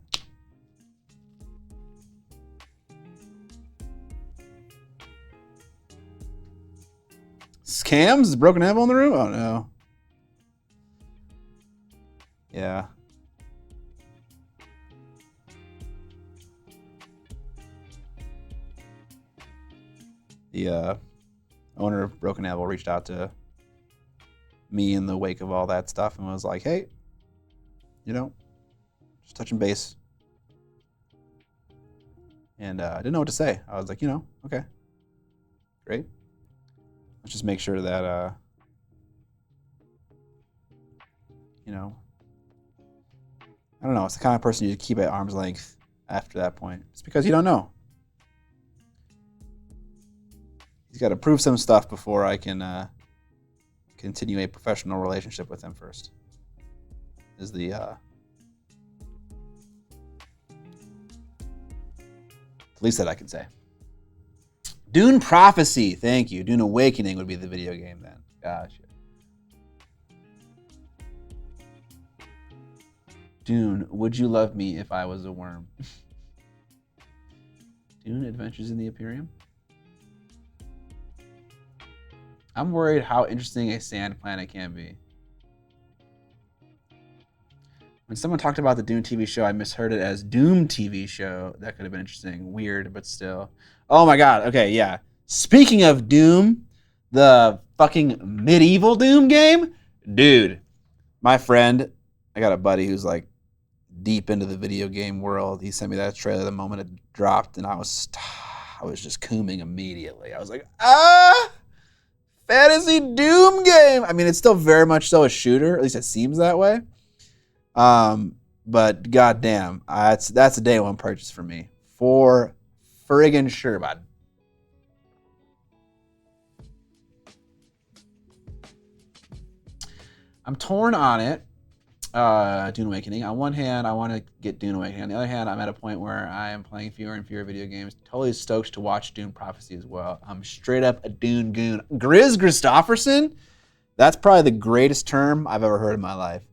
Scams? Is Broken Apple in the room? Oh no. Yeah. The owner of Broken Apple reached out to me in the wake of all that stuff and was like, hey, you know, just touching base. And I didn't know what to say. I was like, you know, okay, great. Let's just make sure that, you know, I don't know. It's the kind of person you keep at arm's length after that point. It's because you don't know. He's got to prove some stuff before I can continue a professional relationship with him first. Is the least that I can say. Dune Prophecy, thank you. Dune Awakening would be the video game then. Gotcha. Dune, would you love me if I was a worm? Dune Adventures in the Imperium? I'm worried how interesting a sand planet can be. When someone talked about the Dune TV show, I misheard it as Doom TV show. That could have been interesting. Weird, but still. Oh my god, okay, yeah. Speaking of Doom, the fucking medieval Doom game? Dude, my friend, I got a buddy who's like deep into the video game world. He sent me that trailer the moment it dropped, and I was just cooming immediately. I was like, fantasy Doom game. I mean, it's still very much so a shooter. At least it seems that way. But goddamn, that's a day one purchase for me. For friggin' sure, bud. I'm torn on it. Dune Awakening. On one hand, I want to get Dune Awakening. On the other hand, I'm at a point where I am playing fewer and fewer video games. Totally stoked to watch Dune Prophecy as well. I'm straight up a Dune goon. Grizz Christopherson? That's probably the greatest term I've ever heard in my life.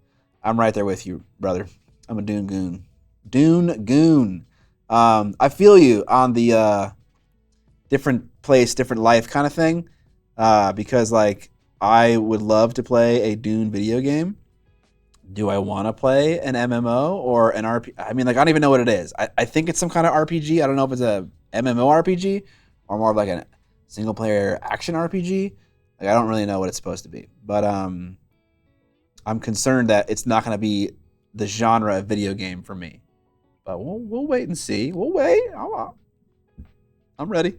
I'm right there with you, brother. I'm a Dune goon. Dune goon. I feel you on the different place, different life kind of thing. Because like I would love to play a Dune video game. Do I want to play an MMO or an RPG? I mean, like, I don't even know what it is. I think it's some kind of RPG. I don't know if it's a MMO RPG or more of like a single player action RPG. Like, I don't really know what it's supposed to be. But I'm concerned that it's not going to be the genre of video game for me. But we'll wait and see. We'll wait. I'm ready.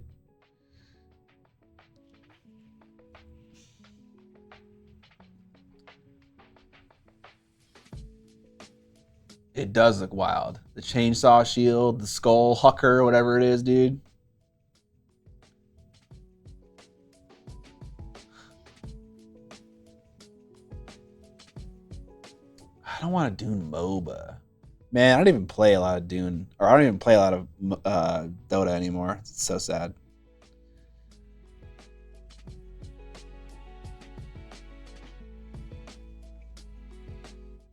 It does look wild. The chainsaw shield, the skull hucker, whatever it is, dude. I don't want a Dune MOBA. Man, I don't even play a lot of Dune, or I don't even play a lot of Dota anymore. It's so sad.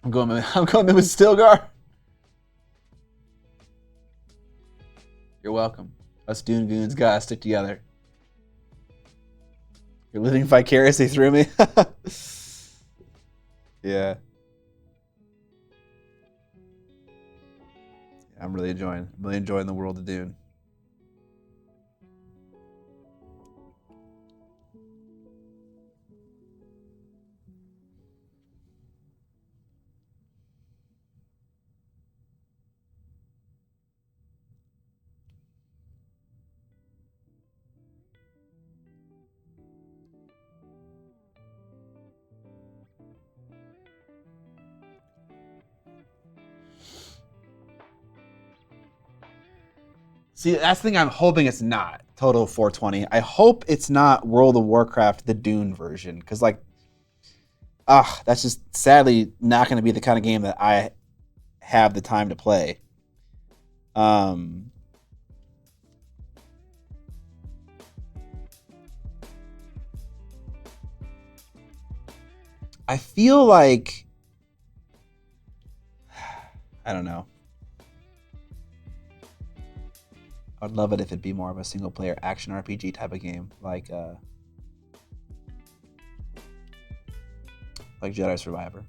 I'm going in with Stilgar. You're welcome. Us Dune goons gotta stick together. You're living vicariously through me. Yeah. I'm really enjoying the world of Dune. See, that's the thing I'm hoping it's not Total 420. I hope it's not World of Warcraft, the Dune version. Because, like, that's just sadly not going to be the kind of game that I have the time to play. I feel like, I don't know. I'd love it if it'd be more of a single player action RPG type of game, like Jedi Survivor.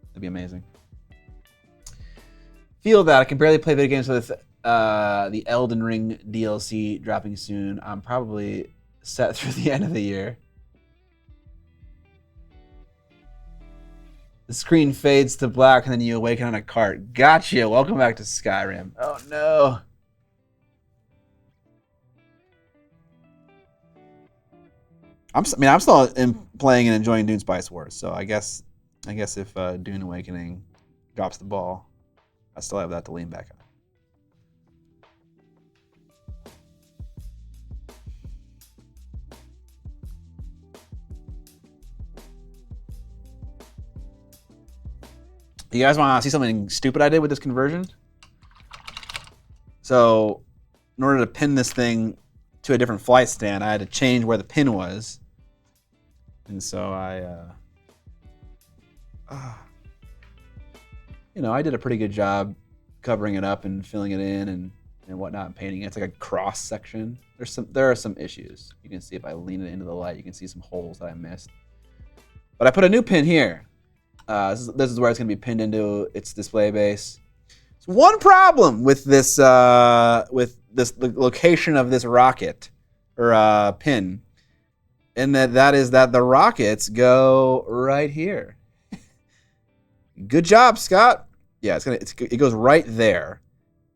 That'd be amazing. Feel that I can barely play video games with the Elden Ring DLC dropping soon. I'm probably set through the end of the year. The screen fades to black and then you awaken on a cart. Gotcha. Welcome back to Skyrim. Oh no. I'm still playing and enjoying Dune Spice Wars, so I guess if Dune Awakening drops the ball, I still have that to lean back on. You guys want to see something stupid I did with this conversion? So, in order to pin this thing to a different flight stand, I had to change where the pin was. And so I did a pretty good job covering it up and filling it in and whatnot, and painting it. It's like a cross section. There are some issues. You can see if I lean it into the light, you can see some holes that I missed. But I put a new pin here. This is where it's going to be pinned into its display base. So one problem with this, the location of this rocket or pin, and that is that the rockets go right here. Good job, Scott. Yeah, it goes right there,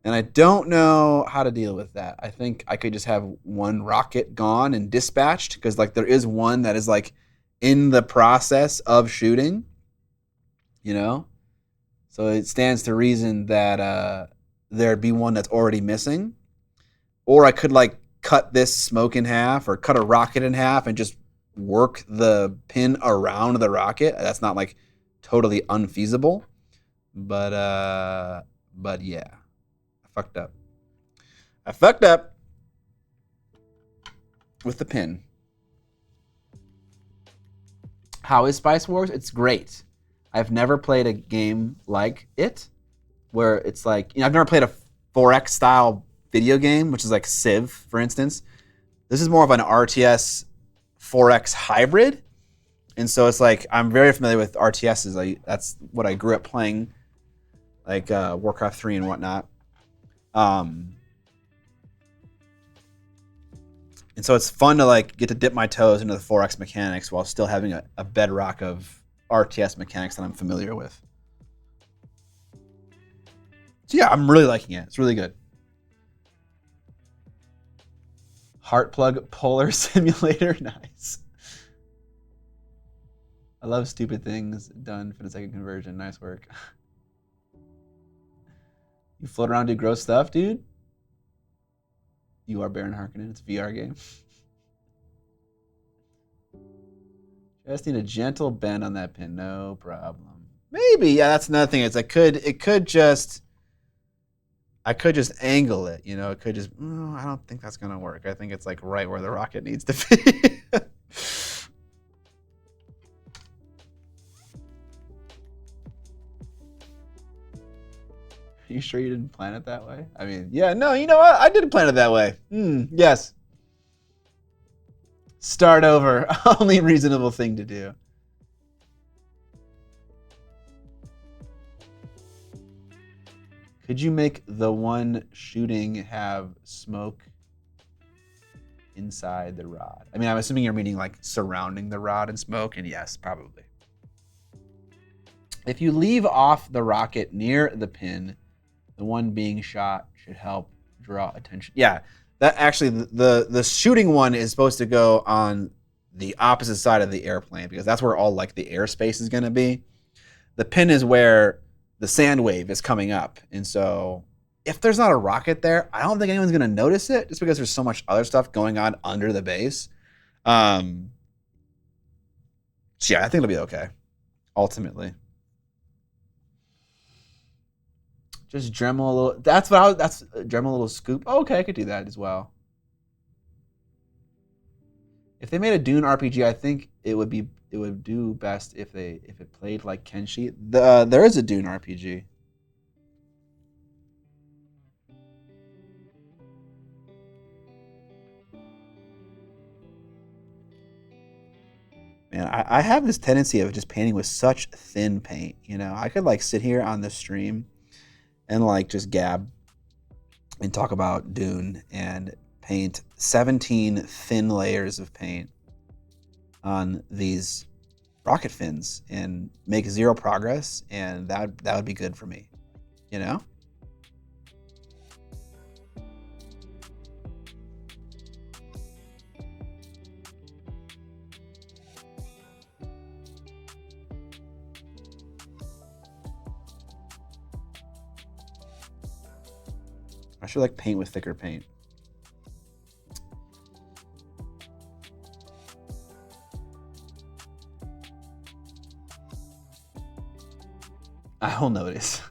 and I don't know how to deal with that. I think I could just have one rocket gone and dispatched, because like there is one that is like in the process of shooting. So it stands to reason that there'd be one that's already missing, or I could like cut this smoke in half or cut a rocket in half and just work the pin around the rocket. That's not like totally unfeasible, but yeah, I fucked up with the pin. How is Spice Wars? It's great. I've never played a game like it, where it's like, I've never played a 4X style video game, which is like Civ, for instance. This is more of an RTS 4X hybrid. And so it's like, I'm very familiar with RTSs. That's what I grew up playing, like Warcraft 3 and whatnot. And so it's fun to like get to dip my toes into the 4X mechanics while still having a bedrock of RTS mechanics that I'm familiar with. So yeah, I'm really liking it. It's really good. Heart plug polar simulator, nice. I love stupid things done for the second conversion. Nice work. You float around and do gross stuff, dude? You are Baron Harkonnen. It's a VR game. Just need a gentle bend on that pin. No problem. Maybe. Yeah, that's another thing. It's I could just angle it. It could just. I don't think that's gonna work. I think it's like right where the rocket needs to be. Are you sure you didn't plan it that way? I mean, yeah, no, you know what? I did plan it that way. Yes. Start over. Only reasonable thing to do. Could you make the one shooting have smoke inside the rod? I mean, I'm assuming you're meaning like surrounding the rod and smoke, and yes, probably. If you leave off the rocket near the pin, the one being shot should help draw attention. Yeah, that actually, the shooting one is supposed to go on the opposite side of the airplane because that's where all like the airspace is going to be. The pin is where the sand wave is coming up. And so if there's not a rocket there, I don't think anyone's going to notice it just because there's so much other stuff going on under the base. So yeah, I think it'll be okay, ultimately. Just Dremel a little. That's Dremel a little scoop. Oh, okay, I could do that as well. If they made a Dune RPG, I think it would do best if it played like Kenshi. There is a Dune RPG. Man, I have this tendency of just painting with such thin paint. You know, I could like sit here on the stream and like just gab and talk about Dune and paint 17 thin layers of paint on these rocket fins and make zero progress, and that would be good for me, you know? I should like paint with thicker paint. I will notice.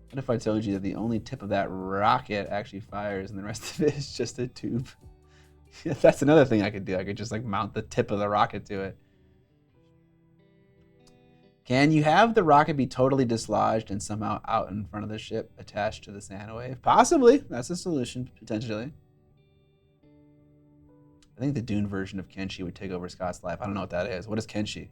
What if I told you that the only tip of that rocket actually fires and the rest of it is just a tube? That's another thing I could do. I could just like mount the tip of the rocket to it. Can you have the rocket be totally dislodged and somehow out in front of the ship attached to the sand wave? Possibly. That's a solution, potentially. I think the Dune version of Kenshi would take over Scott's life. I don't know what that is. What is Kenshi?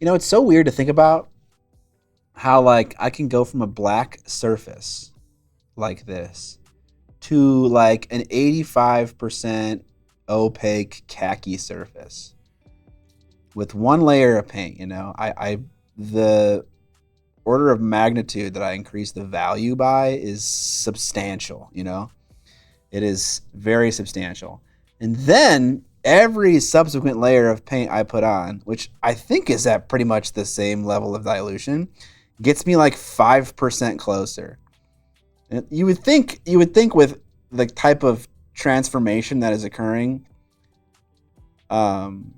You know, it's so weird to think about how like I can go from a black surface like this to like an 85% opaque khaki surface with one layer of paint. You know, the order of magnitude that I increase the value by is substantial. You know, it is very substantial. And then every subsequent layer of paint I put on, which I think is at pretty much the same level of dilution, gets me like 5% closer. And you would think with the type of transformation that is occurring on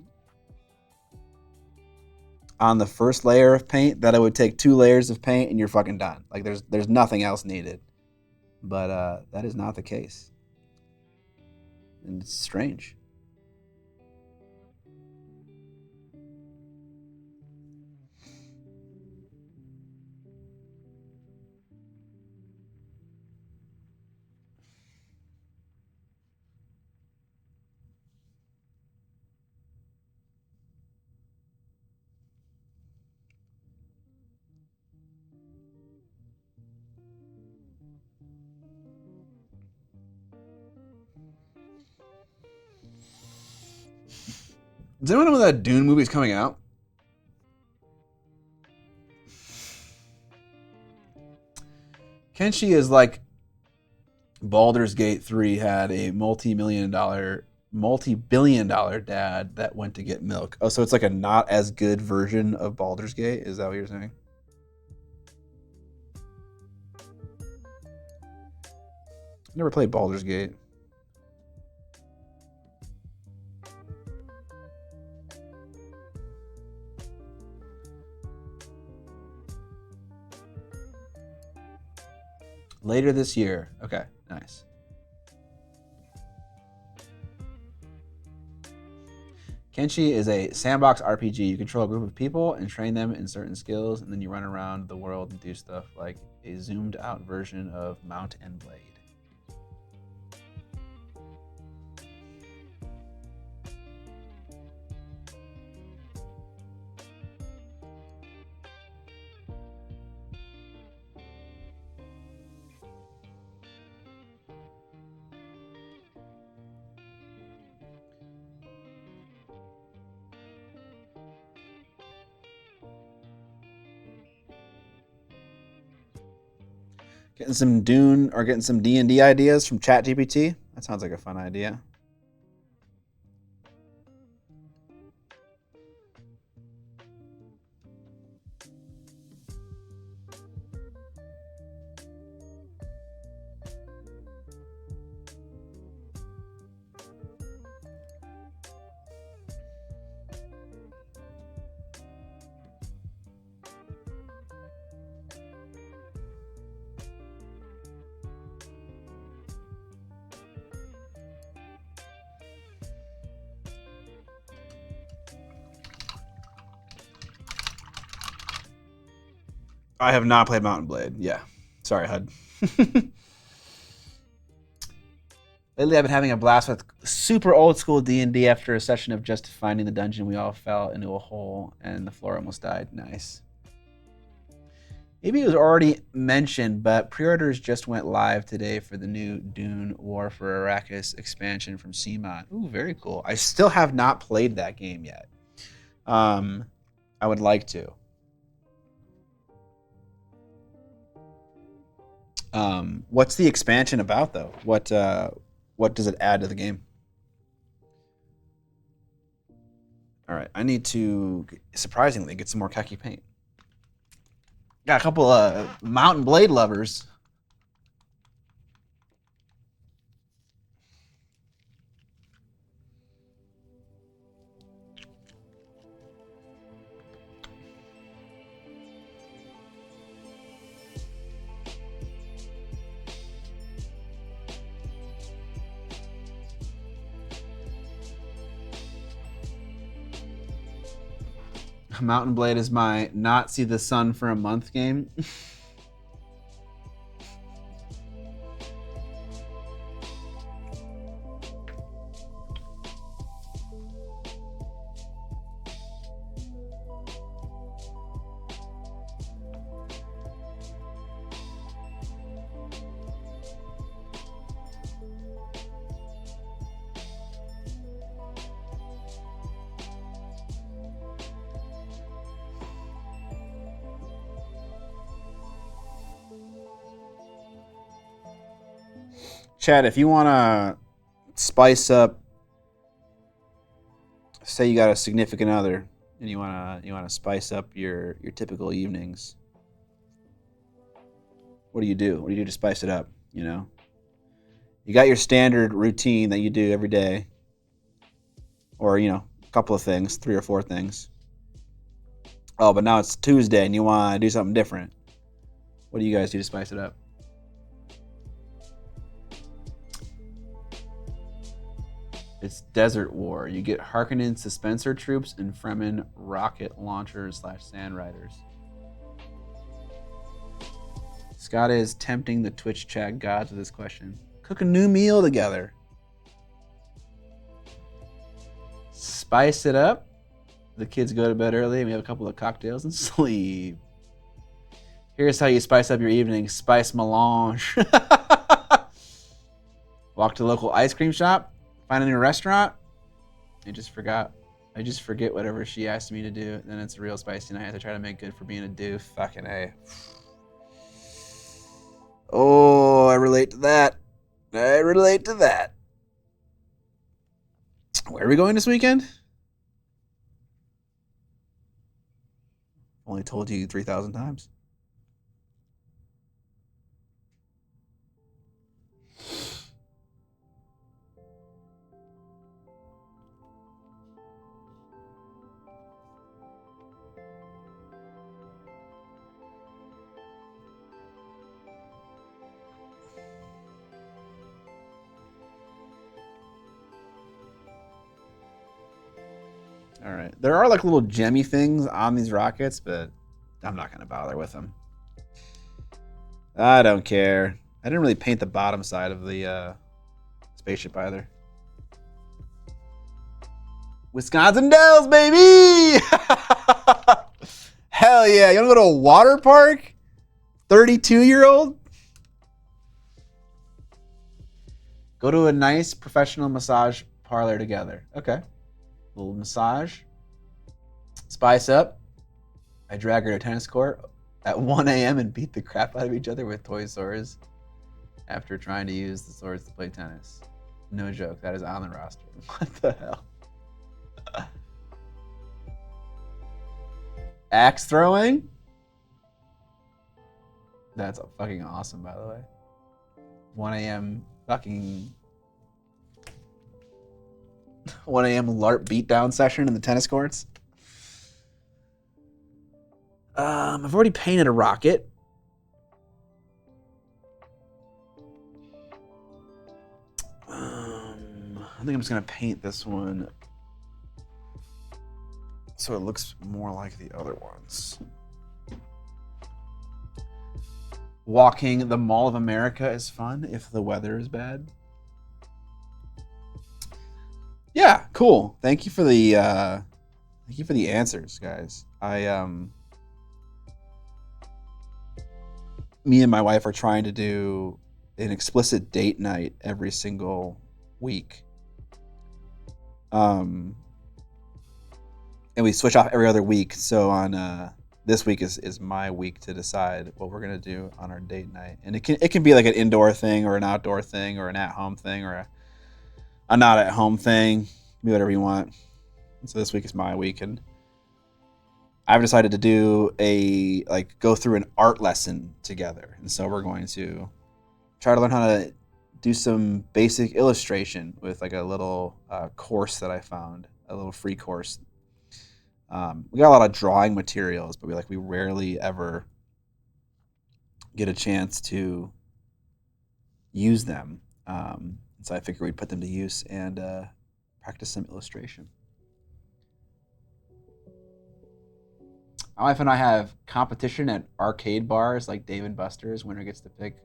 the first layer of paint that it would take 2 layers of paint and you're fucking done. Like there's nothing else needed. But that is not the case. And it's strange. Does anyone know that Dune movie is coming out? Kenshi is like Baldur's Gate 3 had a multi-billion dollar dad that went to get milk. Oh, so it's like a not as good version of Baldur's Gate? Is that what you're saying? Never played Baldur's Gate. Later this year. Okay, nice. Kenshi is a sandbox RPG. You control a group of people and train them in certain skills, and then you run around the world and do stuff like a zoomed out version of Mount and Blade. Getting some Dune or getting some D&D ideas from ChatGPT. That sounds like a fun idea. I have not played Mount and Blade. Yeah. Sorry, HUD. Lately, I've been having a blast with super old school D&D after a session of just finding the dungeon. We all fell into a hole and the floor almost died. Nice. Maybe it was already mentioned, but pre-orders just went live today for the new Dune War for Arrakis expansion from CMON. Ooh, very cool. I still have not played that game yet. I would like to. What's the expansion about, though? What does it add to the game? All right, I need to, surprisingly, get some more khaki paint. Got a couple of Mount and Blade lovers. Mount and Blade is my not see the sun for a month game. Chad, if you want to spice up, say you got a significant other, and you want to spice up your typical evenings, what do you do? What do you do to spice it up? You know, you got your standard routine that you do every day, or a couple of things, 3 or 4 things. Oh, but now it's Tuesday, and you want to do something different. What do you guys do to spice it up? It's Desert War. You get Harkonnen suspensor troops and Fremen rocket launchers / sand riders. Scott is tempting the Twitch chat gods with this question. Cook a new meal together. Spice it up. The kids go to bed early and we have a couple of cocktails and sleep. Here's how you spice up your evening. Spice melange. Walk to the local ice cream shop. Find a new restaurant. I just forget whatever she asked me to do. Then it's a real spicy night. I have to try to make good for being a doof. Fucking A. Oh, I relate to that. Where are we going this weekend? Only told you 3,000 times. All right. There are like little gemmy things on these rockets, but I'm not going to bother with them. I don't care. I didn't really paint the bottom side of the spaceship either. Wisconsin Dells, baby! Hell yeah. You want to go to a water park? 32-year-old? Go to a nice professional massage parlor together. Okay. A little massage. Spice up. I drag her to a tennis court at 1 a.m. and beat the crap out of each other with toy swords after trying to use the swords to play tennis. No joke. That is on the roster. What the hell? Axe throwing? That's fucking awesome, by the way. 1 a.m. fucking 1 a.m. LARP beatdown session in the tennis courts. I've already painted a rocket. I think I'm just gonna paint this one so it looks more like the other ones. Walking the Mall of America is fun if the weather is bad. Yeah, cool. Thank you for the answers, guys. Me and my wife are trying to do an explicit date night every single week. And we switch off every other week. So on this week is my week to decide what we're gonna do on our date night. And it can be like an indoor thing or an outdoor thing or an at-home thing or a not at home thing. Do whatever you want. And so this week is my week, and I've decided to do go through an art lesson together. And so we're going to try to learn how to do some basic illustration with like a little course that I found, a little free course. We got a lot of drawing materials, but we rarely ever get a chance to use them. So I figured we'd put them to use and practice some illustration. My wife and I have competition at arcade bars like Dave & Buster's. Winner gets to pick.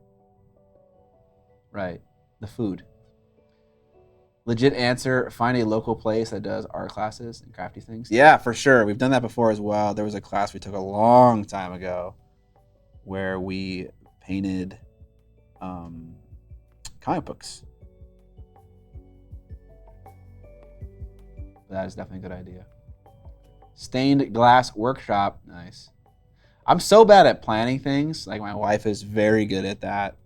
Right, the food. Legit answer, find a local place that does art classes and crafty things. Yeah, for sure. We've done that before as well. There was a class we took a long time ago where we painted comic books. That is definitely a good idea. Stained glass workshop. Nice. I'm so bad at planning things. Like my wife is very good at that.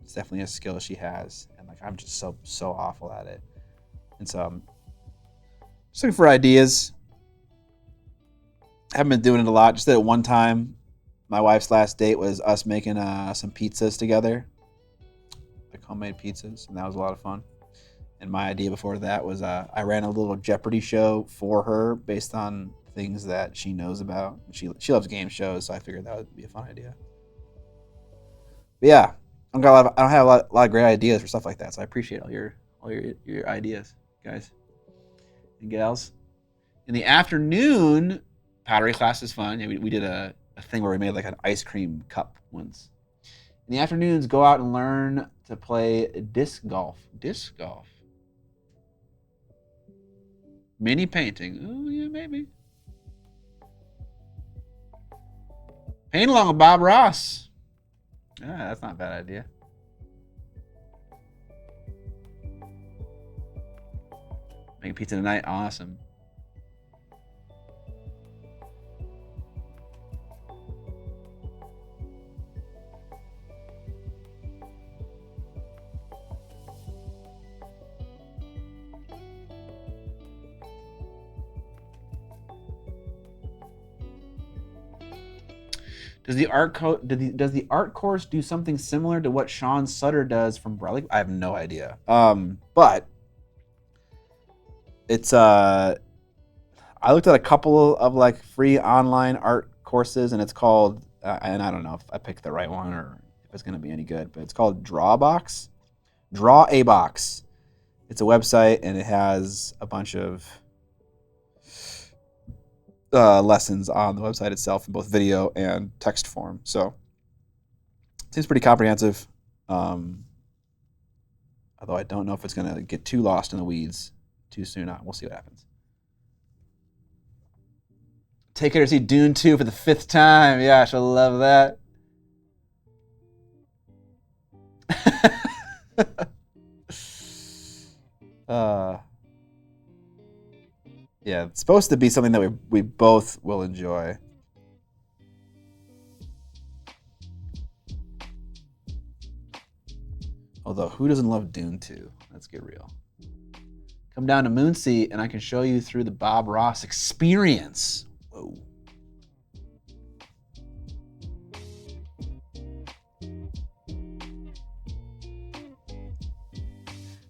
It's definitely a skill she has. And like I'm just so awful at it. And so I'm just looking for ideas. Haven't been doing it a lot. Just did it one time. My wife's last date was us making some pizzas together. Like homemade pizzas. And that was a lot of fun. And my idea before that was I ran a little Jeopardy show for her based on things that she knows about. She loves game shows, so I figured that would be a fun idea. But yeah, I don't have a lot of great ideas for stuff like that, so I appreciate all your ideas, guys and gals. In the afternoon, pottery class is fun. Yeah, we did a thing where we made like an ice cream cup once. In the afternoons, go out and learn to play disc golf. Disc golf. Mini painting. Oh, yeah, maybe. Paint along with Bob Ross. That's not a bad idea. Making pizza tonight. Awesome. Does the art course do something similar to what Sean Sutter does from Bradley? I have no idea. But it's I looked at a couple of like free online art courses, and it's called and I don't know if I picked the right one or if it's gonna be any good, but it's called Drawbox. Draw a Box. It's a website and it has a bunch of lessons on the website itself in both video and text form. So it seems pretty comprehensive. Although I don't know if it's going to get too lost in the weeds too soon on. We'll see what happens. Take care to see Dune 2 for the 5th time. Yeah, I shall love that. Yeah, it's supposed to be something that we both will enjoy. Although, who doesn't love Dune 2? Let's get real. Come down to Moonseat and I can show you through the Bob Ross experience. Whoa.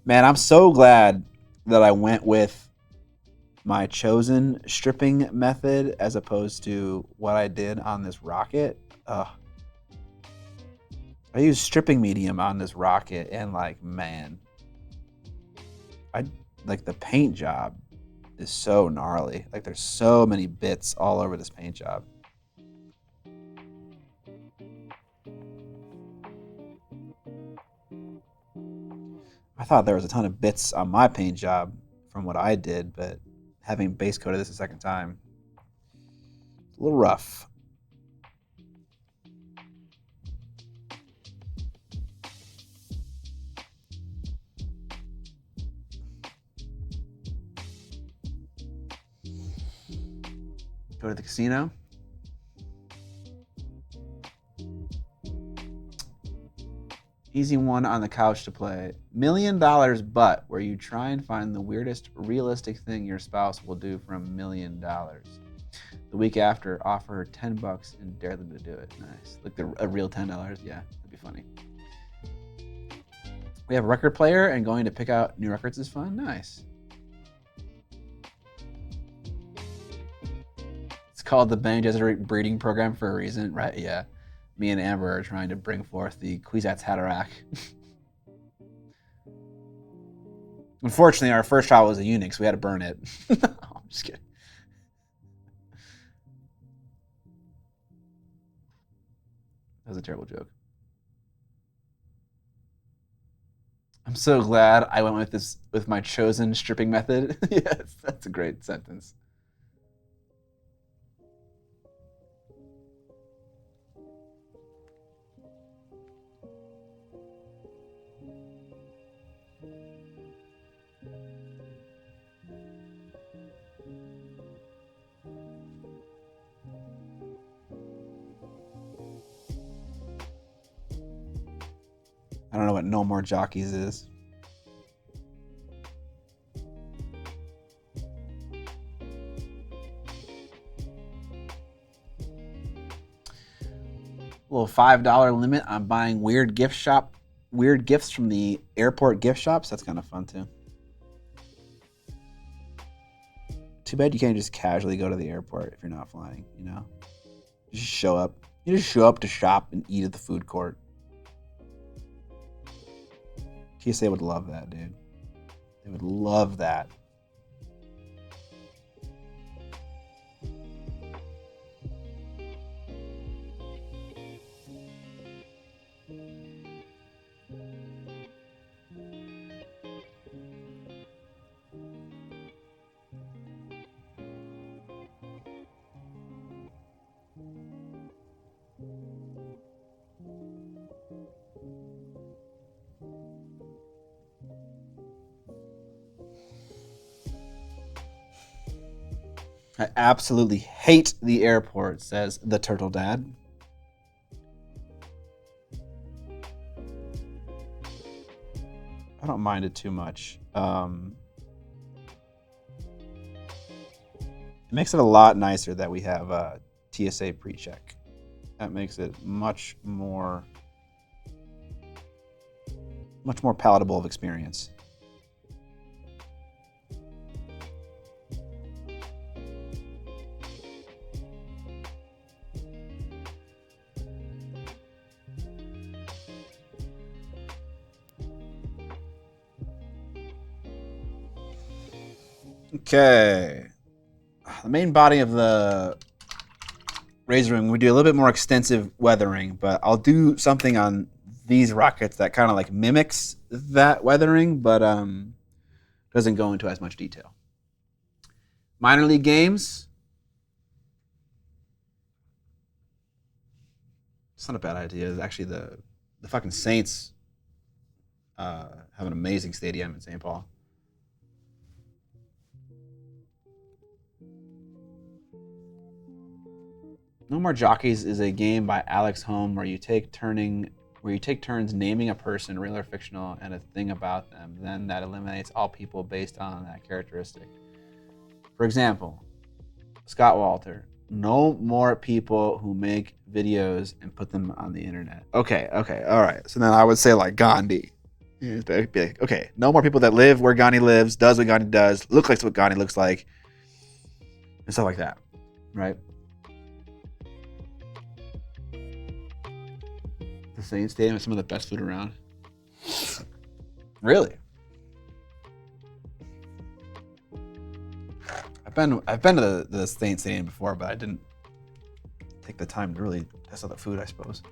Man, I'm so glad that I went with my chosen stripping method as opposed to what I did on this rocket. I used stripping medium on this rocket and like, man, like the paint job is so gnarly. Like there's so many bits all over this paint job. I thought there was a ton of bits on my paint job from what I did, but having base coated this a second time, a little rough. Go to the casino. Easy one on the couch to play. $1 Million But, where you try and find the weirdest realistic thing your spouse will do for $1 million. The week after, offer her $10 and dare them to do it. Nice. Like a real $10. Yeah, that'd be funny. We have a record player and going to pick out new records is fun. Nice. It's called the Bene Gesserit breeding program for a reason, right? Yeah. Me and Amber are trying to bring forth the Kwisatz Haderach. Unfortunately, our first child was a eunuch, so we had to burn it. I'm just kidding. That was a terrible joke. I'm so glad I went with my chosen stripping method. Yes, that's a great sentence. I don't know what No More Jockeys is. A little $5 limit on buying weird gifts from the airport gift shops. That's kind of fun too. Too bad you can't just casually go to the airport if you're not flying, you know? You just show up. You just show up to shop and eat at the food court. TSA would love that, dude. They would love that. I absolutely hate the airport, says the Turtle Dad. I don't mind it too much. It makes it a lot nicer that we have a TSA pre-check. That makes it much more palatable of experience. Okay, the main body of the Razor Wing, we do a little bit more extensive weathering, but I'll do something on these rockets that kind of like mimics that weathering, but doesn't go into as much detail. Minor league games. It's not a bad idea. Actually, the fucking Saints have an amazing stadium in St. Paul. No More Jockeys is a game by Alex Holm where you take turns naming a person, real or fictional, and a thing about them. Then that eliminates all people based on that characteristic. For example, Scott Walter. No more people who make videos and put them on the internet. Okay, all right. So then I would say like Gandhi. Be like, okay, no more people that live where Gandhi lives, does what Gandhi does, look like what Gandhi looks like, and stuff like that, right? The Saints Stadium has some of the best food around. Really? I've been to the Saints Stadium before, but I didn't take the time to really test out the food, I suppose.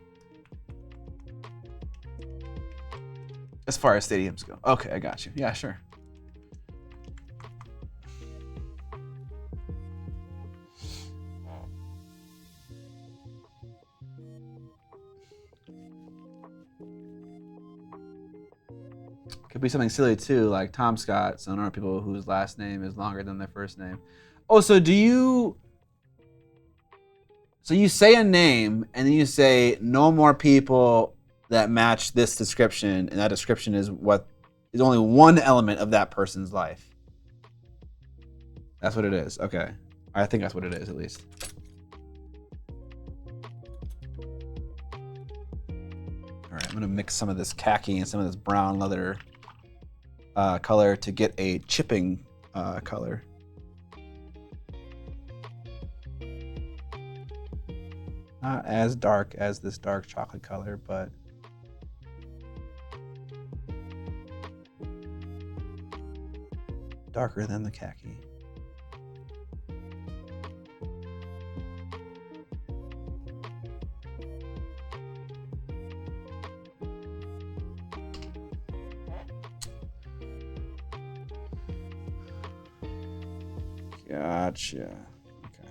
As far as stadiums go. Okay, I got you. Yeah, sure. Could be something silly too, like Tom Scott. So there are people whose last name is longer than their first name. Oh, so you say a name and then you say no more people that match this description, and that description is only one element of that person's life. That's what it is. Okay. I think that's what it is, at least. All right, I'm gonna mix some of this khaki and some of this brown leather color to get a chipping color. Not as dark as this dark chocolate color, but darker than the khaki. Gotcha. Okay.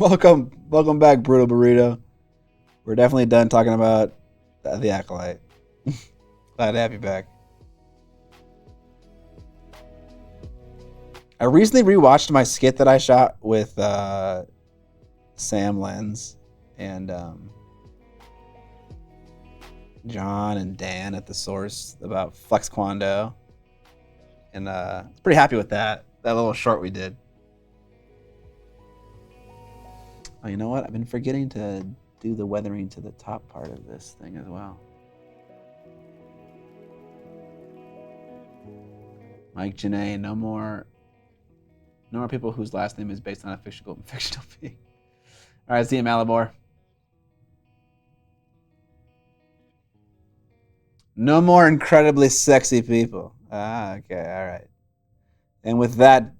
Welcome back, Brutal Burrito. We're definitely done talking about the Acolyte. Glad to have you back. I recently rewatched my skit that I shot with Sam Lenz and John and Dan at the Source about Flex Quando, and pretty happy with that little short we did. Oh, you know what? I've been forgetting to do the weathering to the top part of this thing as well. Mike Janae, no more people whose last name is based on a fictional being. All right, see you, Malibor. No more incredibly sexy people. Ah, okay, all right. And with that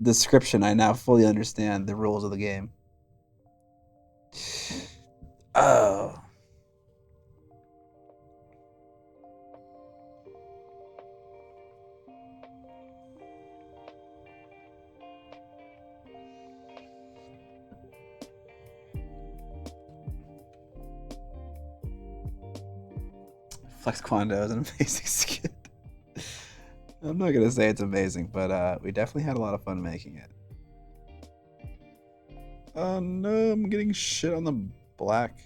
description, I now fully understand the rules of the game. Oh. Flex Quando is an amazing skit. I'm not gonna say it's amazing, but we definitely had a lot of fun making it. Oh no, I'm getting shit on the black.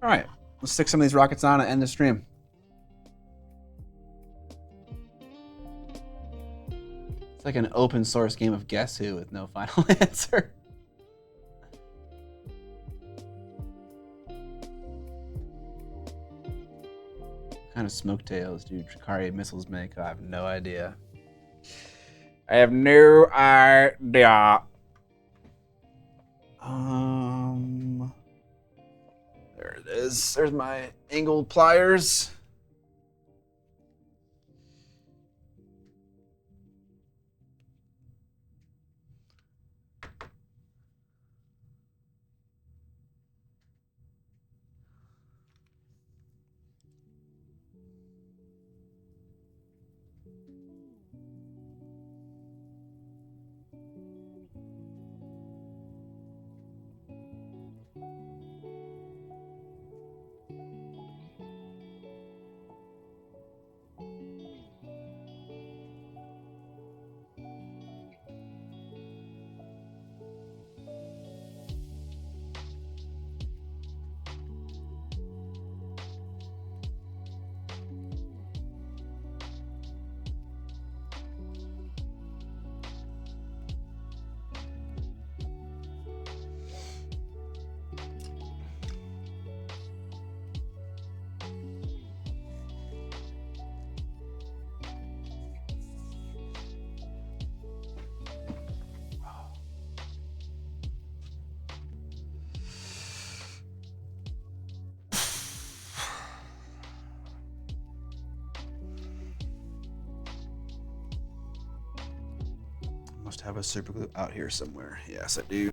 All right, let's stick some of these rockets on and end the stream. It's like an open source game of Guess Who with no final answer. What kind of smoke tails do Tricari missiles make? I have no idea. I have no idea. There it is. There's my angled pliers. Must have a super glue out here somewhere. Yes, I do.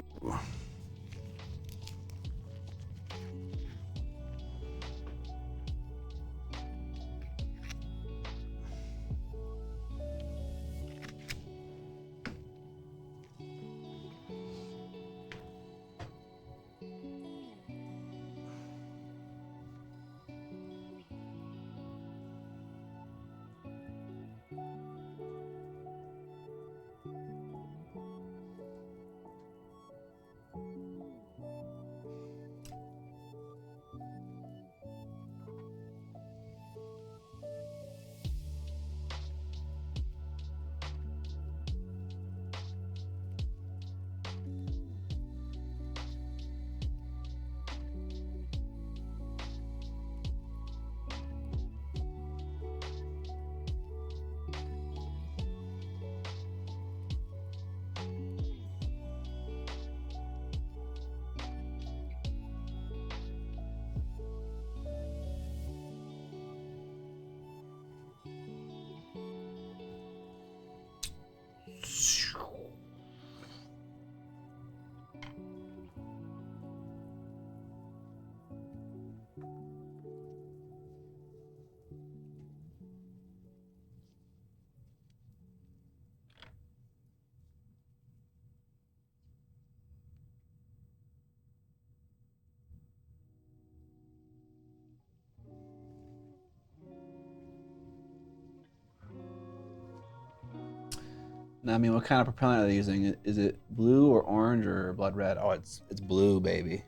I mean, what kind of propellant are they using? Is it blue or orange or blood red? Oh, it's blue, baby.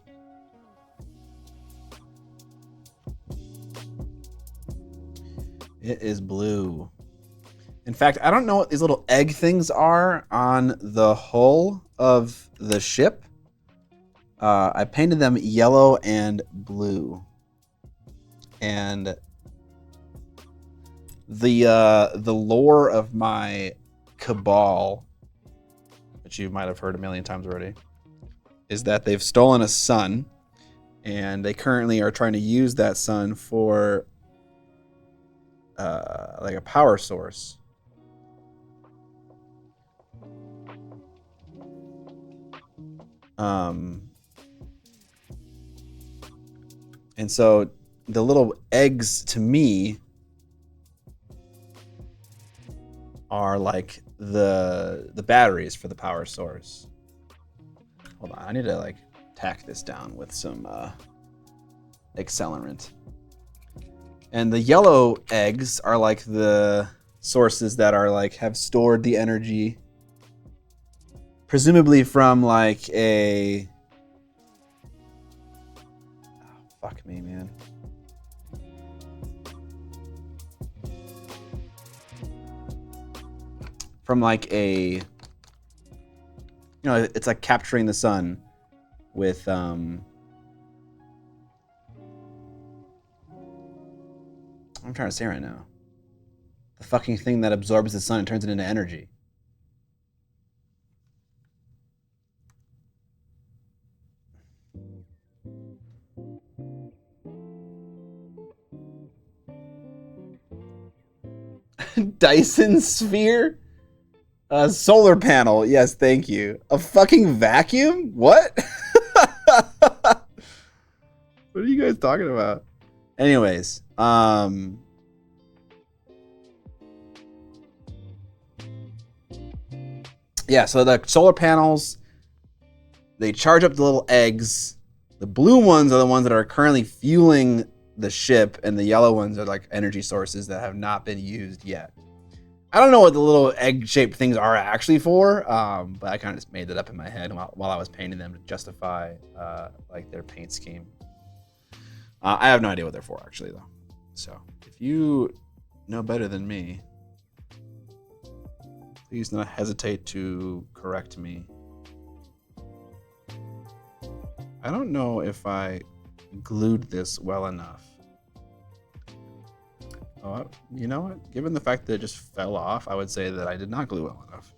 It is blue. In fact, I don't know what these little egg things are on the hull of the ship. I painted them yellow and blue. And the lore of my cabal, which you might have heard a million times already, is that they've stolen a sun, and they currently are trying to use that sun for like a power source. And so the little eggs to me are like the batteries for the power source. Hold on, I need to like tack this down with some accelerant. And the yellow eggs are like the sources that are like have stored the energy, presumably from like a fuck me, man. From like a, you know, it's like capturing the sun with I'm trying to say right now. The fucking thing that absorbs the sun and turns it into energy. Dyson sphere? A solar panel. Yes, thank you. A fucking vacuum? What? What are you guys talking about? Anyways, yeah, so the solar panels, they charge up the little eggs. The blue ones are the ones that are currently fueling the ship, and the yellow ones are like energy sources that have not been used yet. I don't know what the little egg-shaped things are actually for, but I kind of just made that up in my head while I was painting them to justify like their paint scheme. I have no idea what they're for actually, though. So if you know better than me, please do not hesitate to correct me. I don't know if I glued this well enough. Oh, you know what? Given the fact that it just fell off, I would say that I did not glue well enough.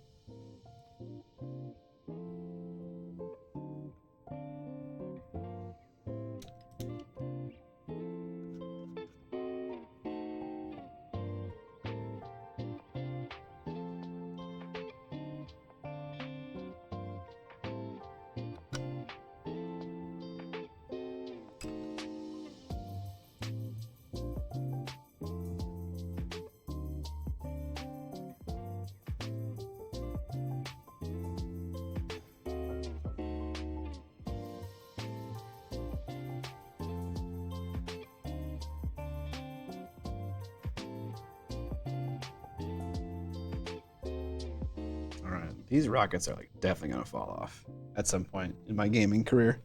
These rockets are like definitely gonna fall off at some point in my gaming career.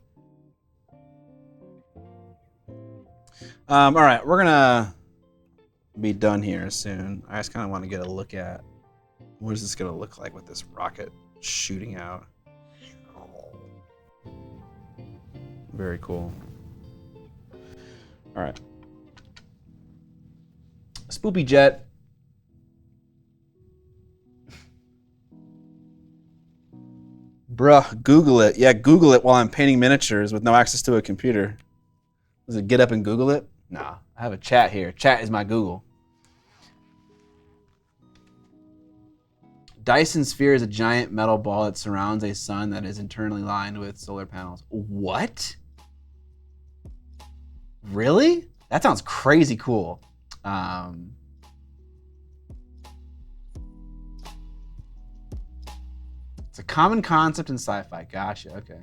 All right, we're gonna be done here soon. I just kind of want to get a look at what is this gonna look like with this rocket shooting out. Very cool. All right, Spoopy Jet. Bruh, Google it. Yeah, Google it while I'm painting miniatures with no access to a computer. Does it get up and Google it? Nah, I have a chat here. Chat is my Google. Dyson sphere is a giant metal ball that surrounds a sun that is internally lined with solar panels. What? Really? That sounds crazy cool. It's a common concept in sci-fi. Gotcha, okay.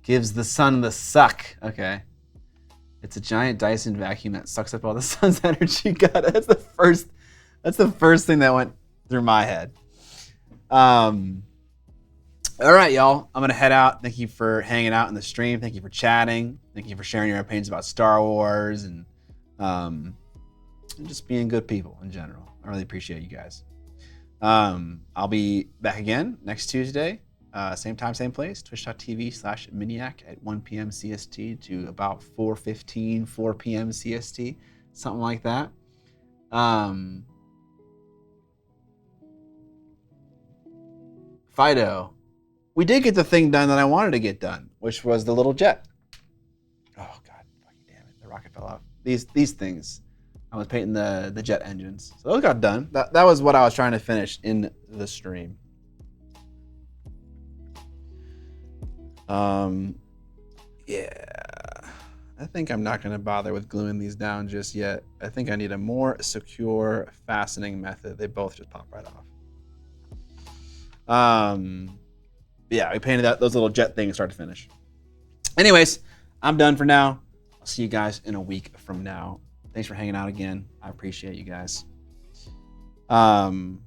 Gives the sun the suck. Okay. It's a giant Dyson vacuum that sucks up all the sun's energy. God, that's the first thing that went through my head. All right, y'all. I'm gonna head out. Thank you for hanging out in the stream. Thank you for chatting. Thank you for sharing your opinions about Star Wars and just being good people in general. I really appreciate you guys. I'll be back again next Tuesday. Same time, same place, twitch.tv/Miniac at 1 p.m. CST to about 4:15, 4 p.m. CST, something like that. Fido, we did get the thing done that I wanted to get done, which was the little jet. Oh God, fucking damn it, the rocket fell off. These things, I was painting the jet engines, so those got done. That was what I was trying to finish in the stream. Yeah, I think I'm not going to bother with gluing these down just yet. I think I need a more secure fastening method. They both just pop right off. Yeah, we painted those little jet things start to finish. Anyways, I'm done for now. I'll see you guys in a week from now. Thanks for hanging out again. I appreciate you guys. And